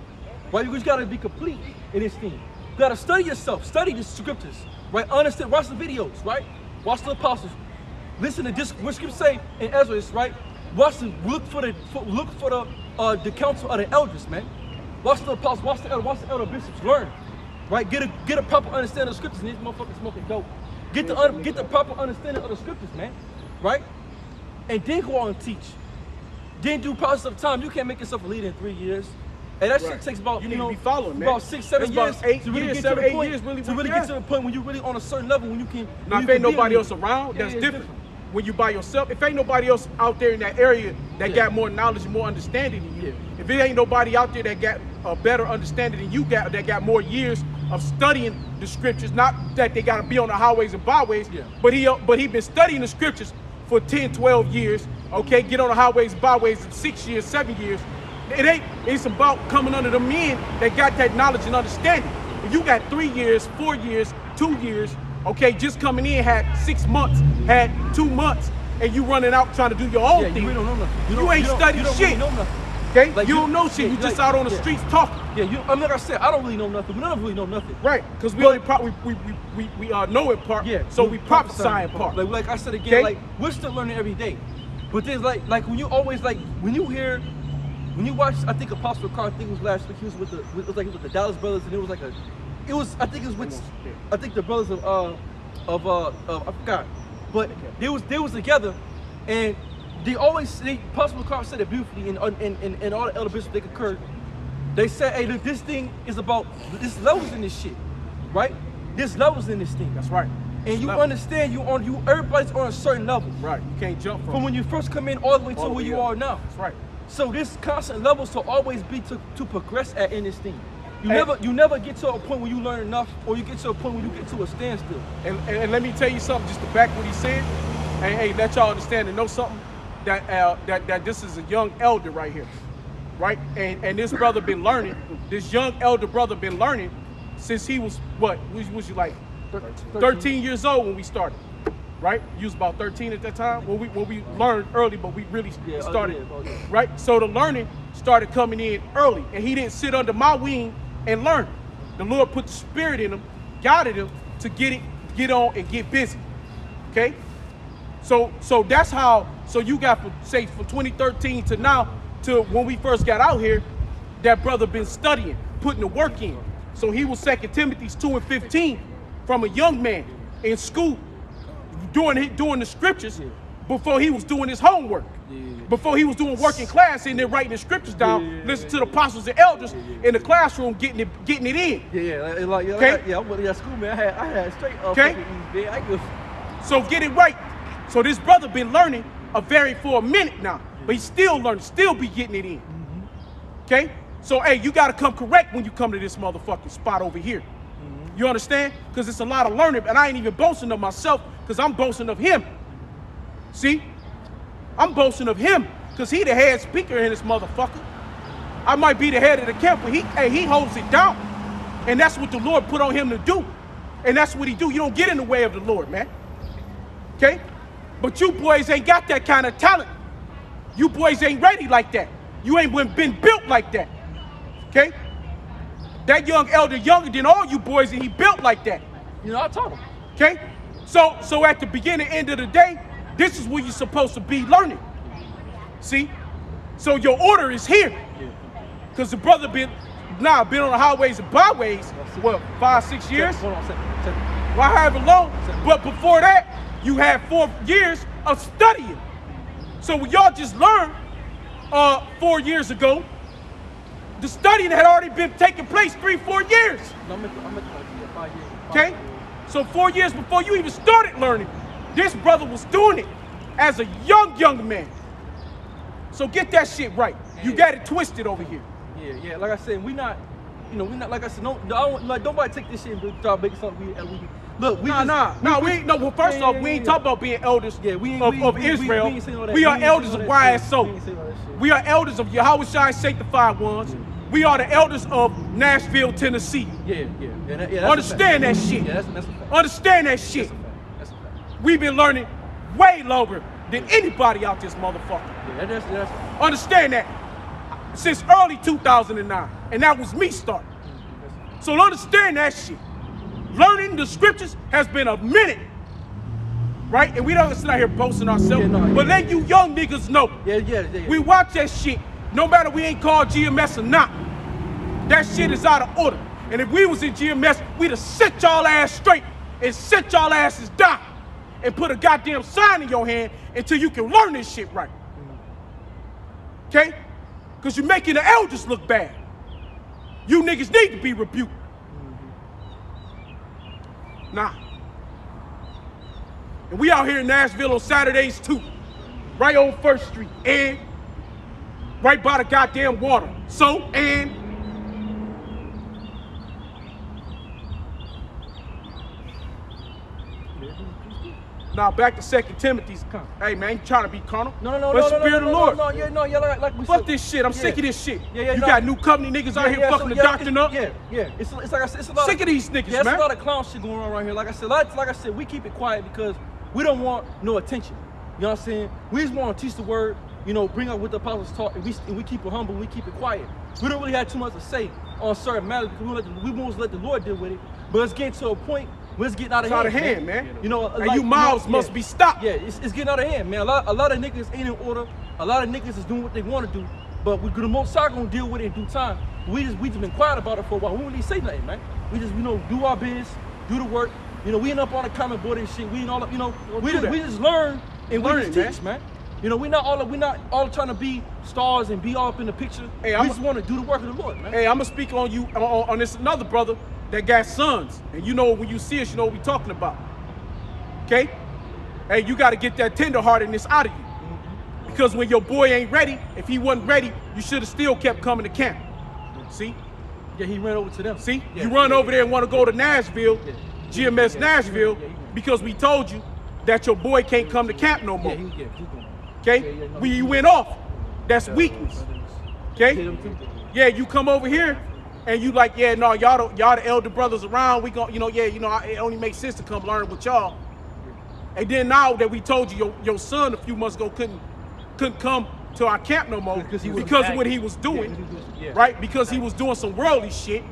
right? You gotta be complete in this thing. You gotta study yourself, study the scriptures, right? Understand, watch the videos, right? Watch the apostles. Listen to this. What scriptures say in Ezra, right? Look for the council of the elders, man. Watch the apostles, watch the elder bishops. Learn, right? Get a proper understanding of the scriptures. And these motherfuckers smoking dope. Get the proper understanding of the scriptures, man. Right? And then go on and teach. Then do process of time. You can't make yourself a leader in 3 years. And that shit takes about, you need to be following, man. About 6, 7 It's years about 8 to really years, get 7, to the 8 point, years really to really work get to the point when you're really on a certain level when you can. Now, if ain't nobody else around, that's different. When you by yourself, if ain't nobody else out there in that area that got more knowledge and more understanding than you, if it ain't nobody out there that got a better understanding than you got, that got more years of studying the scriptures, not that they got to be on the highways and byways, but he been studying the scriptures for 10, 12 years, okay, get on the highways and byways in 6 years, 7 years. It's about coming under the men that got that knowledge and understanding. If you got 3 years, 4 years, 2 years, okay, just coming in, had 6 months, had 2 months, and you running out trying to do your own thing. You don't know nothing. You ain't studying shit. Really know nothing. Okay? Like you don't know shit. You just out on the streets talking. Yeah, like I said, I don't really know nothing. We don't really know nothing. Right, because we only know it part. Yeah. So we prophesy in part. Like I said again, like we're still learning every day. But there's like when you always when you watch, I think Apostle Carr, I think it was last week, he was with the Dallas Brothers, and it was like I think the brothers of I forgot, but they was together, and Apostle Carr said it beautifully, and all the elder bishops they concurred. They said, hey, look, this thing is about, there's levels in this shit, right? There's levels in this thing. That's right. And you understand, everybody's on a certain level. Right. You can't jump from when you first come in all the way to where you are now. That's right. So this constant levels to always be to progress at in this thing. You never get to a point where you learn enough, or you get to a point where you get to a standstill. And let me tell you something, just to back what he said, and hey, let y'all understand and know something, that this is a young elder right here, right? And this brother been learning, this young elder brother been learning since he was, what, was you like 13 years old when we started, right? You was about 13 at that time when we learned early, but we really started, right? So the learning started coming in early, and he didn't sit under my wing and learn. The Lord put the spirit in him, guided him to get on and get busy. Okay? So that's how, so you got from 2013 to now, to when we first got out here, that brother been studying, putting the work in. So he was 2 Timothy 2:15 from a young man in school, doing the scriptures before he was doing his homework. Before he was doing work in class, and then writing the scriptures down, listening to the apostles and elders in the classroom, getting it in. I went to that school, man. I had straight up. Okay. So get it right. So this brother been learning for a minute now, but he's still learning, still be getting it in. Okay. So hey, you gotta come correct when you come to this motherfucking spot over here. You understand? Because it's a lot of learning, and I ain't even boasting of myself, because I'm boasting of him. See? I'm boasting of him, because he the head speaker in this motherfucker. I might be the head of the camp, but he holds it down. And that's what the Lord put on him to do. And that's what he do. You don't get in the way of the Lord, man. Okay? But you boys ain't got that kind of talent. You boys ain't ready like that. You ain't been built like that. Okay? That young elder younger than all you boys, and he built like that. I taught him. Okay? So at the beginning, end of the day, this is where you're supposed to be learning. See? So your order is here. Because the brother been on the highways and byways, what, 5, 6 years? Hold on a second. Well, however long. But before that, you had 4 years of studying. So when y'all just learned 4 years ago, the studying had already been taking place 3, 4 years. No, I'm 5 years. Okay? So 4 years before you even started learning, this brother was doing it as a young man. So get that shit right. You got it twisted over here. Yeah. Like I said, we not like I said. No, I don't, like nobody take this shit and start making something. Look, well, first off, we ain't talking about being elders of Israel. We are elders of YSO. We are elders of Yahweh Shai Sanctified Ones. We are the elders of Nashville, Tennessee. Yeah. Understand that shit. Yeah, that's a fact. Understand that shit. That's a fact. We've been learning way longer than anybody out this motherfucker. Yeah, that's Understand that. Since early 2009, and that was me starting. So understand that shit. Learning the scriptures has been a minute, right? And we don't sit out here boasting ourselves, but let you young niggas know. Yeah. We watch that shit, no matter we ain't called GMS or not. That shit is out of order. And if we was in GMS, we'd have set y'all ass straight and set y'all asses down and put a goddamn sign in your hand until you can learn this shit right. Okay? Because you're making the elders look bad. You niggas need to be rebuked. Nah. And we out here in Nashville on Saturdays too. Right on 1st Street. And right by the goddamn water. So, and now back to 2 Timothy's. Hey man, ain't trying to be carnal. No, but Spirit of the Lord. Like we Fuck said. this shit. I'm sick of this shit. Yeah, you got new company niggas out here fucking the doctrine up. Yeah. It's like I said, it's a lot. Sick of these niggas, man. man. It's a lot of clown shit going on right here. Like I said, we keep it quiet because we don't want no attention. You know what I'm saying? We just want to teach the word. You know, bring up what the apostles taught, and we keep it humble. We keep it quiet. We don't really have too much to say on certain matters because we won't let the Lord deal with it. But it's getting to a point. It's getting out of hand, man. You know, and you mouths must be stopped. Yeah, it's getting out of hand, man. A lot of niggas ain't in order. A lot of niggas is doing what they want to do. But we're the most gonna deal with it in due time. We just been quiet about it for a while. We don't really say nothing, man. We just do our business, do the work. You know, we ain't up on the comment board and shit. We ain't all up, you know. We just learn and we just teach, man. You know, we're not all trying to be stars and be all up in the picture. Hey, we just want to do the work of the Lord, man. Hey, I'm gonna speak on you on this another brother that got sons, and you know when you see us, you know what we talking about. Okay? Hey, you got to get that tenderheartedness out of you, because when your boy ain't ready, if he wasn't ready, you should have still kept coming to camp. See? Yeah, he ran over to them. See? You run over there and want to go to Nashville, GMS Nashville, because we told you that your boy can't come to camp no more. Okay? When you went off, that's weakness. Okay? Yeah, you come over here and you like, yeah, no, y'all the elder brothers around. We gon', it only makes sense to come learn with y'all. And then now that we told you your son a few months ago couldn't come to our camp no more because of what he was doing, right? Because he was doing some worldly shit,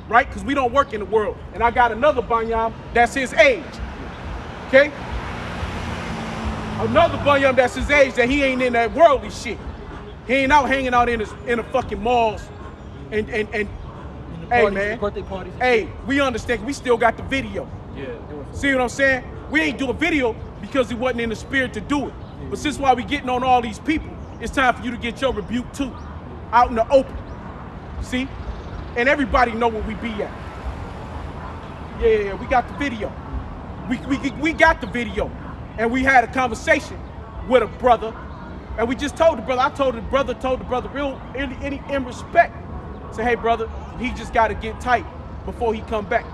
right? Because we don't work in the world. And I got another Banyam that's his age, okay? Another Banyam that's his age that he ain't in that worldly shit. He ain't out hanging out in the fucking malls and hey man, hey, we understand. We still got the video. Yeah. See what I'm saying? We ain't doing video because he wasn't in the spirit to do it. But since why we getting on all these people, it's time for you to get your rebuke too, out in the open. See? And everybody know where we be at. Yeah, we got the video. We got the video, and we had a conversation with a brother, and we just told the brother. I told the brother real in respect. Say, hey brother, he just got to get tight before he come back.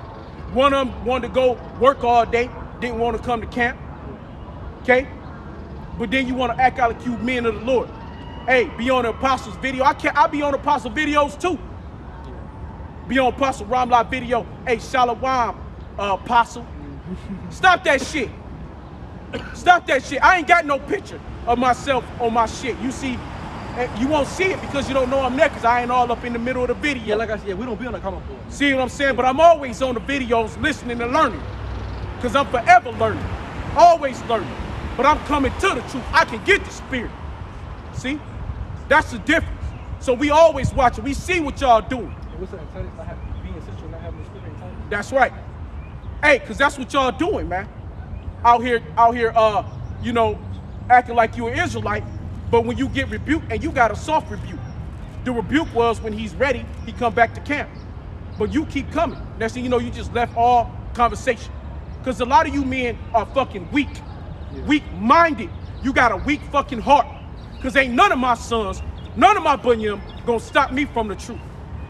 One of them wanted to go work all day, didn't want to come to camp. Okay? But then you want to act out like you men of the Lord. Hey, be on the apostles video. I be on apostle videos too. Be on Apostle Ramla video. Hey, Shalom, apostle. Stop that shit. Stop that shit. I ain't got no picture of myself on my shit. You see, you won't see it because you don't know I'm there because I ain't all up in the middle of the video. Yeah, like I said, we don't be on the comment board. See what I'm saying? But I'm always on the videos listening and learning because I'm forever learning. Always learning. But I'm coming to the truth. I can get the spirit. See? That's the difference. So we always watch it. We see what y'all doing. What's that? Being essential, not having the spirit in time. That's right. Hey, because that's what y'all doing, man. Out here, acting like you an Israelite, but when you get rebuked, and you got a soft rebuke. The rebuke was when he's ready, he come back to camp. But you keep coming. Next thing you know, you just left all conversation. Because a lot of you men are fucking weak. Weak-minded. You got a weak fucking heart. Because ain't none of my sons, none of my bunyam gonna stop me from the truth.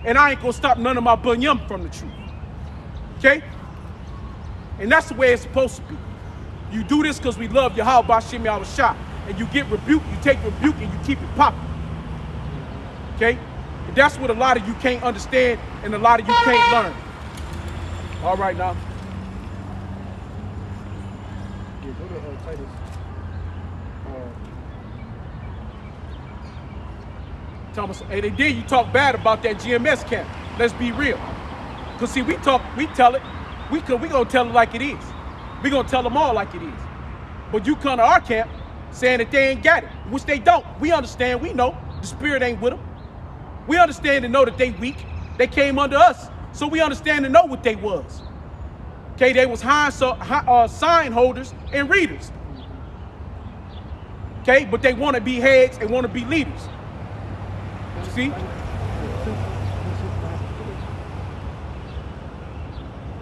And I ain't gonna stop none of my bunyam from the truth. Okay? And that's the way it's supposed to be. You do this because we love Yahweh Bashim Yahushua. And you get rebuked, you take rebuke, and you keep it popping. Okay? And that's what a lot of you can't understand and a lot of you can't learn. All right now. Yeah, go to Titus. Thomas, hey, they did. You talk bad about that GMS camp. Let's be real. Cause see, we tell it. We gonna tell it like it is. We gonna tell them all like it is. But you come to our camp saying that they ain't got it, which they don't. We understand. We know the spirit ain't with them. We understand and know that they weak. They came under us, so we understand and know what they was. Okay, they was sign holders and readers. Okay, but they want to be heads and want to be leaders. See?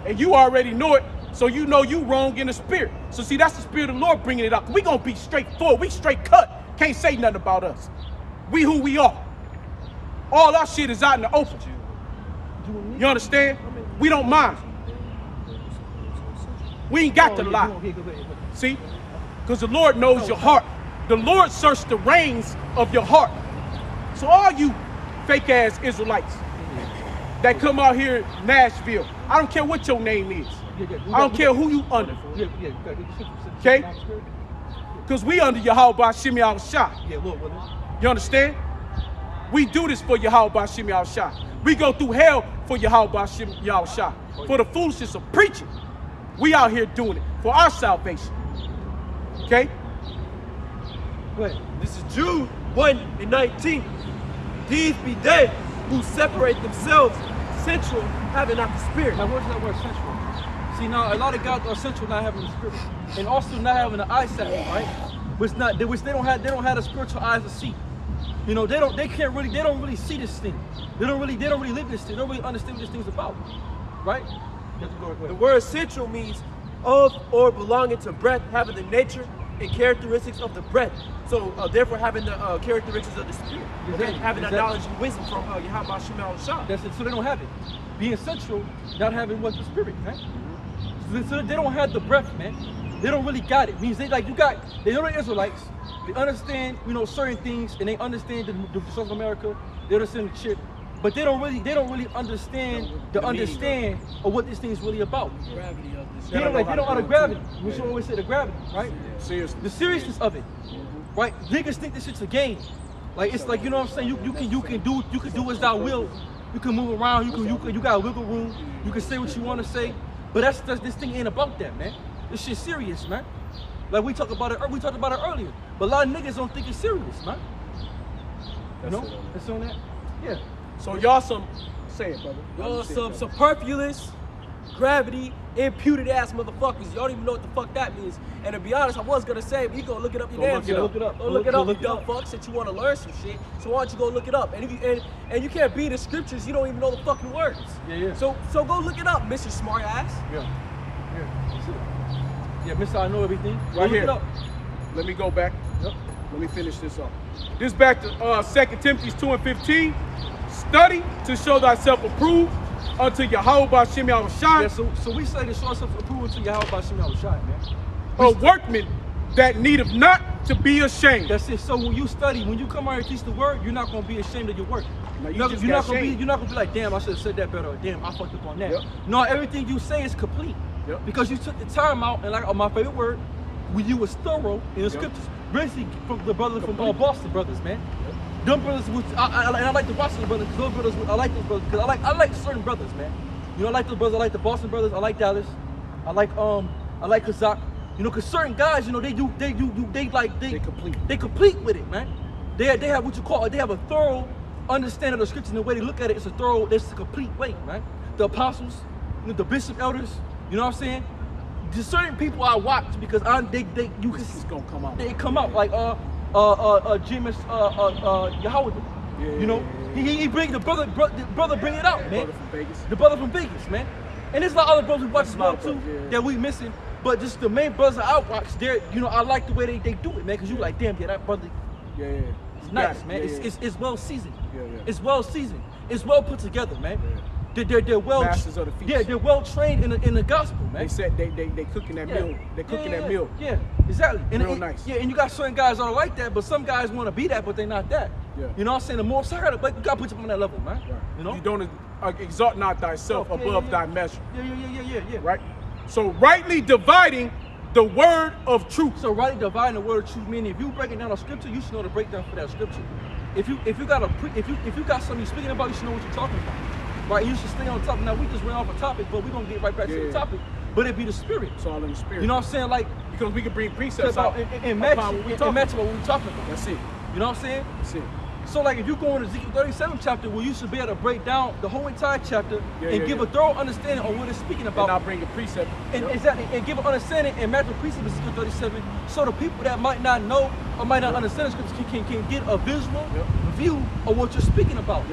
And you already know it, so you know you wrong in the spirit. So see, that's the spirit of the Lord bringing it up. We gonna be straightforward. We straight cut. Can't say nothing about us. We who we are. All our shit is out in the open. You understand? We don't mind. We ain't got to lie. See? Because the Lord knows your heart. The Lord searched the reins of your heart. So all you fake ass Israelites that come out here in Nashville, I don't care what your name is. I don't care who you under. Okay? Because we under Yahweh Shimei Al-Shah. You understand? We do this for Yahweh Shimei Al-Shah. We go through hell for Yahweh Shimei Al-Shah. For the foolishness of preaching. We out here doing it for our salvation. Okay? This is Jude 1:19. These be they who separate themselves sensual, having not the spirit. Now, where's that word sensual? See, now a lot of guys are sensual not having the spirit, and also not having the eyesight, right? Which they don't have the spiritual eyes to see. You know, they don't really see this thing. They don't really live this thing. They don't really understand what this thing's about, right? The word sensual means of or belonging to breath, having the nature and characteristics of the breath. So therefore having the characteristics of the spirit. Okay? Having that knowledge and wisdom from Yahweh Shimei Al-Shah. That's it. So they don't have it. Being sensual, not having what the spirit, man. So they don't have the breath, man. They don't really got it. Means they know the Israelites. They understand, you know, certain things, and they understand the South America. They understand the shit, but they don't really understand of what this thing is really about. Gravity of this. They don't know the gravity. We should always say the gravity, right? Seriously. The seriousness of it, right? Niggas think this shit's a game. Like it's like, you know what I'm saying? You can do as thou will. You can move around. You got wiggle room. You can say what you want to say. But this thing ain't about that, man. This shit's serious, man. Like we talked about it earlier. But a lot of niggas don't think it's serious, man. You know? It's on that. Yeah. So y'all say it, brother. Y'all some superfluous, gravity, imputed ass motherfuckers. Y'all don't even know what the fuck that means. And to be honest, I was gonna say, but you go look it up your damn self. Look it up. Go look it up, you dumb fucks, that you want to learn some shit. So why don't you go look it up? And if you can't be the scriptures, you don't even know the fucking words. Yeah. So go look it up, Mr. Smart Ass. Yeah, Mr. I know everything. Right here. Look it up. Let me go back. Yep. Let me finish this off. This back to 2 Timothy 2:15. Study to show thyself approved unto Yahweh Shimei Al-Shah. Yeah, so we say to show ourselves approved to Yahweh Shimei Al-Shah, man. A workman that needeth not to be ashamed. That's it. So when you study, when you come out here and teach the word, you're not gonna be ashamed of your work. No, You're just not got gonna shamed. be like, damn, I should have said that better, or damn, I fucked up on that. Yep. No, everything you say is complete. Yep. Because you took the time out, and like my favorite word, when you was thorough in the scriptures. Basically from the brothers from Boston brothers, man. Them brothers, I like the Boston brothers, because those brothers, I like those brothers, because I like certain brothers, man. You know, I like those brothers, I like the Boston brothers, I like Dallas, I like Kazak. You know, because certain guys, you know, they complete with it, man. They have what you call, they have a thorough understanding of the scriptures, and the way they look at it, it's a complete way, man. The apostles, you know, the bishop elders, you know what I'm saying? There's certain people I watch because It's gonna come out. They come out like James Yahweh. Yeah, you know, he bring the brother bring it out, man. Brother from Vegas. The brother from Vegas, man. And there's a lot of other brothers we watch as well too that we missing. But just the main brothers I watch, you know, I like the way they do it, man. Cause you like, damn, yeah, that brother. Yeah. It's nice, man. Yeah. It's well seasoned. Yeah. It's well seasoned. It's well put together, man. Yeah. They're well. Masters of the feast. Yeah, they're well trained in the gospel, man. They said they cooking that meal. They're cooking that meal. Yeah, exactly. Real nice. Yeah, and you got certain guys that are like that, but some guys want to be that, but they're not that. Yeah. You know what I'm saying? The more so you gotta put you on that level, man. Right. You know? You don't exalt not thyself above thy measure. Yeah. Right? So rightly dividing the word of truth. So rightly dividing the word of truth, meaning if you breaking down a scripture, you should know the breakdown for that scripture. If you got something you're speaking about, you should know what you're talking about. Right? You should stay on top. Now we just went off a topic, but we're gonna get right back to the topic. But it be the spirit. It's all in the spirit. You know what I'm saying? Like, because we can bring precepts out and match what we're talking about. That's it. You know what I'm saying? That's it. So like if you go into Ezekiel 37 chapter, where you should be able to break down the whole entire chapter and give a thorough understanding on what it's speaking about. And I'll bring a precept. And exactly, and give an understanding and match the precept of Ezekiel 37, so the people that might not know or might not understand the scriptures can get a visual view of what you're speaking about.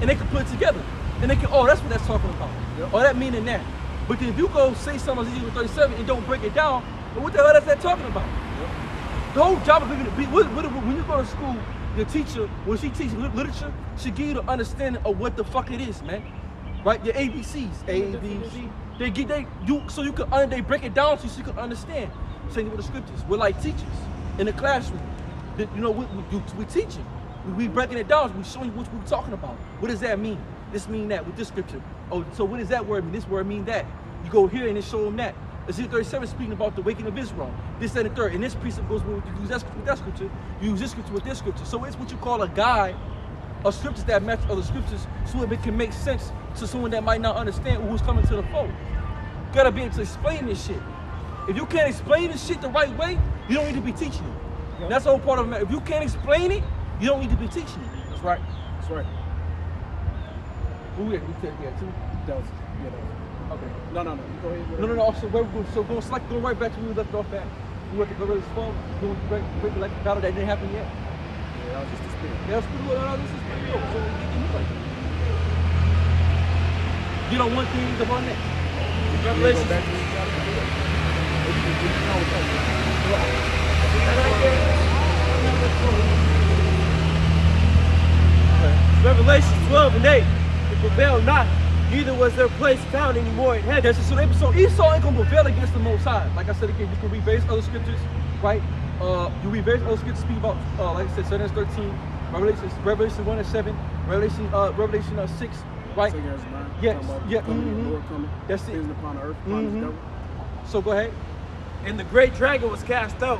And they can put it together. And they can, oh, that's what that's talking about. Or that meaning that. But then if you go say something on Ezekiel 37 and don't break it down, well, what the hell is that talking about? The whole job of when you go to school, the teacher, when she teaches literature, she give you the understanding of what the fuck it is, man. Right? Your ABCs, A, B, C. They break it down so you can understand. Same with the scriptures. We're like teachers in the classroom. You know, we teaching. We breaking it down. We showing you what we're talking about. What does that mean? This mean that with this scripture. Oh, so what does that word mean? This word mean that. You go here and it show them that. Ezekiel 37 speaking about the waking of Israel. This, that, and the third. And this precept goes with you use that scripture with that scripture. You use this scripture with this scripture. So it's what you call a guide of scriptures that match other scriptures, so it can make sense to someone that might not understand who's coming to the fold. You gotta be able to explain this shit. If you can't explain this shit the right way, you don't need to be teaching it. And that's the whole part of it. If you can't explain it, you don't need to be teaching it. That's right. That's right. Who we take two? That was, yeah, that was. Okay. No. You go ahead. No. So going right back to where we left off at. We went to go to this phone. Going break like the battle that didn't happen yet. Yeah, that was just a spirit. Yeah, that's pretty well. This is pretty cool. So you know one thing about next. Revelation. Revelation 12 and 8. It prevailed not, neither was their place found anymore in heaven. So Esau ain't gonna prevail against the Most High. Like I said again, you can read various other scriptures, right? You read various other scriptures speak about, like I said, Genesis 13, Revelation 1 and 7, Revelation 6, right? Yes, yeah. That's it. Upon earth, upon the devil. So go ahead. And the great dragon was cast out,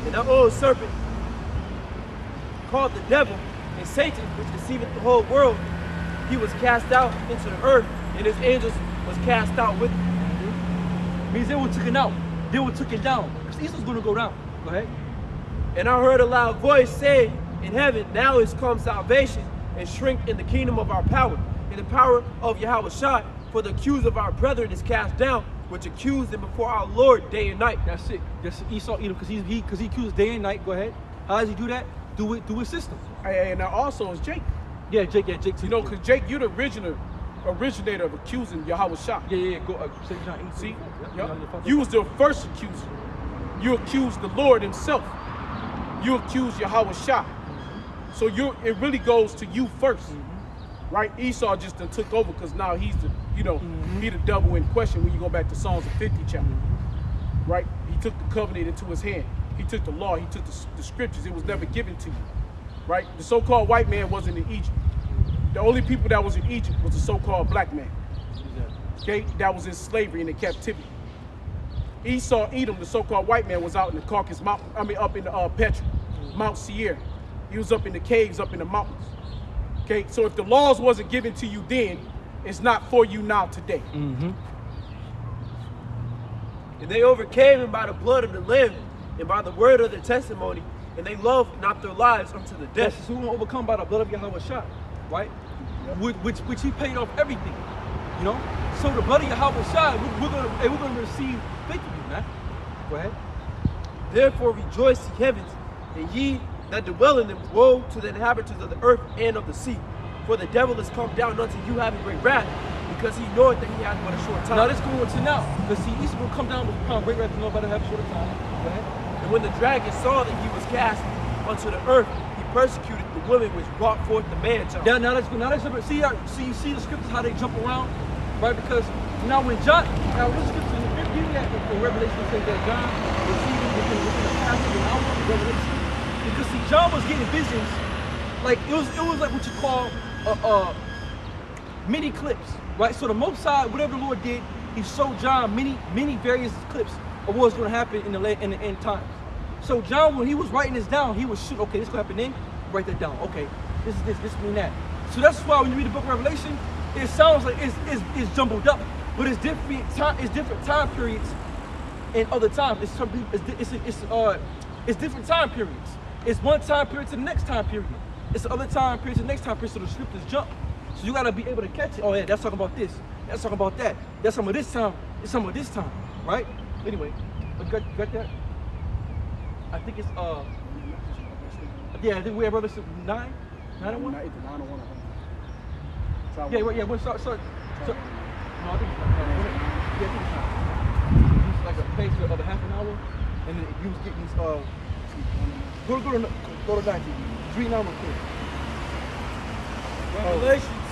and that old serpent, called the devil and Satan, which deceiveth the whole world, he was cast out into the earth, and his angels was cast out with him. Means they were taken out. They were taken down. Because Esau's going to go down. Go ahead. And I heard a loud voice saying in heaven, now is come salvation and strength in the kingdom of our power, in the power of Yahweh Shai, for the accuser of our brethren is cast down, which accused them before our Lord day and night. That's it. That's Esau Edom, because he accused day and night. Go ahead. How does he do that? Through his system. And now also is Jake. Yeah, Jake too. You know, because Jake, you're the originator of accusing Yahweh Shah. Yeah. Go. St. John 8. See? Yep. You was the first accuser. You accused the Lord himself. You accused Yahweh Shah. So it really goes to you first. Right? Esau just done took over because now he's the, he the devil in question when you go back to Psalms 50 chapter. Right? He took the covenant into his hand. He took the law, he took the scriptures. It was never given to you, right? The so-called white man wasn't in Egypt. The only people that was in Egypt was the so-called black man, okay? That was in slavery and in captivity. Esau, Edom, the so-called white man, was out in the Caucasus Mountain, up in the Petra, Mount Seir. He was up in the caves, up in the mountains, okay? So if the laws wasn't given to you then, it's not for you now today. And they overcame him by the blood of the Lamb, and by the word of their testimony, and they loved not their lives unto the death. Yes, so we're overcome by the blood of Yahweh Shah, right? Which he paid off everything, So the blood of Yahweh Shah, we're gonna receive victory, man. Go ahead. Therefore rejoice, ye heavens, and ye that dwell in them. Woe to the inhabitants of the earth and of the sea, for the devil is come down unto you having great wrath, because he knoweth that he hath but a short time. Now let's go into now, because see, Esau will come down with great wrath to know about to have a short time. Go ahead. And when the dragon saw that he was cast unto the earth, he persecuted the woman which brought forth the man child. Now let's go. See you see the scriptures how they jump around, right? Because now when John, this scripture, give me that in Revelation says that John was even within the passage and hour of Revelation. Because see, John was getting visions, like it was like what you call mini clips, right? So the Most High, whatever the Lord did, he showed John many various clips of what's going to happen in the end times. So John, when he was writing this down, he was shooting, okay, this going to happen then, write that down. Okay, this is this mean that. So that's why when you read the book of Revelation, it sounds like it's jumbled up, but it's different time periods and other times. It's different time periods. It's one time period to the next time period. It's the other time period to the next time period, so the scriptures jump. So you gotta be able to catch it. Oh yeah, that's talking about this. That's talking about that. That's some of this time. It's some of this time, right? Anyway, you got that? I think it's yeah, I think we have Revelation 9 and 1. Yeah, right, yeah. No, I think it's not. Yeah, I think it's not. It's like a pace of a half an hour, and then you was getting these go to 19. Read now real quick. Revelations.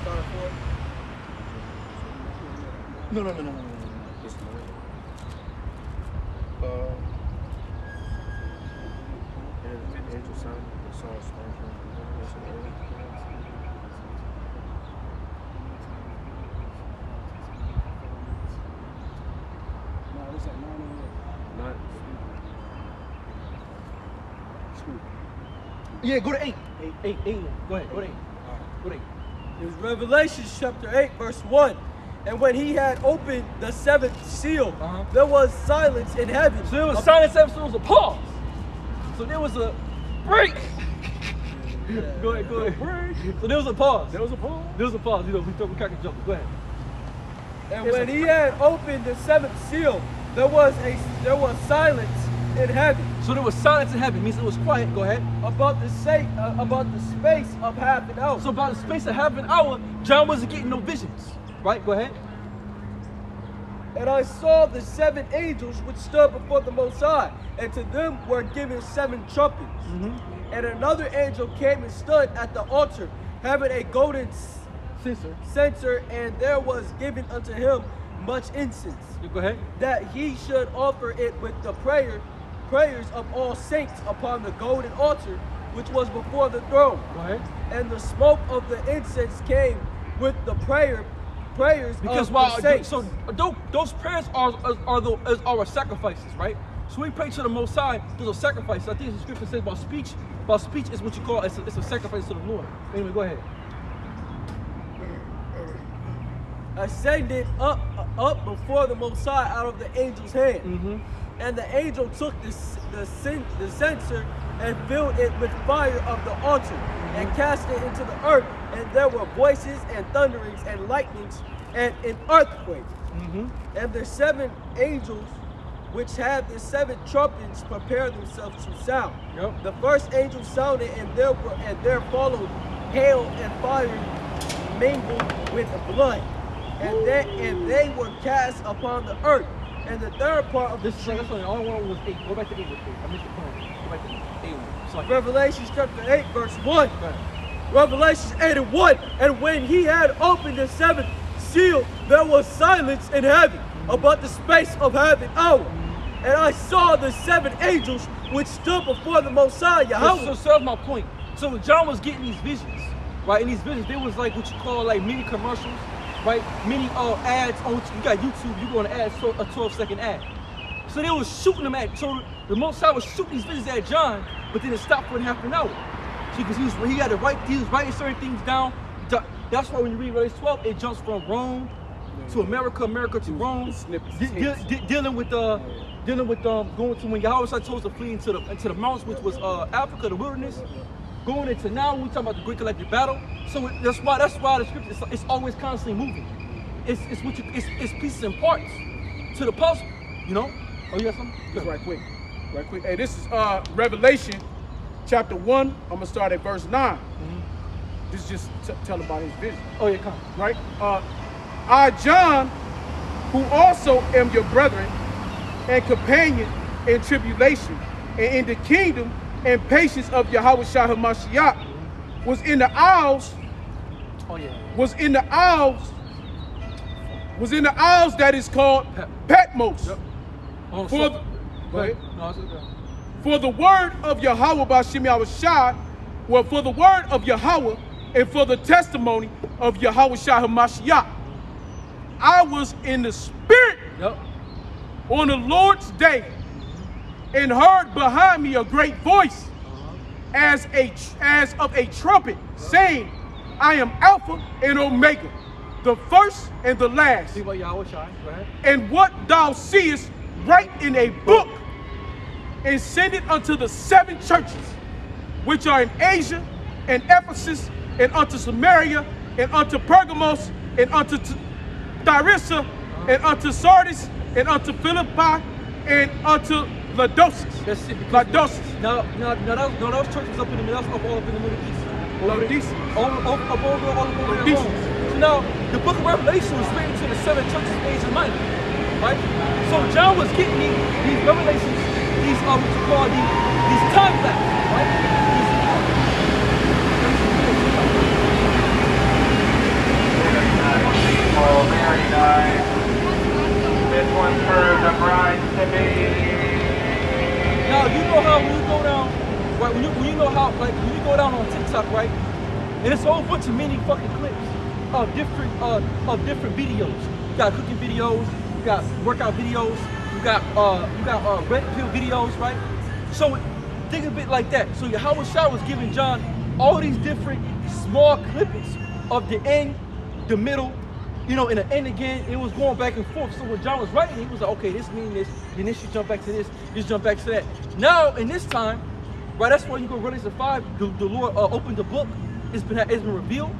Start at 4. No. Angel sound, the song No, it's at 9 Not Yeah, go to 8. 8. Go ahead. Go to 8. Go to 8. It was Revelation chapter 8, verse 1. And when he had opened the seventh seal, there was silence in heaven. So there was silence, so there was a pause. So there was a break. Go ahead. Break. So there was a pause. There was a pause. You know, we crack a joke. Go ahead. And when he had opened the seventh seal, there was silence in heaven. So there was silence in heaven. Means it was quiet. Go ahead. About the space of half an hour. So about the space of half an hour, John wasn't getting no visions. Right? Go ahead. And I saw the 7 angels which stood before the Most High, and to them were given 7 trumpets. And another angel came and stood at the altar, having a golden censer, and there was given unto him much incense. Go ahead. That he should offer it with the prayers of all saints upon the golden altar, which was before the throne. Go ahead. And the smoke of the incense came with the prayers because of the saints. So those prayers are sacrifices, right? So we pray to the Most High, those are sacrifices. I think the scripture says about speech. About speech is what you call it's a sacrifice to the Lord. Anyway, go ahead. Ascended up before the Most High out of the angel's hand. And the angel took the censer and filled it with fire of the altar and cast it into the earth. And there were voices and thunderings and lightnings and an earthquake. And the 7 angels which had the 7 trumpets prepared themselves to sound. The first angel sounded, and there followed hail and fire mingled with blood. And they were cast upon the earth. And the third part of the tree. All I wanted was 8. Go back to 8 real quick. I missed the point. Go back to 8. Sorry. Revelation chapter 8, verse 1. Revelation 8 and 1. And when he had opened the 7th seal, there was silence in heaven about the space of half an hour. And I saw the 7 angels which stood before the Most High, Yahweh. So that's my point. So John was getting these visions, right? In these visions, there was like what you call like mini commercials, right? Mini ads on, you got YouTube, you go on an ad, so a 12-second ad. So they was shooting them at, so the Most High was shooting these visions at John, but then it stopped for half an hour. See, because he had to write, he was writing certain things down. That's why when you read Revelation 12, it jumps from Rome to America, America to Rome, dealing with going to when Yahweh told us to flee into the mountains, which was Africa, the wilderness. Going into now, we talking about the great collective battle. So that's why the scripture it's always constantly moving. It's pieces and parts to the puzzle, you know. Oh, you got something? Just right quick. Hey, this is Revelation chapter 1. I'm gonna start at verse 9. This is just tell about his vision. Oh yeah, come. Right. I, John, who also am your brethren and companion in tribulation and in the kingdom and patience of Yahweh Shah HaMashiach, was in the isles. Oh yeah. Was in the isles that is called Patmos. Yep. Oh, for the word of Yahweh B'Shem Yahushua, well, for the word of Yahweh and for the testimony of Yahweh Shah HaMashiach, I was in the spirit Yep. on the Lord's day, and heard behind me a great voice, as of a trumpet, saying, I am Alpha and Omega, the first and the last. See what Yahweh shine. Go ahead. And what thou seest, write in a book, and send it unto the 7 churches, which are in Asia, and Ephesus, and unto Samaria, and unto Pergamos, and unto Thyatira, and unto Sardis, and unto Philippi, and unto Laodicea. That's it. Laodicea. Now those churches up in the middle, all up in the Middle East. Laodicea. All over Laodicea. Rome. So now the book of Revelation was written to the 7 churches of Asia Minor, right? So John was getting these revelations, these what you call these time lapses, right? Very nice. This one's for the bride to be. Now you know how when you go down, right? When you know how, like when you go down on TikTok, right? And it's a whole bunch of mini fucking clips of different videos. You got cooking videos, you got workout videos, you got red pill videos, right? So think of it like that. So Yahweh Shah was giving John all these different small clippings of the end, the middle, you know, and the end again. It was going back and forth. So when John was writing, he was like, okay, this means this, then this should jump back to this jump back to that. Now in this time, right? That's why you go Revelation 5. The Lord opened the book. It's been revealed.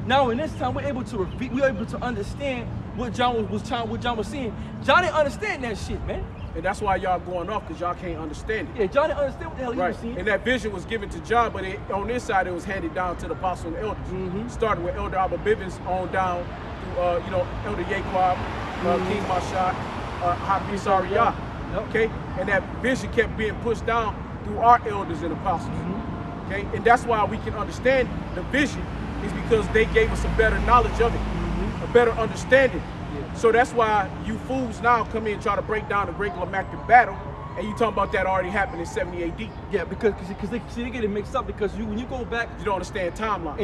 Now in this time, we're able to understand what John was seeing. John didn't understand that shit, man. And that's why y'all going off, because y'all can't understand it. Yeah, John didn't understand what the hell he was seeing. And that vision was given to John, but on this side, it was handed down to the apostles and elders. Starting with Elder Abba Bivens on down to, Elder Yaquab, King Mashak, Hafiz Ariyah. Okay? And that vision kept being pushed down through our elders and apostles. Okay? And that's why we can understand the vision, is because they gave us a better knowledge of it, a better understanding. So that's why you fools now come in and try to break down the Great Climactic battle, and you talking about that already happened in 70 AD. Yeah, because they get it mixed up, because when you go back, you don't understand timeline.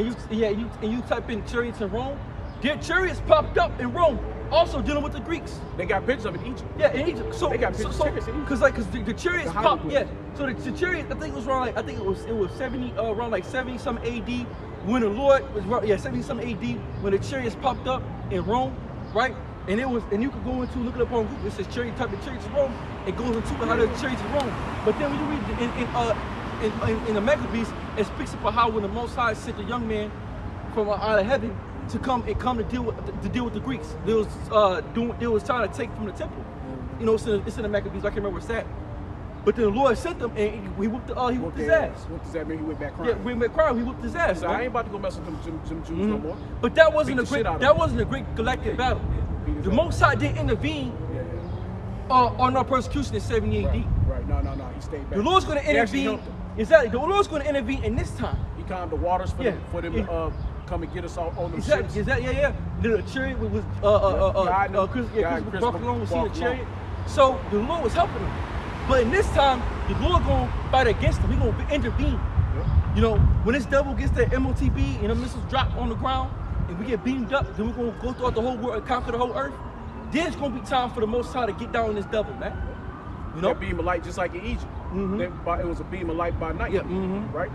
And you type in chariots in Rome, their chariots popped up in Rome, also dealing with the Greeks. They got pictures of it in Egypt. Yeah, in Egypt. So they got pictures of chariots in Egypt. Because the chariots popped. Yeah. So the chariots, I think it was around it was 70 around like 70 some AD when the Lord was 70 some AD when the chariots popped up in Rome, right? And you could go into, look it up on Google. It says type in chariots in Rome. It goes into how the chariots in Rome. But then when you read in the Maccabees, it speaks about how when the Most High sent a young man from out of heaven to come to deal with the Greeks. They was trying to take from the temple. You know, it's in the Maccabees. I can't remember where it's at. But then the Lord sent them, and he whooped his ass. What does that mean? He went back crying. Yeah, he went back crying. He whooped his ass. So I ain't about to go mess with them Jews no more. But that wasn't a great galactic battle. The Most High didn't intervene on our persecution in 70 AD. Right. No. He stayed back. The Lord's going to intervene. Exactly. The Lord's going to intervene in this time. He calmed the waters for them to come and get us all on the ships. Yeah. The chariot was Chris Buffalo was seeing the chariot. So the Lord was helping him. But in this time, the Lord gonna fight against him. He gonna intervene. You know, when this devil gets that MOTB and the missiles drop on the ground and we get beamed up, then we're gonna go throughout the whole world and conquer the whole earth. Then it's gonna be time for the Most High to get down on this devil, man. You know, that beam of light, just like in Egypt. It was a beam of light by night. Yeah. Right.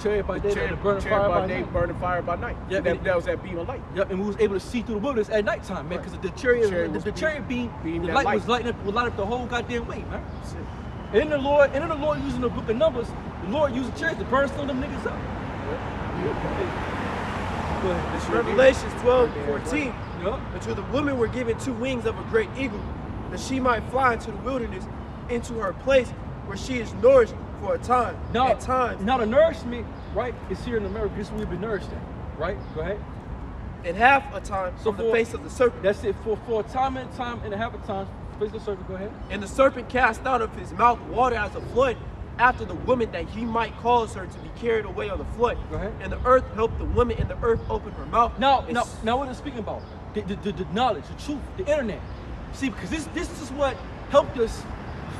Chariot by day, burning fire by night. Burning fire by night. Yeah. That was that beam of light. Yep. And we was able to see through the wilderness at nighttime, man, because the chariot beam, the light was light up the whole goddamn way, man. And then the Lord using the book of Numbers, the Lord used the chariots to burn some of them niggas up. Go ahead. Revelations 12:14. Until the women were given 2 wings of a great eagle, that she might fly into the wilderness, into her place where she is nourished for a time. Now the nourishment, right, is here in America. This is where we've been nourished at, right? Go ahead. And half a time from the face of the serpent. That's it. For a time and a half a time, face of the serpent. Go ahead. And the serpent cast out of his mouth water as a flood after the woman, that he might cause her to be carried away on the flood. Go ahead. And the earth helped the woman, and the earth opened her mouth. Now what it's speaking about? The knowledge, the truth, the internet. See, because this is what helped us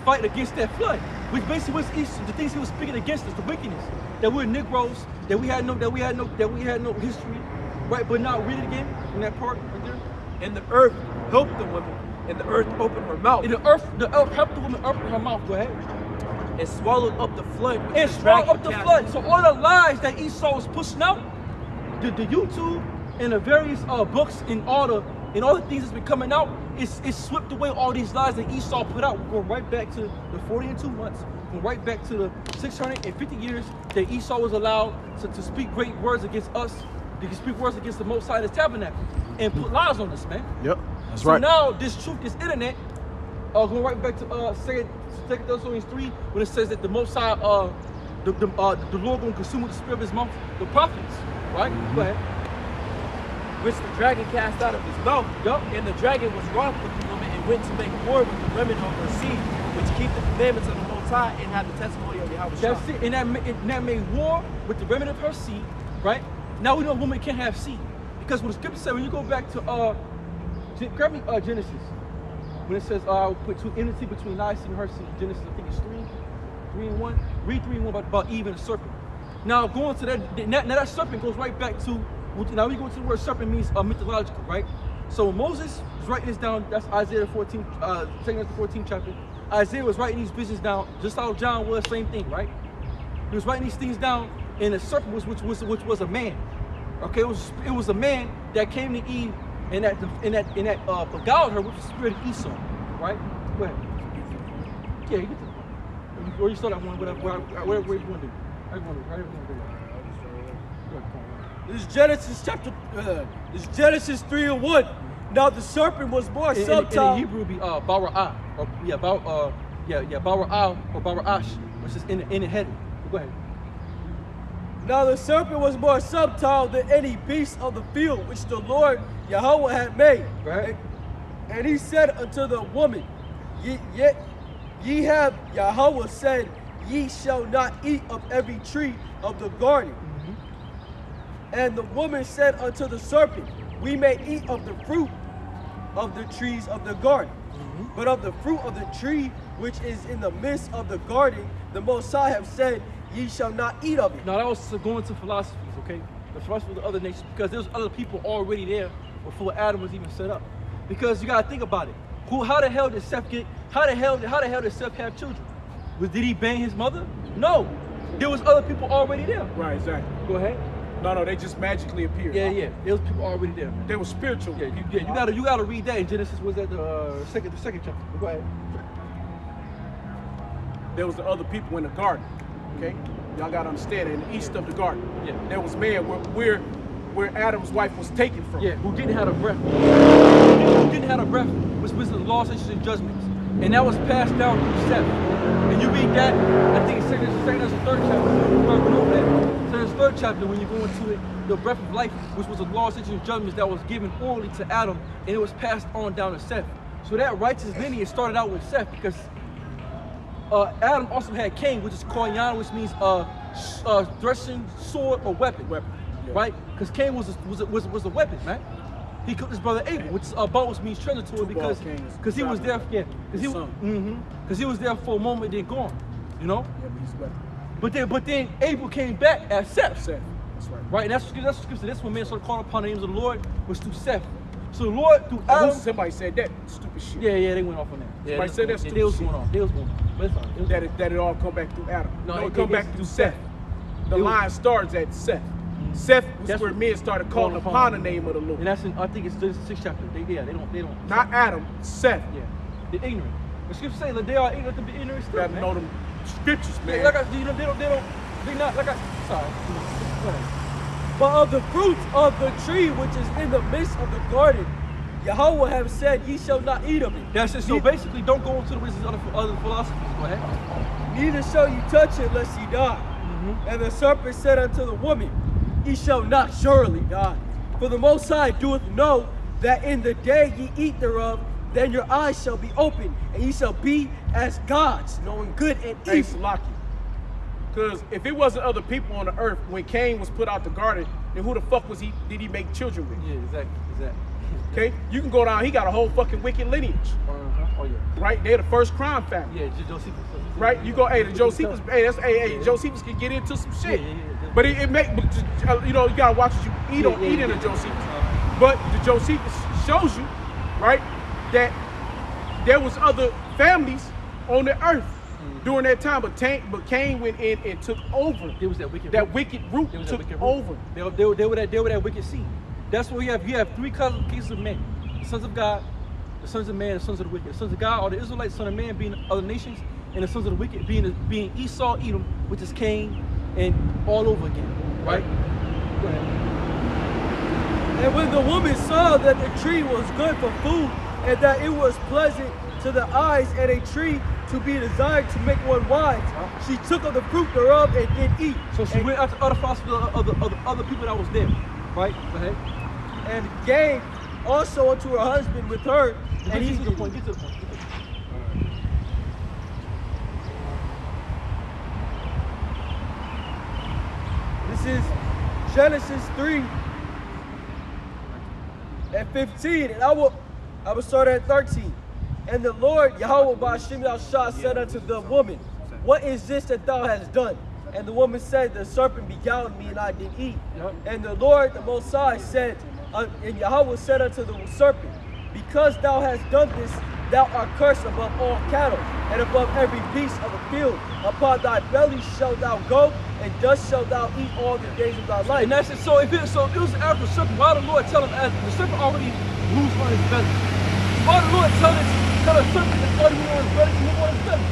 fight against that flood, which basically was the things he was speaking against us, the wickedness, that we're Negroes, that we had no history, right? But now read it again in that part right there. And the earth helped the woman, and the earth opened her mouth. And the earth helped the woman open her mouth. Go ahead. And swallowed up the flood. which And the swallowed dragon up the cast flood. into So the all the lies that Esau was pushing out, the YouTube and the various books and all the things that's been coming out, it's swept away all these lies that Esau put out. We're going right back to the 40 and 2 months. Going right back to the 650 years that Esau was allowed to speak great words against us. They can speak words against the Most High, His tabernacle, and put lies on us, man. Yep, that's So right. now this truth, this internet, going right back to 2 Thessalonians 3, when it says that the Most High, the Lord going to consume with the spirit of His mouth the prophets, right? Go ahead. which the dragon cast out of his mouth. Yup. And the dragon was wroth with the woman and went to make war with the remnant of her seed, which keep the commandments of the Most High and have the testimony of Yahweh. That's it. And that made war with the remnant of her seed, right? Now we know a woman can't have seed. Because what the scripture said, when you go back to grab me Genesis, when it says I'll put enmity between thy seed and her seed. Genesis, I think it's 3 and 1. Read 3 and 1 about Eve and the serpent. Now going to that, now that serpent goes right back to, now we go to the word serpent means mythological, right? So when Moses was writing this down, that's Isaiah 14, 14th chapter. Isaiah was writing these visions down, just how John was, same thing, right? He was writing these things down, and the serpent which was a man. Okay, it was a man that came to Eve and that beguiled her with the spirit of Esau, right? Go ahead. Yeah, you get to the or you saw that one, whatever you want to do. How you want to do that? This is Genesis 3 and 1. Now the serpent was more subtle. In Hebrew, it would be Bara'ah, or Bara'ah or Bara'ash, which is in the head. Go ahead. Now the serpent was more subtle than any beast of the field which the Lord Yahweh had made. Right. And he said unto the woman, ye have Yahweh said, ye shall not eat of every tree of the garden. And the woman said unto the serpent, we may eat of the fruit of the trees of the garden. But of the fruit of the tree which is in the midst of the garden, the Most High have said, ye shall not eat of it. Now that was going to philosophies, okay? The philosophy of the other nations, because there's other people already there before Adam was even set up. Because you gotta think about it. How the hell did Seth get? How the hell did Seth have children? Did he bang his mother? No. There was other people already there. Right, exactly. Go ahead. No, they just magically appeared. Yeah. There was people already there. They were spiritual. Yeah, you gotta read that in Genesis. Was that the second chapter? Go ahead. There was the other people in the garden. Okay, y'all gotta understand. In the east of the garden, there was man where Adam's wife was taken from. Yeah, who didn't have a breath. Who didn't have a breath, which was the laws, statutes, and judgments, and that was passed down through Seth. And you read that, I think it's saying that's the 3rd chapter. So it's 3rd chapter when you go into it, the breath of life, which was the laws, statutes, and judgments that was given orally to Adam, and it was passed on down to Seth. So that righteous lineage started out with Seth because Adam also had Cain, which is Koyan, which means threshing sword or weapon. Right? Because Cain was a weapon, man. He killed his brother Abel, which which means transitory because he was there. Yeah, because he was there for a moment, then gone. You know. Yeah, but he's a weapon. But then Abel came back as Seth. Seth. That's right. Right. And that's the scripture. That's when man started calling upon the names of the Lord was through Seth. So the Lord through Adam. Somebody said that stupid shit. Yeah, they went off on that. Yeah, Somebody said that stupid they was shit. going on. They was going on. But it's fine. That it all come back through Adam. No, it come back through Seth. The It was- line starts at Seth. Seth was That's where what- men started calling upon the name of the Lord. And that's in, I think it's the 6th chapter. They don't. Not Adam, Seth. Yeah, they're ignorant. The scripture say that they are ignorant to be ignorant You still, gotta man. know them scriptures, man. Yeah, like they're not, like sorry. Go ahead. But of the fruit of the tree which is in the midst of the garden, Yahweh have said, ye shall not eat of it. That's it. So basically, don't go into the wisdoms of other philosophies. Go ahead. Neither shall you touch it lest ye die. And the serpent said unto the woman, ye shall not surely die. For the Most High doeth know that in the day ye eat thereof, then your eyes shall be opened, and ye shall be as gods, knowing good and Hey, evil. Salaki. Because if it wasn't other people on the earth, when Cain was put out the garden, then who the fuck did he make children with? Yeah, exactly. Okay? You can go down, he got a whole fucking wicked lineage. Oh yeah. Right? They're the first crime family. Yeah, Josephus. Right? You go, the Josephus, Josephus can get into some shit. Yeah. But you gotta watch what you eat in the Josephus. But the Josephus shows you, right, that there was other families on the earth during that time, but Cain went in and took over. There was that wicked root There was took that wicked over. Root. They were that wicked seed. That's what you have three cases of men: the sons of God, the sons of man, and the sons of the wicked. The sons of God are the Israelites, son of man being other nations, and the sons of the wicked being Esau, Edom, which is Cain, and all over again. Right? Go ahead. And when the woman saw that the tree was good for food, and that it was pleasant to the eyes, and a tree to be desired to make one wise, she took of the fruit thereof and did eat. So she went out to other foster other people that was there. Right? Go ahead. And gave also unto her husband with her, and he Get to the point. This is Genesis 3 and 15, and I will start at 13. And the Lord Yahweh Ba'ashem Yahshua said unto the woman, what is this that thou hast done? And the woman said, the serpent beguiled me, and I did eat. And the Lord, the Most High, said, and Yahweh said unto the serpent, because thou hast done this, thou art cursed above all cattle, and above every beast of the field. Upon thy belly shalt thou go, and dust shalt thou eat all the days of thy life. And that's it. So if it was an actual serpent, why the Lord tell him as the serpent already moves on his belly? Why the Lord tell the serpent that's already moving on his belly to move on his belly?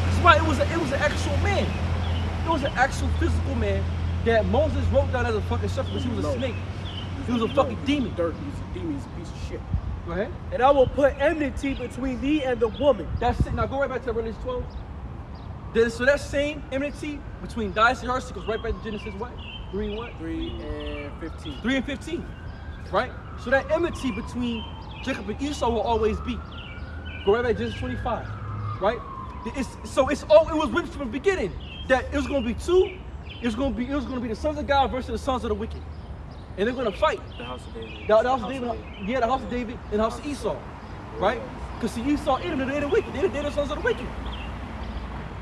That's why it was an actual man. It was an actual physical man that Moses wrote down as a fucking serpent because he was a snake. He was a fucking demon. Dirt. He's a demon. He's a piece of shit. Go ahead. And I will put enmity between thee and the woman. That's it. Now go right back to Revelation 12. So that same enmity between Dias and Hershey goes right back to Genesis what? 3 and what? 3 and 15. 3 and 15. Right? So that enmity between Jacob and Esau will always be. Go right back to Genesis 25. Right? It was written from the beginning that it was gonna be two. It was gonna be the sons of God versus the sons of the wicked. And they're gonna fight. The house of David. The house of David. Yeah, the house of David and the house of Esau. Right? Because Esau, Edom, they're the wicked. They're the sons of the wicked.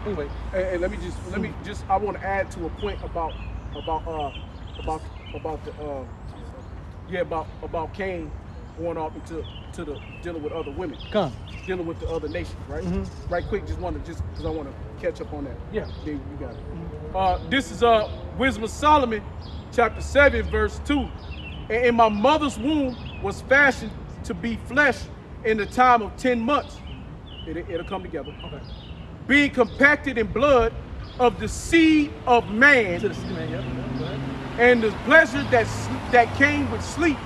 Anyway. And let me just I want to add to a point about Cain going off into the dealing with other women. Dealing with the other nations, right? Mm-hmm. Right quick, because I want to catch up on that. Yeah. There, you got it. This is Wisdom of Solomon, chapter 7, verse 2. And in my mother's womb was fashioned to be flesh in the time of 10 months. It'll come together. Okay. Being compacted in blood of the seed of man, To the seed man, yeah. and the pleasure that came with sleep.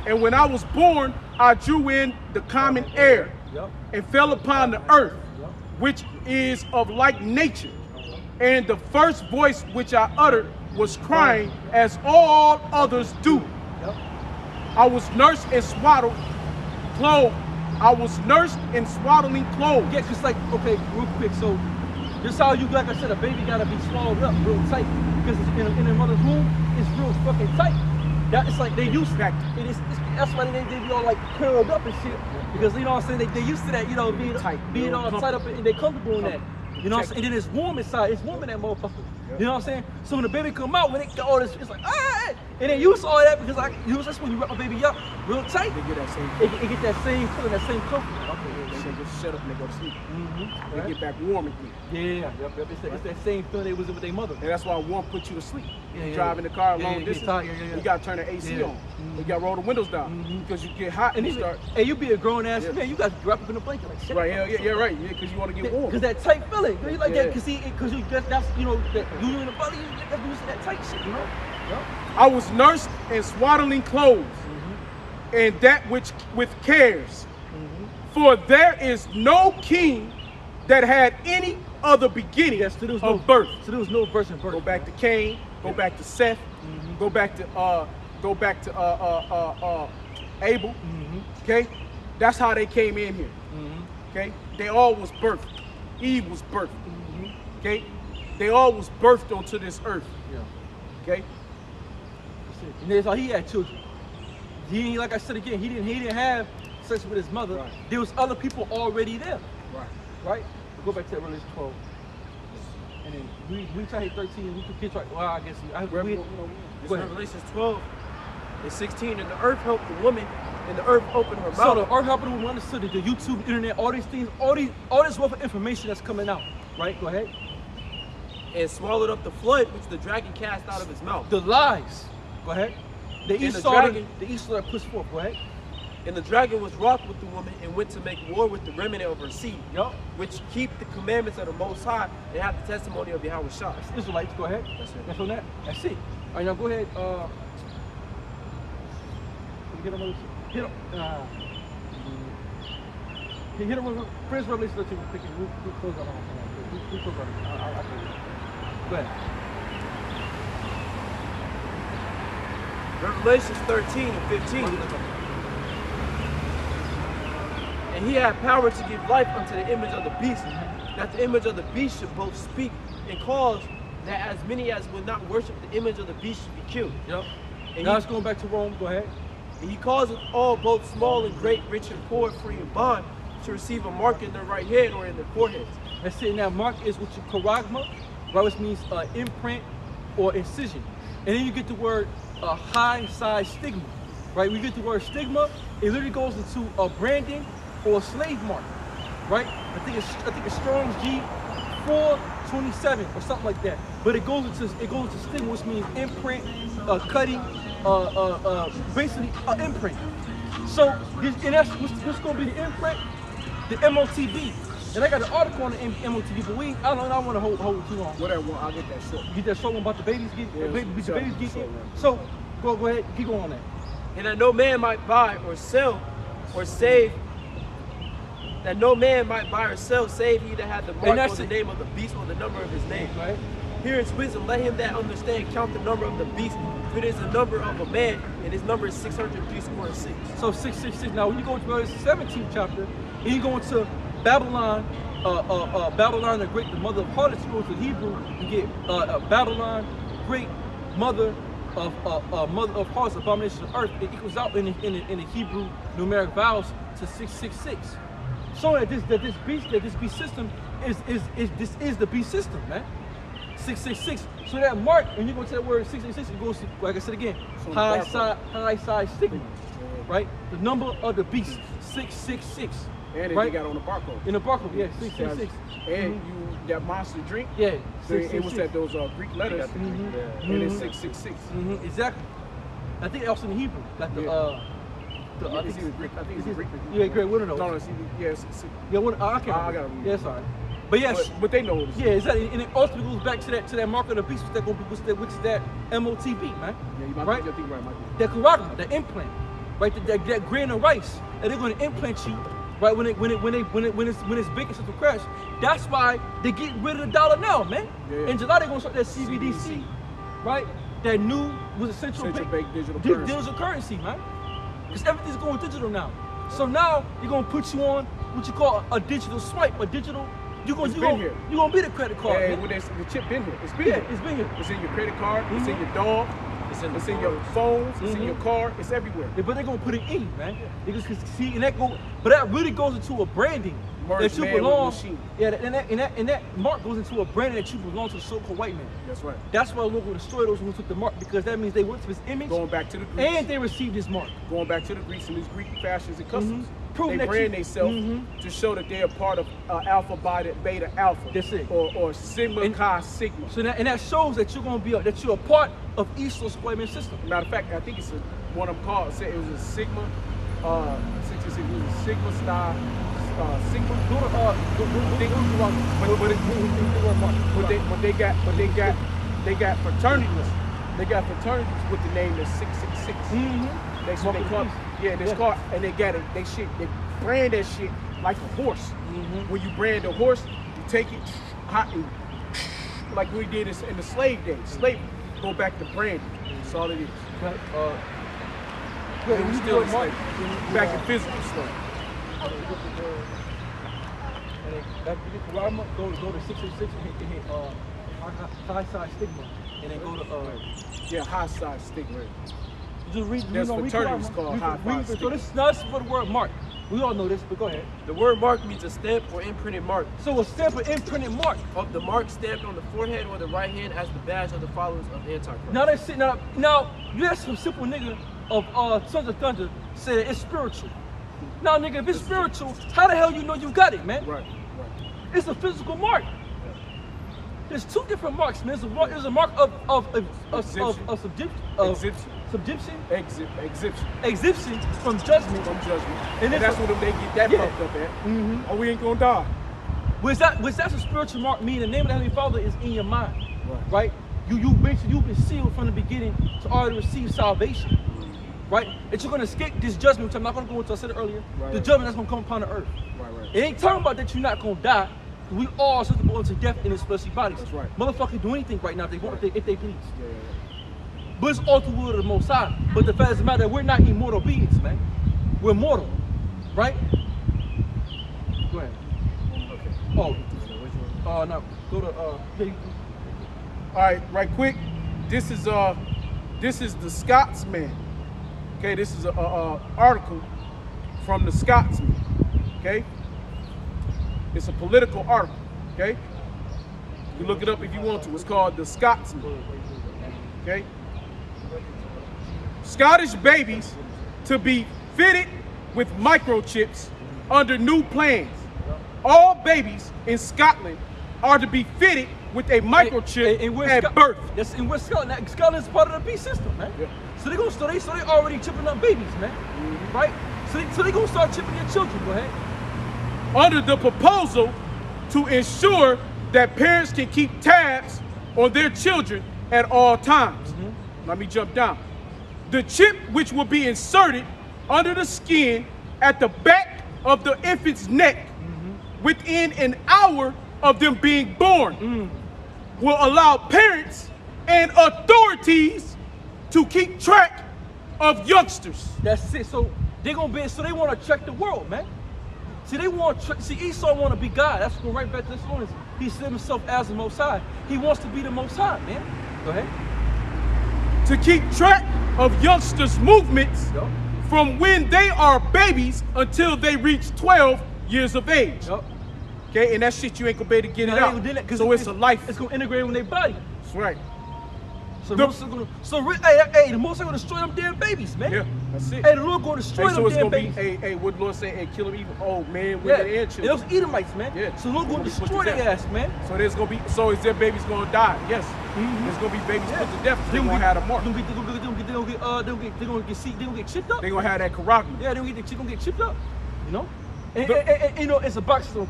And when I was born, I drew in the common air and fell upon the earth, which is of like nature. And the first voice which I uttered was crying, as all others do. I was nursed and swaddled, clothed. I was nursed in swaddling clothes. Yeah, just like, okay, real quick, so this how you, like I said, a baby gotta be swallowed up real tight. Because in the mother's womb, it's real fucking tight. It's like they used to that. That's why they be all like curled up and shit. Because you know what I'm saying, they used to that, being tight, being all tight up, and they comfortable in that. You know what I'm saying? And then it's warm inside. It's warm in that motherfucker. You know what I'm saying? So when the baby come out, when it got all this, it's like, ah! And then you saw that because that's when you wrap a baby up real tight. They get that same It get that same feeling, that same comfort. They just shut up and they go to sleep. Mm-hmm. They get back warm again. Yeah. It's that same feeling they was in with their mother. And that's why warm puts you to sleep. Yeah, You drive in the car Yeah, long you get distance, tired, you gotta turn the AC on. You gotta roll the windows down because you get hot and you start. Hey, you be a grown ass man, you got to wrap up in a blanket like shit. Right, yeah, right. Yeah, because you want to get warm. Because that tight feeling, you like Yeah. that, because you that's that you in the body, that's used to that tight shit, you know. I was nursed in swaddling clothes, and that which with cares. For there is no king that had any other beginning of birth. So there was no birth and birth. Go back to Cain. Go back to Seth. Go back to Abel. Okay, that's how they came in here. Okay, they all was birthed. Eve was birthed. Okay, they all was birthed onto this earth. Okay. And that's how he had children. He, like I said again, he didn't have sex with his mother. Right. There was other people already there. Right. We'll go back to that Revelation 12. And then we try to hit 13 and we can try, well, I guess This Revelation 12 and 16, and the earth helped the woman and the earth opened her So the mouth. earth happened to understood that the YouTube, internet, all these things, all this wealth of information that's coming out, right? Go ahead. And swallowed up the flood which the dragon cast out of his mouth. The lies. Go ahead. The And the Esau, dragon- the Esau that pushed forth. Go ahead. And the dragon was wroth with the woman and went to make war with the remnant of her seed, Yup. which keep the commandments of the Most High and have the testimony of Yahweh Shah. Israelites. Go ahead. That's it. That's on that. That's it. All right, now go ahead. Hit him. Hit him. Hit him with Prince Revelation 13. We close out on that. We close out. I'll tell you. Go ahead. Revelations 13 and 15. And he had power to give life unto the image of the beast, that the image of the beast should both speak and cause that as many as would not worship the image of the beast should be killed. Yep. And Now he, it's going back to Rome. Go ahead. and he causeth all, both small and great, rich and poor, free and bond, to receive a mark in their right hand or in their foreheads. That's it. Now, mark is what you charagma, right? Which means imprint or incision. And then you get the word high size stigma, right? We get the word stigma. It literally goes into a branding or a slave mark, right? I think it's Strong's G 427 or something like that. But it goes into stigma, which means imprint, cutting, basically imprint. So what's going to be the imprint? The MOTB. And I got an article on the MOTB, but I don't want to hold it too long. Whatever, I'll get that short. You get that short one about the babies getting, Yeah, the babies short getting. one. So go ahead, keep going on that. And that no man might buy or sell or save, that no man might buy or sell, save he that had the mark that's or the it. name of the beast or the number of his name. Right? Here is wisdom, let him that understand count the number of the beast, for it is the number of a man, and his number is 603 square and 6. So 666. Now when you go to the 17th chapter, and you go into Babylon, Babylon the Great, the mother of harlots. You go to Hebrew, you get Babylon, great mother of harlots, abomination of earth. It equals out in the Hebrew numeric vowels to 666. So that this beast system is the beast system, man. 666. So that mark, when you go to that word 666, it goes to, like I said again, So high side stigma, right? The number of the beast, 666. And then right? you got on the barcode. In the barcode, yeah, 666. And you that monster drink. Yeah, So it was 666. at those Greek letters. And it's 666. Exactly. I think also in Hebrew, like the Yeah. I It's think either Greek. I think it's Greek. Yeah, great. One of those. No, it's either, yes. Yeah, one. I can't. I gotta remember. read Yeah, it. sorry. But yes, But they know what it is. yeah, exactly. And it ultimately goes back to that mark of the beast, which is that MOTB, man. Yeah, you might right? think right, might be. That charagma, that implant, right? That grain of rice, and they're going to implant you, right? When it's big and to crash. That's why they get rid of the dollar now, man. Yeah. In July they're going to start that CBDC, right? That new was a central bank digital currency. digital currency, man. Because everything's going digital now. So now you're going to put you on what you call a digital swipe, a digital. You're going to be the credit card. Hey, man. the chip been here. It's been Yeah, here. it's been here. It's in your credit card. It's in your dog. It's in your phones. It's in your car. It's everywhere. Yeah, but they're gonna put it in, man. Because see, and that really goes into a branding Merge that you man with belong. machine. Yeah, and that mark goes into a branding that you belong to the so-called white man. That's right. That's why we're going to destroy those who took the mark, because that means they went to his image Going back to the Greeks. and they received his mark. Going back to the Greeks and these Greek fashions and customs. Proving They that brand you- themselves to show that they're part of Alpha, Beta, Alpha. That's it. Or Sigma, And- Chi, Sigma. So that shows that you're going to be that you're a part of Esau's white man system. Matter of fact, I think it's one of them called. Said it was a Sigma. 66. It was a Sigma style. Sigma. But they got fraternities. They got fraternities with the name that's 666. They call, this car, and they got it. They brand that shit like a horse. When you brand a horse, you take it hot and like we did this in the slave days. Slavery. Go back to branding. That's all it is. Right? And we still back in physical stuff. Go to 666 and hit high side stigma, and then go to Yeah, high side stigma. just read. There's read fraternities Quran. called Read- high read- five So stigma. this is not for the word mark. We all know this, but go ahead. The word mark means a stamp or imprinted mark. So a stamp of imprinted mark. Of the mark stamped on the forehead or the right hand as the badge of the followers of Antichrist. Now that's it. Now you have some simple nigga Sons of Thunder said it's spiritual. Now, nigga, if it's spiritual, how the hell you know you got it, man? Right. It's a physical mark. There's two different marks, man. There's a mark of exhibition from judgment. And that's what they get that fucked up at. Oh, we ain't gonna die. Which that's a spiritual mark, meaning the name of the Heavenly Father is in your mind, right? You've been sealed from the beginning to already receive salvation, right? That you're gonna escape this judgment, which I'm not gonna go into. I said it earlier. The judgment that's gonna come upon the earth. It ain't talking about that you're not gonna die. We all are susceptible unto death in this fleshly bodies. That's right. Motherfuckers do anything right now if they want, if they please. But it's all through the will of the Most High. But the fact of the matter, we're not immortal beings, man. We're mortal, right? Go ahead. Okay. Oh, no. Go to All right, right quick. This is the Scotsman. Okay, this is a article from the Scotsman. Okay. It's a political article, okay? You look it up if you want to. It's called The Scotsman, okay? Scottish babies to be fitted with microchips under new plans. All babies in Scotland are to be fitted with a microchip at birth. Yes, and we're Scotland. Scotland is part of the B system, man. Yeah. So they already chipping up babies, man. Right? So they gonna start chipping your children. Go ahead. Under the proposal to ensure that parents can keep tabs on their children at all times. Let me jump down. The chip, which will be inserted under the skin at the back of the infant's neck within an hour of them being born, will allow parents and authorities to keep track of youngsters. That's it. So they want to check the world, man. See, Esau want to be God. That's going right back to this one. He set himself as the Most High. He wants to be the Most High, man. Go ahead. To keep track of youngsters' movements from when they are babies until they reach 12 years of age. Okay, and that shit you ain't gonna be able to get it out. So it's a life. It's gonna integrate with their body. That's right. So the Most High gonna destroy them damn babies, man. Yeah, that's it. Hey, the Lord gonna destroy them damn babies. So it's gonna be, what the Lord say, kill them even old men, women, and children. Those Edomites, man. Yeah. So the Lord gonna destroy their ass, man. So there's gonna be, is their babies gonna die? Yes. There's gonna be babies put to death. They're gonna have a mark. They're gonna get chipped up. They're gonna have that karagma. Yeah, they're gonna get chipped up. You know? And you know, it's a box of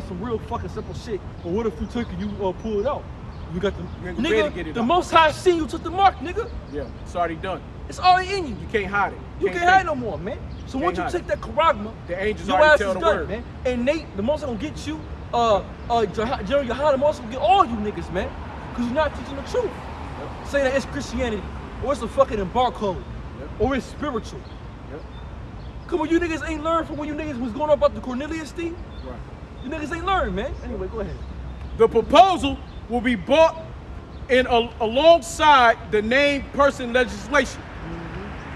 some real fucking simple shit. But what if you take it, you pull it out? You got the nigga. The Most High seen you took the mark, nigga. Yeah, it's already done. It's already in you. You can't hide it. You can't hide no more, man. So once you take that karagma, the angels your already ass tell is the done, word, man. And the Most High gonna get you. General Yohanan also gonna get all you niggas, man, because you're not teaching the truth. Saying that it's Christianity or it's a fucking barcode or it's spiritual. Come on, you niggas ain't learned from when you niggas was going on about the Cornelius thing. Right. You niggas ain't learned, man. Anyway, go ahead. The proposal will be brought in alongside the named person legislation,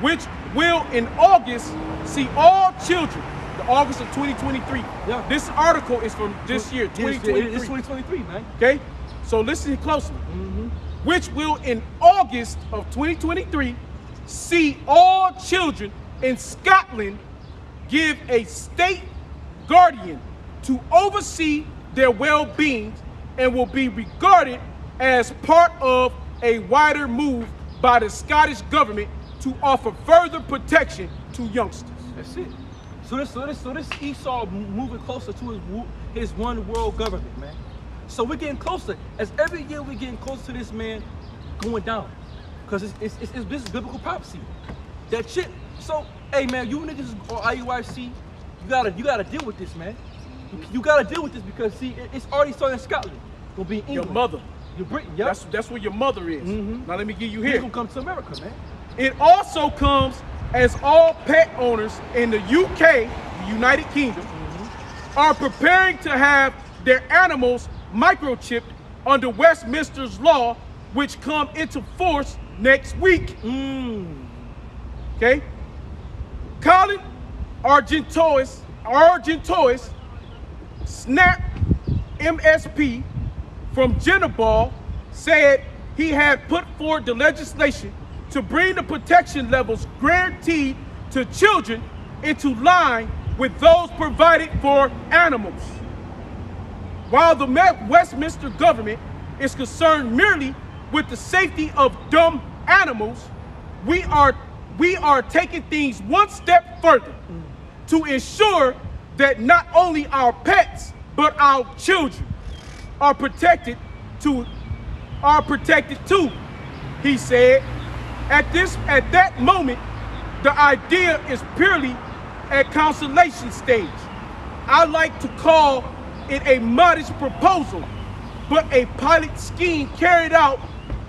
which will in August see all children, the August of 2023. Yeah. This article is from this year, 2023. It's 2023, man. Okay, so listen closely. Which will in August of 2023 see all children in Scotland give a state guardian to oversee their well-being and will be regarded as part of a wider move by the Scottish government to offer further protection to youngsters. That's it. So this Esau moving closer to his one world government, man. So we're getting closer. As every year we're getting closer to this man going down. Because this is biblical prophecy. That shit. So, hey man, you niggas or IUIC, you gotta deal with this, man. You gotta deal with this because see, it's already starting in Scotland. It's gonna be in England. Your mother. Your Britain, yeah. That's where your mother is. Now let me give you here. It's gonna come to America, man. It also comes as all pet owners in the UK, the United Kingdom, are preparing to have their animals microchipped under Westminster's law, which come into force next week. Okay? Colin Argentois, Snap MSP from Geneball, said he had put forward the legislation to bring the protection levels guaranteed to children into line with those provided for animals. While the Westminster government is concerned merely with the safety of dumb animals, we are taking things one step further to ensure that not only our pets, but our children are protected too, he said. At that moment, the idea is purely at consolation stage. I like to call it a modest proposal, but a pilot scheme carried out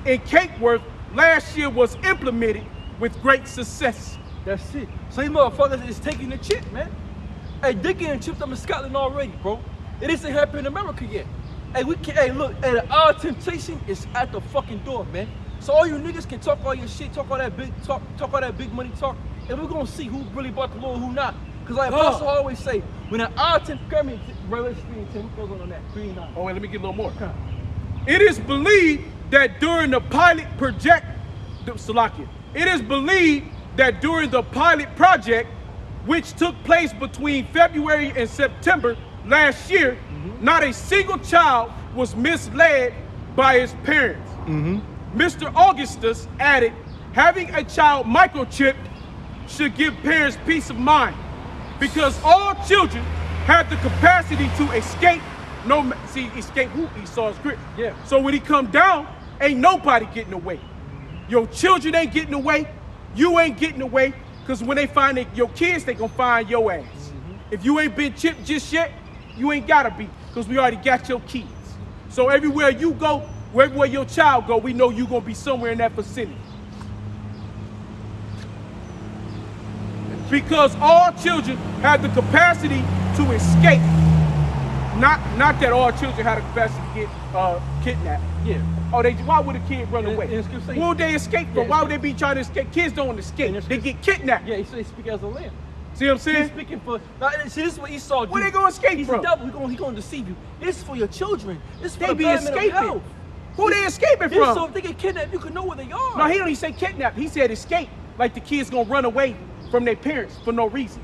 in Cape Worth last year was implemented with great success. That's it. So these motherfuckers is taking the chip, man. Hey, they getting chipped up in Scotland already, bro. It isn't happening in America yet. Hey, we can. Hey, look. Hey, our temptation is at the fucking door, man. So all you niggas can talk all your shit, talk all that big money talk, and we're gonna see who really bought the Lord, who not. Cause like Apostle always say, when an hour 10, Revelation 3 and 10, what goes on that? 3 and 9. Oh, wait, let me get a little more. It is believed that during the pilot project, which took place between February and September last year, not a single child was misled by his parents. Mr. Augustus added, having a child microchipped should give parents peace of mind because all children have the capacity to escape. Escape who? Esau's grip. Yeah. So when he come down, ain't nobody getting away. Your children ain't getting away. You ain't getting away. Because when they find your kids, they gonna find your ass. If you ain't been chipped just yet, you ain't gotta be. Because we already got your kids. So everywhere you go, everywhere your child go, we know you gonna be somewhere in that vicinity. Because all children have the capacity to escape. Not that all children have the capacity to get kidnapped. Yeah. Oh, why would a kid run away? Where would they escape from? Why would they be trying to escape? Kids don't escape. They get kidnapped. Yeah, he speak as a lamb. See what I'm saying? He's speaking for. Now, see, this is what Esau do. Where they gonna escape He's from? the devil. He's gonna deceive you. This is for your children. This is for They the be betterment of escaping. health. Who they escaping This so from? if they get kidnapped, you can know where they are. No, he don't even say kidnap. He said escape. Like the kids gonna run away from their parents for no reason.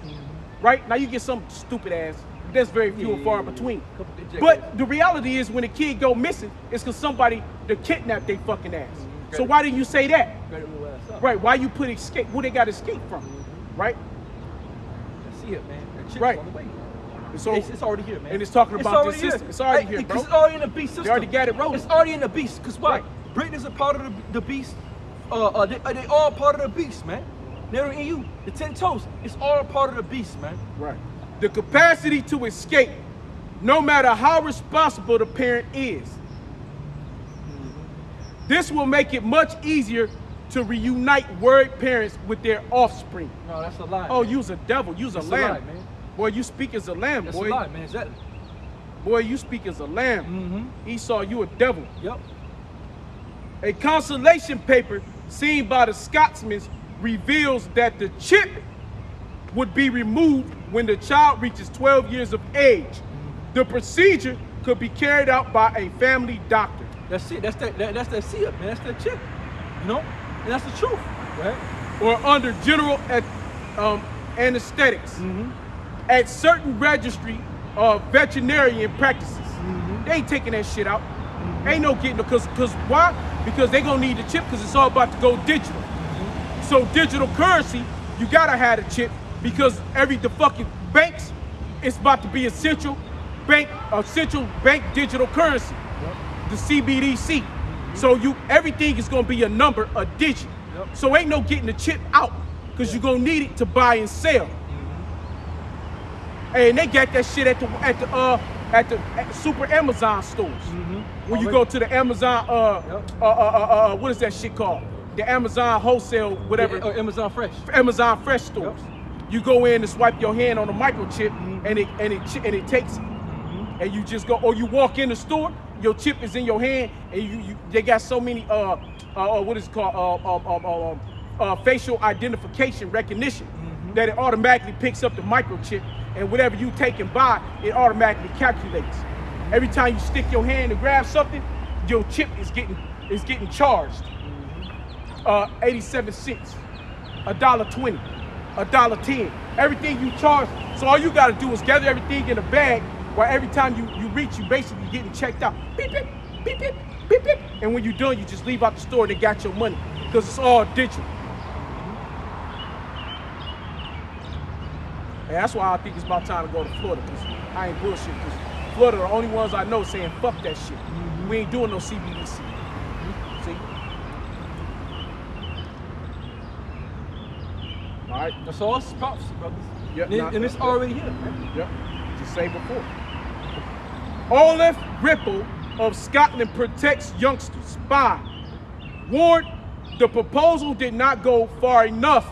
Right? Now you get some stupid ass. That's very few and far between. But the reality is when a kid go missing, it's because somebody to kidnap they fucking ass. So why didn't you say that? Right, why you put escape, who they got escape from? Right? I see it, man. That chip's Right. on the way. So, It's already here, man. and it's talking about this here. system. It's already here, bro. Because it's already in the beast system. They already got it rolling. It's already in the beast. Because why? Right. Britain is a part of the beast. They all part of the beast, man. They're in you. The 10 toes. It's all part of the beast, man. Right. The capacity to escape, no matter how responsible the parent is. This will make it much easier to reunite worried parents with their offspring. No, that's a lie. Oh, man. you's a devil. You's a That's lamb. a lie, man. Boy, you speak as a lamb, That's boy. a lie, man. Exactly. Boy, you speak as a lamb. Esau, you a devil. Yep. A consolation paper seen by the Scotsmen reveals that the chip would be removed when the child reaches 12 years of age. The procedure could be carried out by a family doctor. That's it. That's that see-up, man. That's that chip. You know? And that's the truth, right? Or under general anesthetics at certain registry of veterinarian practices. They ain't taking that shit out. Ain't no getting it, because why? Because they gonna need the chip because it's all about to go digital. So digital currency, you gotta have the chip because the fucking banks, it's about to be a central bank digital currency, the CBDC. So everything is gonna be a number, a digit. So ain't no getting the chip out because you're gonna need it to buy and sell. And they got that shit at the super Amazon stores. When you go to the Amazon, what is that shit called? The Amazon wholesale, whatever. Amazon Fresh. Amazon Fresh stores. You go in and swipe your hand on a microchip, and it takes it. And you just go, or you walk in the store, your chip is in your hand, and they got so many what is it called facial identification recognition that it automatically picks up the microchip, and whatever you take and buy, it automatically calculates. Every time you stick your hand to grab something, your chip is getting charged. 87 cents, $1.20, $1.10. Everything you charge. So all you gotta do is gather everything in a bag, where every time you reach, you basically getting checked out. Beep, beep, beep, beep, beep, beep. And when you're done, you just leave out the store and they got your money, because it's all digital. And that's why I think it's about time to go to Florida, because I ain't bullshit, because Florida are the only ones I know saying fuck that shit. We ain't doing no CBDC. See? All right. That's all it's prophecy, brothers. Yep, And it's already here, man. Yep. Just say before. Olaf Ripple of Scotland protects youngsters. Spy warned the proposal did not go far enough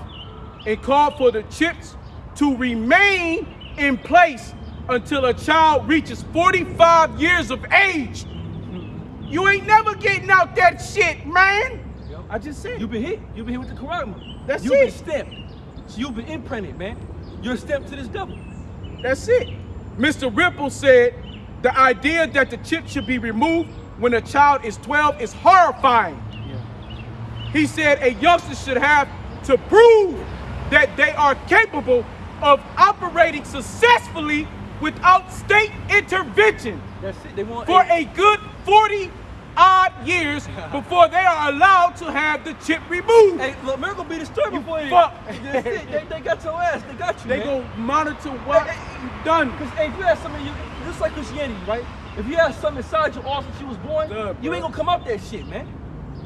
and called for the chips to remain in place until a child reaches 45 years of age. You ain't never getting out that shit, man. Yep. I just said. You've been hit. You've been hit with the Quran. That's You've it. been stamped. So you've been imprinted, man. You're stamped to this devil. That's it. Mr. Ripple said the idea that the chip should be removed when a child is 12 is horrifying. Yeah. He said a youngster should have to prove that they are capable of operating successfully without state intervention That's it. They want for a good 40-odd years before they are allowed to have the chip removed. Hey, look, America be disturbed before you. fuck. That's it. They got your ass. They got you, They man. gonna monitor what you done. Because hey, if you have something, just like Christianity, right? If you have something inside your arse when she was born, Done, you bro. ain't gonna come out that shit, man.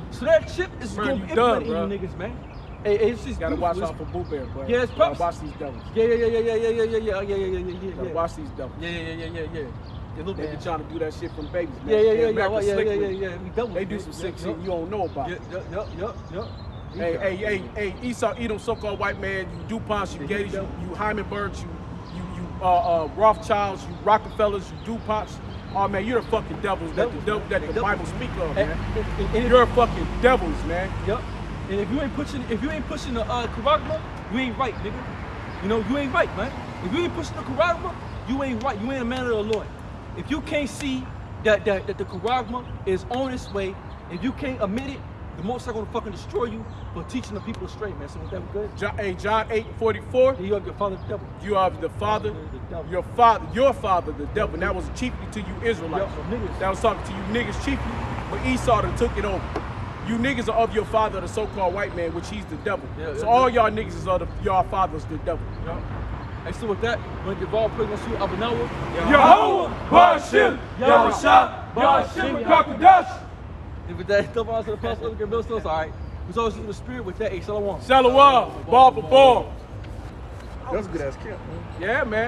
So that chip is Bro, gonna you be done, implemented in you niggas, man. Hey, it's just Gotta watch beautiful. out for Boo Bear, bro. Yeah, it's Gotta props. watch these devils. Yeah. Gotta watch these devils. Yeah. Look, They be man. trying to do that shit from babies, man. Yeah. America slick with it. Yeah. We double. They do some sick shit you don't know about. Yup. Hey, Esau, Edom, so-called white man, you DuPonts, you Gators, you Heimenbergs, you Rothschilds, you Rockefellers, you DuPonts. Oh man, you're the fucking devils that the Bible speak of, man. You're fucking devils, man. Yup. And if you ain't pushing the Quran, you ain't right, nigga. You know, you ain't right, man. If you ain't pushing the Quran, you ain't right. You ain't a man of the Lord. If you can't see that the Quran is on its way, if you can't admit it, the Most High gonna fucking destroy you for teaching the people straight, man. So is that good? John 8:44. You have your father the devil. You are the father, The devil. your father, the devil. And that was chiefly to you Israelites. Yeah, for niggas. That was talking to you niggas chiefly, but Esau done took it over. You niggas are of your father, the so-called white man, which he's the devil. So all y'all niggas is of y'all fathers, the devil. And so with that, we're gonna give all praise unto Abanawa. Yahweh, Ba'ashim, Yahusha, Ba'ashim, Kakadash. And with that, double honor to the apostle of the great millstones. All right. We're always in the spirit with that. Hey, Shalom. Shalom, ball for ball. That's a good ass camp, man. Yeah, man.